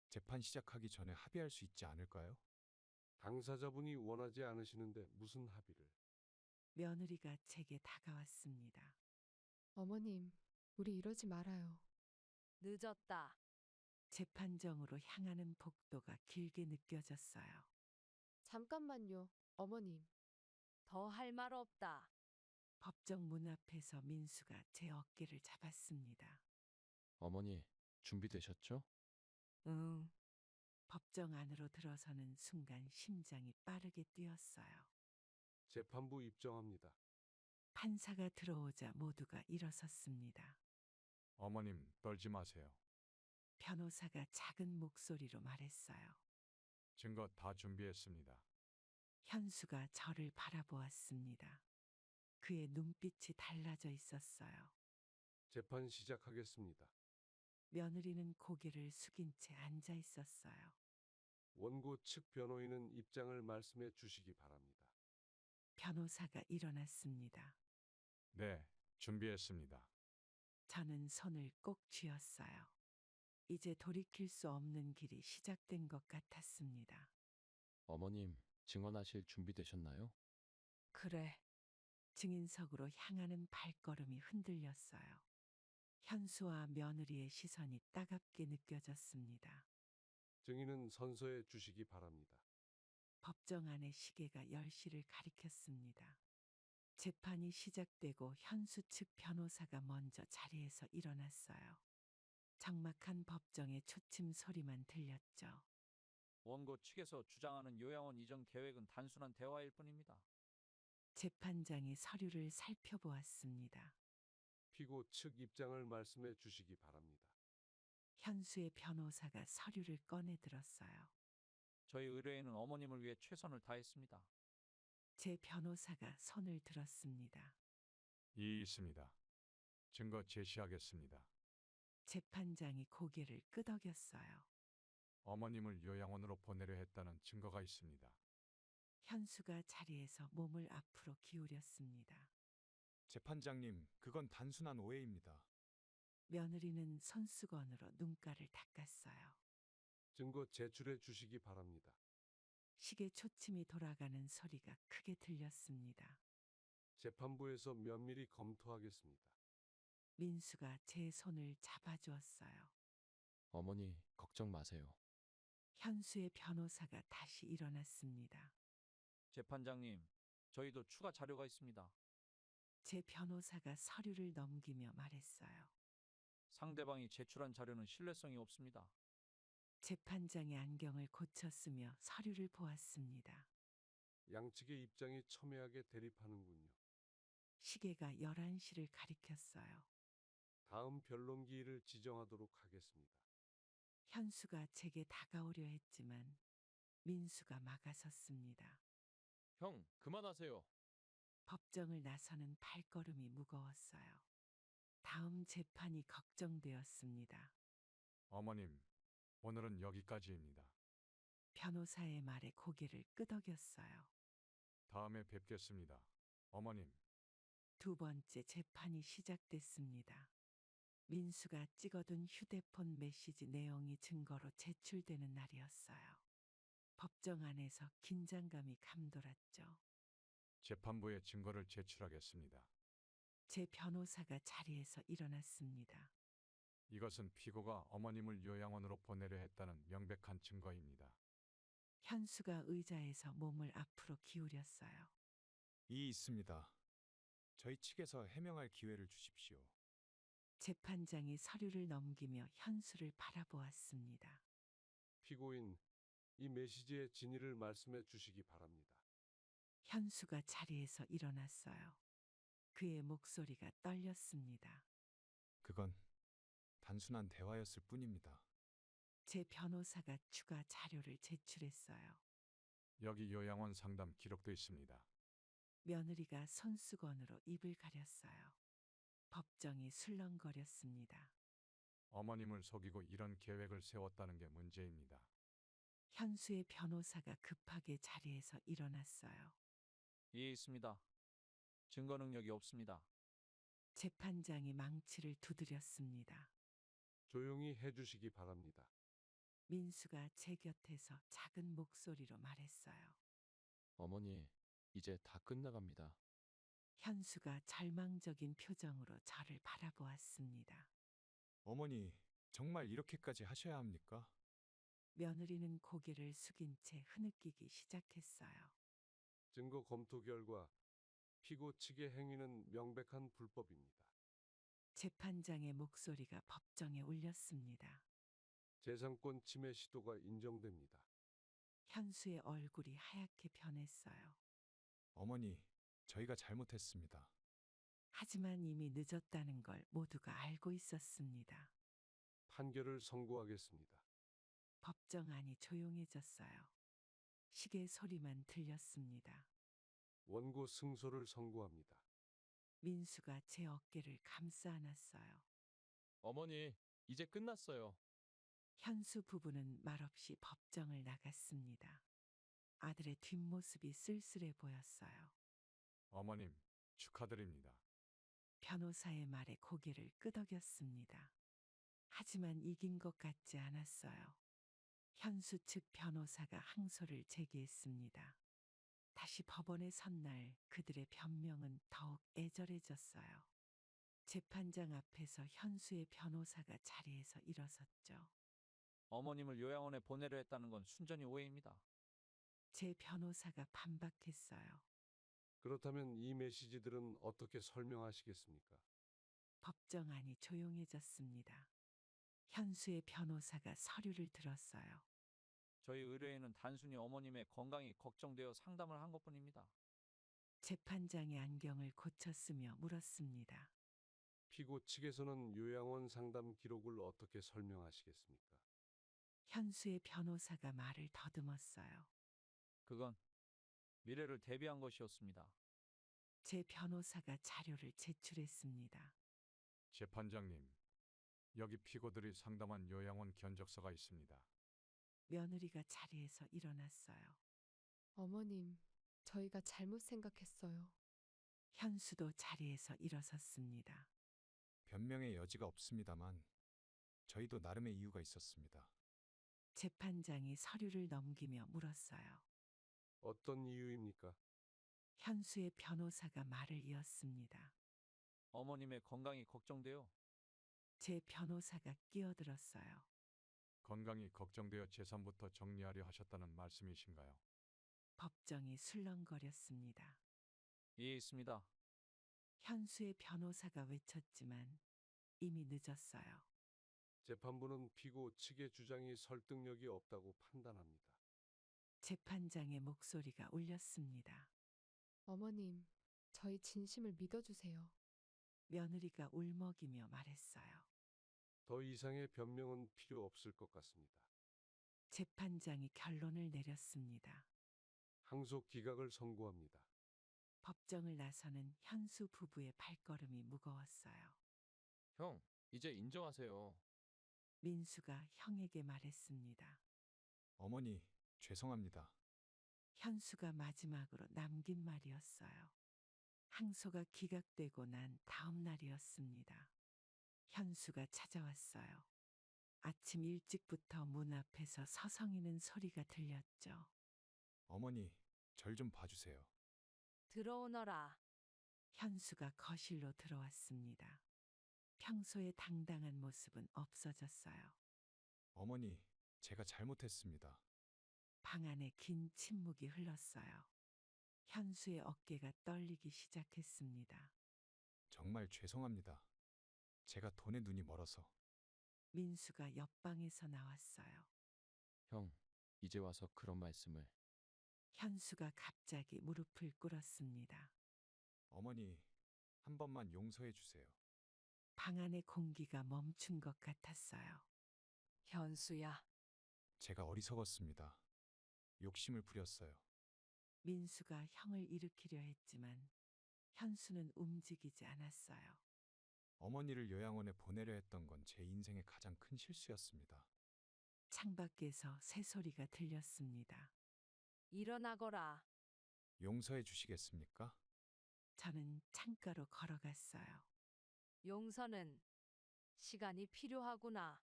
재판 시작하기 전에 합의할 수 있지 않을까요? 당사자분이 원하지 않으시는데 무슨 합의를? 며느리가 제게 다가왔습니다. 어머님, 우리 이러지 말아요. 늦었다. 재판정으로 향하는 복도가 길게 느껴졌어요. 잠깐만요, 어머님. 더 할 말 없다. 법정 문 앞에서 민수가 제 어깨를 잡았습니다. 어머니, 준비되셨죠? 응. 법정 안으로 들어서는 순간 심장이 빠르게 뛰었어요. 재판부 입정합니다. 판사가 들어오자 모두가 일어섰습니다. 어머님, 떨지 마세요. 변호사가 작은 목소리로 말했어요. 증거 다 준비했습니다. 현수가 저를 바라보았습니다. 그의 눈빛이 달라져 있었어요. 재판 시작하겠습니다. 며느리는 고개를 숙인 채 앉아 있었어요. 원고 측 변호인은 입장을 말씀해 주시기 바랍니다. 변호사가 일어났습니다. 네, 준비했습니다. 저는 손을 꼭 쥐었어요. 이제 돌이킬 수 없는 길이 시작된 것 같았습니다. 어머님, 증언하실 준비되셨나요? 그래. 증인석으로 향하는 발걸음이 흔들렸어요. 현수와 며느리의 시선이 따갑게 느껴졌습니다. 증인은 선서해 주시기 바랍니다. 법정 안의 시계가 10시를 가리켰습니다. 재판이 시작되고 현수 측 변호사가 먼저 자리에서 일어났어요. 적막한 법정의 초침 소리만 들렸죠. 원고 측에서 주장하는 요양원 이전 계획은 단순한 대화일 뿐입니다. 재판장이 서류를 살펴보았습니다. 피고 측 입장을 말씀해 주시기 바랍니다. 현수의 변호사가 서류를 꺼내 들었어요. 저희 의뢰인은 어머님을 위해 최선을 다했습니다. 제 변호사가 손을 들었습니다. 이의 있습니다. 증거 제시하겠습니다. 재판장이 고개를 끄덕였어요. 어머님을 요양원으로 보내려 했다는 증거가 있습니다. 현수가 자리에서 몸을 앞으로 기울였습니다. 재판장님, 그건 단순한 오해입니다. 며느리는 손수건으로 눈가를 닦았어요. 증거 제출해 주시기 바랍니다. 시계 초침이 돌아가는 소리가 크게 들렸습니다. 재판부에서 면밀히 검토하겠습니다. 민수가 제 손을 잡아주었어요. 어머니, 걱정 마세요. 현수의 변호사가 다시 일어났습니다. 재판장님, 저희도 추가 자료가 있습니다. 제 변호사가 서류를 넘기며 말했어요. 상대방이 제출한 자료는 신뢰성이 없습니다. 재판장이 안경을 고쳤으며 서류를 보았습니다. 양측의 입장이 첨예하게 대립하는군요. 시계가 11시를 가리켰어요. 다음 변론기일을 지정하도록 하겠습니다. 현수가 제게 다가오려 했지만 민수가 막아섰습니다. 형, 그만하세요. 법정을 나서는 발걸음이 무거웠어요. 다음 재판이 걱정되었습니다. 어머님, 오늘은 여기까지입니다. 변호사의 말에 고개를 끄덕였어요. 다음에 뵙겠습니다. 어머님. 두 번째 재판이 시작됐습니다. 민수가 찍어둔 휴대폰 메시지 내용이 증거로 제출되는 날이었어요. 법정 안에서 긴장감이 감돌았죠. 재판부에 증거를 제출하겠습니다. 제 변호사가 자리에서 일어났습니다. 이것은 피고가 어머님을 요양원으로 보내려 했다는 명백한 증거입니다. 현수가 의자에서 몸을 앞으로 기울였어요. 이의 있습니다. 저희 측에서 해명할 기회를 주십시오. 재판장이 서류를 넘기며 현수를 바라보았습니다. 피고인, 이 메시지의 진위를 말씀해 주시기 바랍니다. 현수가 자리에서 일어났어요. 그의 목소리가 떨렸습니다. 그건 단순한 대화였을 뿐입니다. 제 변호사가 추가 자료를 제출했어요. 여기 요양원 상담 기록도 있습니다. 며느리가 손수건으로 입을 가렸어요. 법정이 술렁거렸습니다. 어머님을 속이고 이런 계획을 세웠다는 게 문제입니다. 현수의 변호사가 급하게 자리에서 일어났어요. 이해 있습니다. 증거 능력이 없습니다. 재판장이 망치를 두드렸습니다. 조용히 해주시기 바랍니다. 민수가 제 곁에서 작은 목소리로 말했어요. 어머니, 이제 다 끝나갑니다. 현수가 절망적인 표정으로 저를 바라보았습니다. 어머니, 정말 이렇게까지 하셔야 합니까? 며느리는 고개를 숙인 채 흐느끼기 시작했어요. 증거 검토 결과 피고 측의 행위는 명백한 불법입니다. 재판장의 목소리가 법정에 울렸습니다. 재산권 침해 시도가 인정됩니다. 현수의 얼굴이 하얗게 변했어요. 어머니, 저희가 잘못했습니다. 하지만 이미 늦었다는 걸 모두가 알고 있었습니다. 판결을 선고하겠습니다. 법정 안이 조용해졌어요. 시계 소리만 들렸습니다. 원고 승소를 선고합니다. 민수가 제 어깨를 감싸 안았어요. 어머니, 이제 끝났어요. 현수 부부는 말없이 법정을 나갔습니다. 아들의 뒷모습이 쓸쓸해 보였어요. 어머님, 축하드립니다. 변호사의 말에 고개를 끄덕였습니다. 하지만 이긴 것 같지 않았어요. 현수 측 변호사가 항소를 제기했습니다. 다시 법원에 선 날 그들의 변명은 더욱 애절해졌어요. 재판장 앞에서 현수의 변호사가 자리에서 일어섰죠. 어머님을 요양원에 보내려 했다는 건 순전히 오해입니다. 제 변호사가 반박했어요. 그렇다면 이 메시지들은 어떻게 설명하시겠습니까? 법정 안이 조용해졌습니다. 현수의 변호사가 서류를 들었어요. 저희 의뢰인은 단순히 어머님의 건강이 걱정되어 상담을 한 것뿐입니다. 재판장의 안경을 고쳤으며 물었습니다. 피고 측에서는 요양원 상담 기록을 어떻게 설명하시겠습니까? 현수의 변호사가 말을 더듬었어요. 그건 미래를 대비한 것이었습니다. 제 변호사가 자료를 제출했습니다. 재판장님, 여기 피고들이 상담한 요양원 견적서가 있습니다. 며느리가 자리에서 일어났어요. 어머님, 저희가 잘못 생각했어요. 현수도 자리에서 일어섰습니다. 변명의 여지가 없습니다만 저희도 나름의 이유가 있었습니다. 재판장이 서류를 넘기며 물었어요. 어떤 이유입니까? 현수의 변호사가 말을 이었습니다. 어머님의 건강이 걱정되어 제 변호사가 끼어들었어요. 건강이 걱정되어 재산부터 정리하려 하셨다는 말씀이신가요? 법정이 술렁거렸습니다. 이해 있습니다. 현수의 변호사가 외쳤지만 이미 늦었어요. 재판부는 피고 측의 주장이 설득력이 없다고 판단합니다. 재판장의 목소리가 울렸습니다. 어머님, 저희 진심을 믿어주세요. 며느리가 울먹이며 말했어요. 더 이상의 변명은 필요 없을 것 같습니다. 재판장이 결론을 내렸습니다. 항소 기각을 선고합니다. 법정을 나서는 현수 부부의 발걸음이 무거웠어요. 형, 이제 인정하세요. 민수가 형에게 말했습니다. 어머니, 죄송합니다. 현수가 마지막으로 남긴 말이었어요. 항소가 기각되고 난 다음 날이었습니다. 현수가 찾아왔어요. 아침 일찍부터 문 앞에서 서성이는 소리가 들렸죠. 어머니, 절 좀 봐주세요. 들어오너라. 현수가 거실로 들어왔습니다. 평소의 당당한 모습은 없어졌어요. 어머니, 제가 잘못했습니다. 방 안에 긴 침묵이 흘렀어요. 현수의 어깨가 떨리기 시작했습니다. 정말 죄송합니다. 제가 돈에 눈이 멀어서. 민수가 옆방에서 나왔어요. 형, 이제 와서 그런 말씀을. 현수가 갑자기 무릎을 꿇었습니다. 어머니, 한 번만 용서해 주세요. 방 안의 공기가 멈춘 것 같았어요. 현수야. 제가 어리석었습니다. 욕심을 부렸어요. 민수가 형을 일으키려 했지만 현수는 움직이지 않았어요. 어머니를 요양원에 보내려 했던 건 제 인생의 가장 큰 실수였습니다. 창밖에서 새소리가 들렸습니다. 일어나거라. 용서해 주시겠습니까? 저는 창가로 걸어갔어요. 용서는 시간이 필요하구나.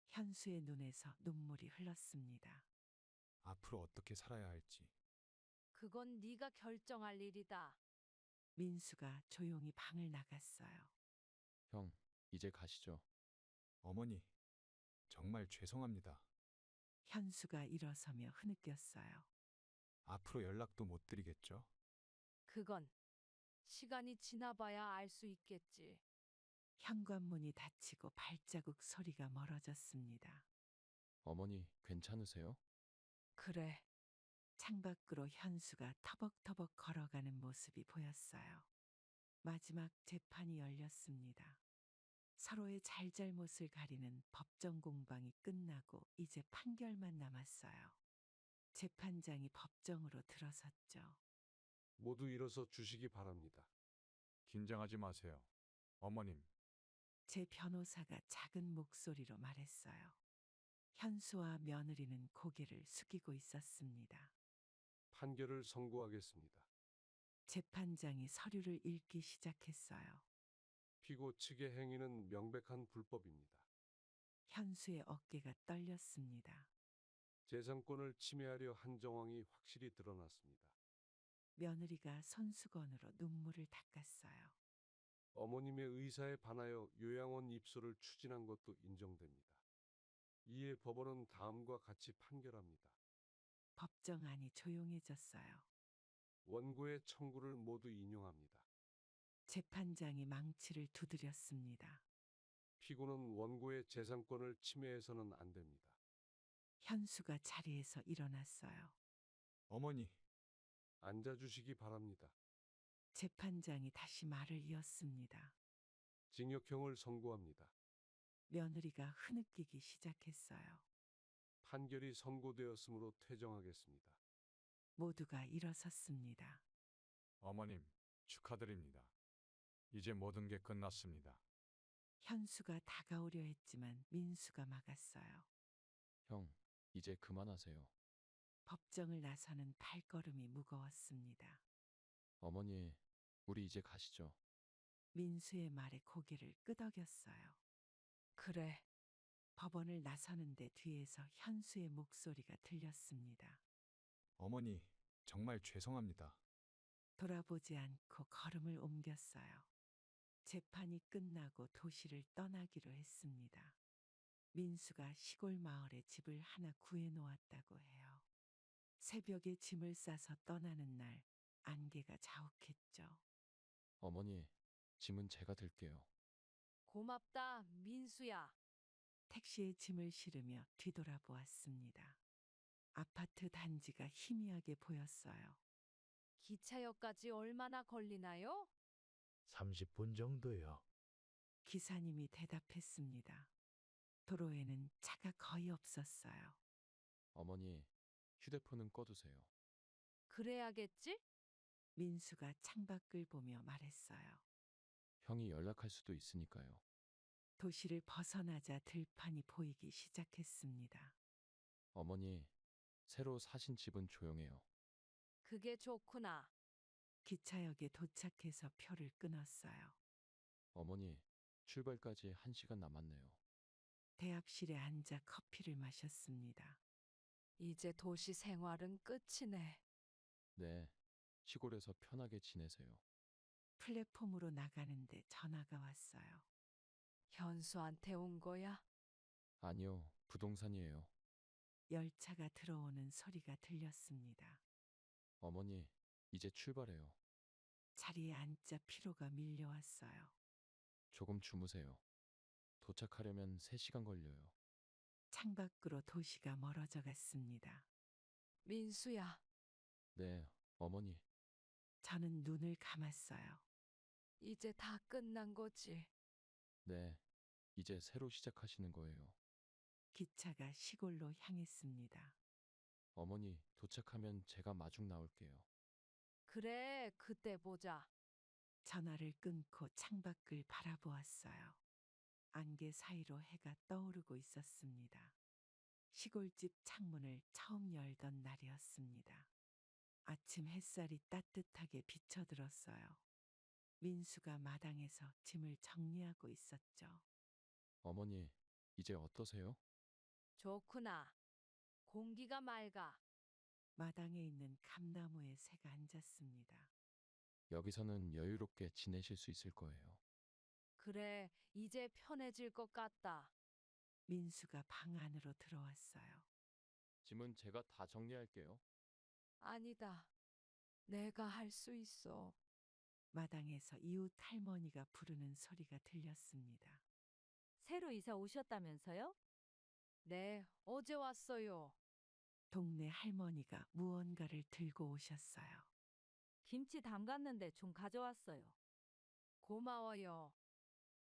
현수의 눈에서 눈물이 흘렀습니다. 앞으로 어떻게 살아야 할지. 그건 네가 결정할 일이다. 민수가 조용히 방을 나갔어요. 형, 이제 가시죠. 어머니, 정말 죄송합니다. 현수가 일어서며 흐느꼈어요. 앞으로 연락도 못 드리겠죠? 그건 시간이 지나봐야 알 수 있겠지. 현관문이 닫히고 발자국 소리가 멀어졌습니다. 어머니, 괜찮으세요? 그래. 창밖으로 현수가 터벅터벅 걸어가는 모습이 보였어요. 마지막 재판이 열렸습니다. 서로의 잘잘못을 가리는 법정 공방이 끝나고 이제 판결만 남았어요. 재판장이 법정으로 들어섰죠. 모두 일어서 주시기 바랍니다. 긴장하지 마세요. 어머님, 제 변호사가 작은 목소리로 말했어요. 현수와 며느리는 고개를 숙이고 있었습니다. 판결을 선고하겠습니다. 재판장이 서류를 읽기 시작했어요. 피고 측의 행위는 명백한 불법입니다. 현수의 어깨가 떨렸습니다. 재산권을 침해하려 한 정황이 확실히 드러났습니다. 며느리가 손수건으로 눈물을 닦았어요. 어머님의 의사에 반하여 요양원 입소를 추진한 것도 인정됩니다. 이에 법원은 다음과 같이 판결합니다. 법정 안이 조용해졌어요. 원고의 청구를 모두 인용합니다. 재판장이 망치를 두드렸습니다. 피고는 원고의 재산권을 침해해서는 안 됩니다. 현수가 자리에서 일어났어요. 어머니, 앉아주시기 바랍니다. 재판장이 다시 말을 이었습니다. 징역형을 선고합니다. 며느리가 흐느끼기 시작했어요. 판결이 선고되었으므로 퇴정하겠습니다. 모두가 일어섰습니다. 어머님, 축하드립니다. 이제 모든 게 끝났습니다. 현수가 다가오려 했지만 민수가 막았어요. 형, 이제 그만하세요. 법정을 나서는 발걸음이 무거웠습니다. 어머니, 우리 이제 가시죠. 민수의 말에 고개를 끄덕였어요. 그래. 법원을 나서는데 뒤에서 현수의 목소리가 들렸습니다. 어머니, 정말 죄송합니다. 돌아보지 않고 걸음을 옮겼어요. 재판이 끝나고 도시를 떠나기로 했습니다. 민수가 시골 마을에 집을 하나 구해놓았다고 해요. 새벽에 짐을 싸서 떠나는 날 안개가 자욱했죠. 어머니, 짐은 제가 들게요. 고맙다, 민수야. 택시에 짐을 실으며 뒤돌아보았습니다. 아파트 단지가 희미하게 보였어요. 기차역까지 얼마나 걸리나요? 30분 정도요. 기사님이 대답했습니다. 도로에는 차가 거의 없었어요. 어머니, 휴대폰은 꺼두세요. 그래야겠지? 민수가 창밖을 보며 말했어요. 형이 연락할 수도 있으니까요. 도시를 벗어나자 들판이 보이기 시작했습니다. 어머니, 새로 사신 집은 조용해요. 그게 좋구나. 기차역에 도착해서 표를 끊었어요. 어머니, 출발까지 1시간 남았네요. 대합실에 앉아 커피를 마셨습니다. 이제 도시 생활은 끝이네. 네, 시골에서 편하게 지내세요. 플랫폼으로 나가는데 전화가 왔어요. 현수한테 온 거야? 아니요, 부동산이에요. 열차가 들어오는 소리가 들렸습니다. 어머니, 이제 출발해요. 자리에 앉자 피로가 밀려왔어요. 조금 주무세요. 도착하려면 3시간 걸려요. 창밖으로 도시가 멀어져 갔습니다. 민수야, 네, 어머니. 저는 눈을 감았어요. 이제 다 끝난 거지. 네, 이제 새로 시작하시는 거예요. 기차가 시골로 향했습니다. 어머니, 도착하면 제가 마중 나올게요. 그래, 그때 보자. 전화를 끊고 창밖을 바라보았어요. 안개 사이로 해가 떠오르고 있었습니다. 시골집 창문을 처음 열던 날이었습니다. 아침 햇살이 따뜻하게 비쳐들었어요. 민수가 마당에서 짐을 정리하고 있었죠. 어머니, 이제 어떠세요? 좋구나. 공기가 맑아. 마당에 있는 감나무에 새가 앉았습니다. 여기서는 여유롭게 지내실 수 있을 거예요. 그래, 이제 편해질 것 같다. 민수가 방 안으로 들어왔어요. 짐은 제가 다 정리할게요. 아니다. 내가 할 수 있어. 마당에서 이웃 할머니가 부르는 소리가 들렸습니다. 새로 이사 오셨다면서요? 네, 어제 왔어요. 동네 할머니가 무언가를 들고 오셨어요. 김치 담갔는데 좀 가져왔어요. 고마워요.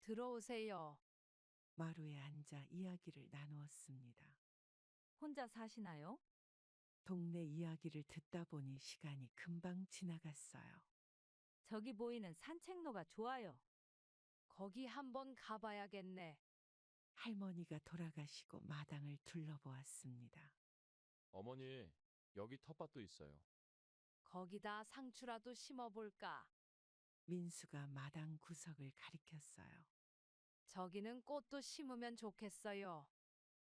들어오세요. 마루에 앉아 이야기를 나누었습니다. 혼자 사시나요? 동네 이야기를 듣다 보니 시간이 금방 지나갔어요. 저기 보이는 산책로가 좋아요. 거기 한번 가봐야겠네. 할머니가 돌아가시고 마당을 둘러보았습니다. 어머니, 여기 텃밭도 있어요. 거기다 상추라도 심어볼까? 민수가 마당 구석을 가리켰어요. 저기는 꽃도 심으면 좋겠어요.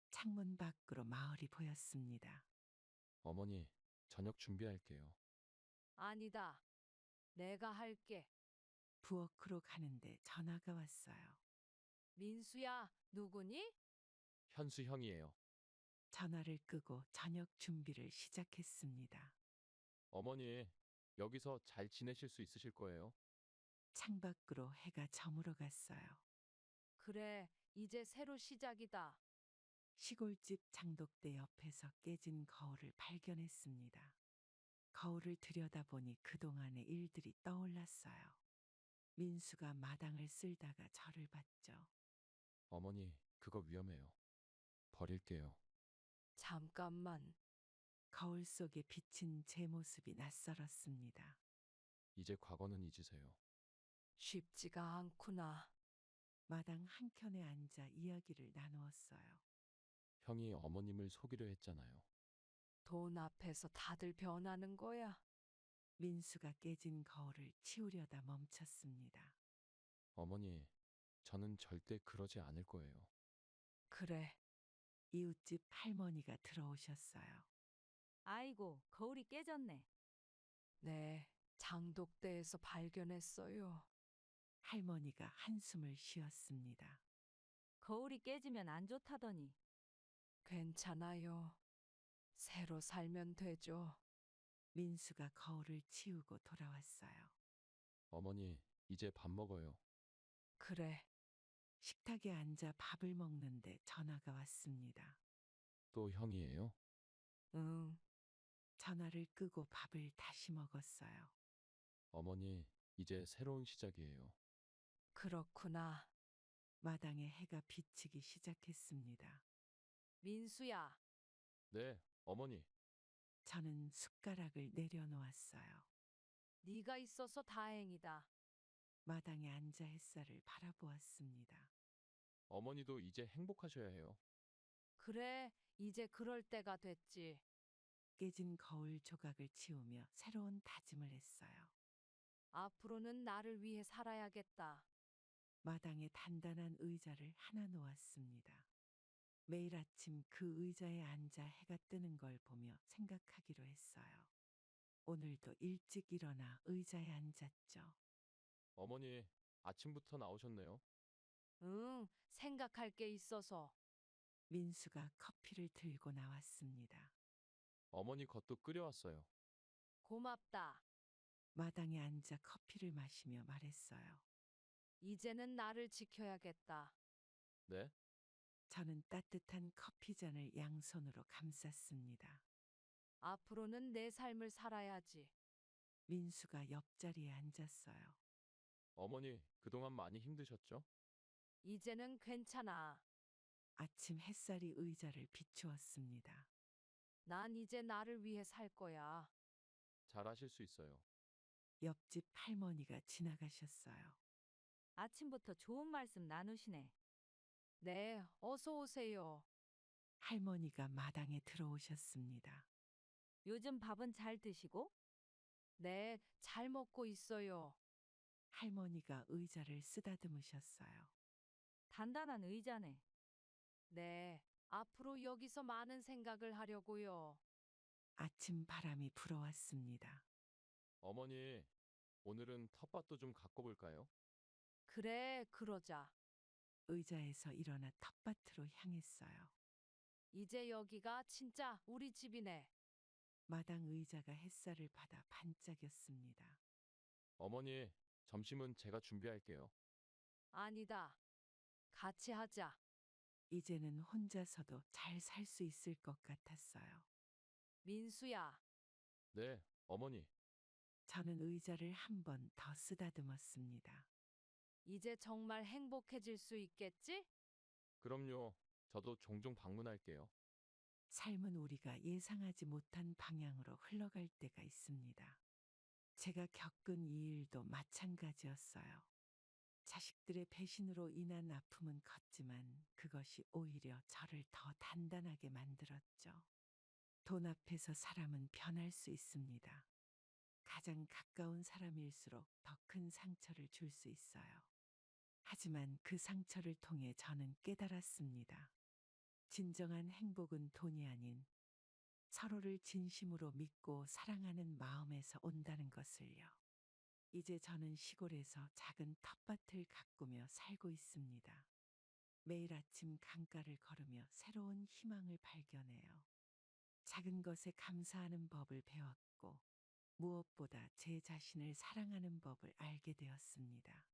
창문 밖으로 마을이 보였습니다. 어머니, 저녁 준비할게요. 아니다. 내가 할게. 부엌으로 가는데 전화가 왔어요. 민수야, 누구니? 현수 형이에요. 전화를 끄고 저녁 준비를 시작했습니다. 어머니, 여기서 잘 지내실 수 있으실 거예요. 창밖으로 해가 저물어 갔어요. 그래, 이제 새로 시작이다. 시골집 장독대 옆에서 깨진 거울을 발견했습니다. 거울을 들여다보니 그동안의 일들이 떠올랐어요. 민수가 마당을 쓸다가 저를 봤죠. 어머니, 그거 위험해요. 버릴게요. 잠깐만. 거울 속에 비친 제 모습이 낯설었습니다. 이제 과거는 잊으세요. 쉽지가 않구나. 마당 한켠에 앉아 이야기를 나누었어요. 형이 어머님을 속이려 했잖아요. 돈 앞에서 다들 변하는 거야. 민수가 깨진 거울을 치우려다 멈췄습니다. 어머니, 저는 절대 그러지 않을 거예요. 그래, 이웃집 할머니가 들어오셨어요. 아이고, 거울이 깨졌네. 네, 장독대에서 발견했어요. 할머니가 한숨을 쉬었습니다. 거울이 깨지면 안 좋다더니. 괜찮아요. 새로 살면 되죠. 민수가 거울을 치우고 돌아왔어요. 어머니, 이제 밥 먹어요. 그래, 식탁에 앉아 밥을 먹는데 전화가 왔습니다. 또 형이에요? 응. 전화를 끄고 밥을 다시 먹었어요. 어머니, 이제 새로운 시작이에요. 그렇구나. 마당에 해가 비치기 시작했습니다. 민수야, 네, 어머니. 저는 숟가락을 내려놓았어요. 네가 있어서 다행이다. 마당에 앉아 햇살을 바라보았습니다. 어머니도 이제 행복하셔야 해요. 그래, 이제 그럴 때가 됐지. 깨진 거울 조각을 치우며 새로운 다짐을 했어요. 앞으로는 나를 위해 살아야겠다. 마당에 단단한 의자를 하나 놓았습니다. 매일 아침 그 의자에 앉아 해가 뜨는 걸 보며 생각하기로 했어요. 오늘도 일찍 일어나 의자에 앉았죠. 어머니, 아침부터 나오셨네요. 응, 생각할 게 있어서. 민수가 커피를 들고 나왔습니다. 어머니 것도 끓여왔어요. 고맙다. 마당에 앉아 커피를 마시며 말했어요. 이제는 나를 지켜야겠다. 네? 저는 따뜻한 커피잔을 양손으로 감쌌습니다. 앞으로는 내 삶을 살아야지. 민수가 옆자리에 앉았어요. 어머니, 그동안 많이 힘드셨죠? 이제는 괜찮아. 아침 햇살이 의자를 비추었습니다. 난 이제 나를 위해 살 거야. 잘하실 수 있어요. 옆집 할머니가 지나가셨어요. 아침부터 좋은 말씀 나누시네. 네, 어서 오세요. 할머니가 마당에 들어오셨습니다. 요즘 밥은 잘 드시고? 네, 잘 먹고 있어요. 할머니가 의자를 쓰다듬으셨어요. 단단한 의자네. 네, 앞으로 여기서 많은 생각을 하려고요. 아침 바람이 불어왔습니다. 어머니, 오늘은 텃밭도 좀 가꿔볼까요? 그래, 그러자. 의자에서 일어나 텃밭으로 향했어요. 이제 여기가 진짜 우리 집이네. 마당 의자가 햇살을 받아 반짝였습니다. 어머니, 점심은 제가 준비할게요. 아니다. 같이 하자. 이제는 혼자서도 잘 살 수 있을 것 같았어요. 민수야, 네, 어머니. 저는 의자를 한 번 더 쓰다듬었습니다. 이제 정말 행복해질 수 있겠지? 그럼요. 저도 종종 방문할게요. 삶은 우리가 예상하지 못한 방향으로 흘러갈 때가 있습니다. 제가 겪은 이 일도 마찬가지였어요. 자식들의 배신으로 인한 아픔은 컸지만 그것이 오히려 저를 더 단단하게 만들었죠. 돈 앞에서 사람은 변할 수 있습니다. 가장 가까운 사람일수록 더 큰 상처를 줄 수 있어요. 하지만 그 상처를 통해 저는 깨달았습니다. 진정한 행복은 돈이 아닌 서로를 진심으로 믿고 사랑하는 마음에서 온다는 것을요. 이제 저는 시골에서 작은 텃밭을 가꾸며 살고 있습니다. 매일 아침 강가를 걸으며 새로운 희망을 발견해요. 작은 것에 감사하는 법을 배웠고 무엇보다 제 자신을 사랑하는 법을 알게 되었습니다.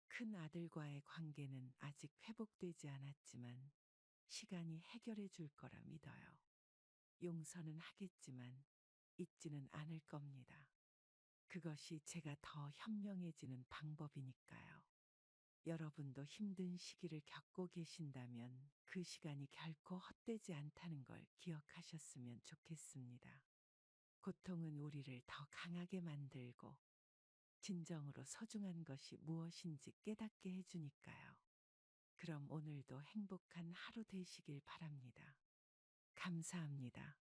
큰 아들과의 관계는 아직 회복되지 않았지만 시간이 해결해 줄 거라 믿어요. 용서는 하겠지만 잊지는 않을 겁니다. 그것이 제가 더 현명해지는 방법이니까요. 여러분도 힘든 시기를 겪고 계신다면 그 시간이 결코 헛되지 않다는 걸 기억하셨으면 좋겠습니다. 고통은 우리를 더 강하게 만들고 진정으로 소중한 것이 무엇인지 깨닫게 해주니까요. 그럼 오늘도 행복한 하루 되시길 바랍니다. 감사합니다.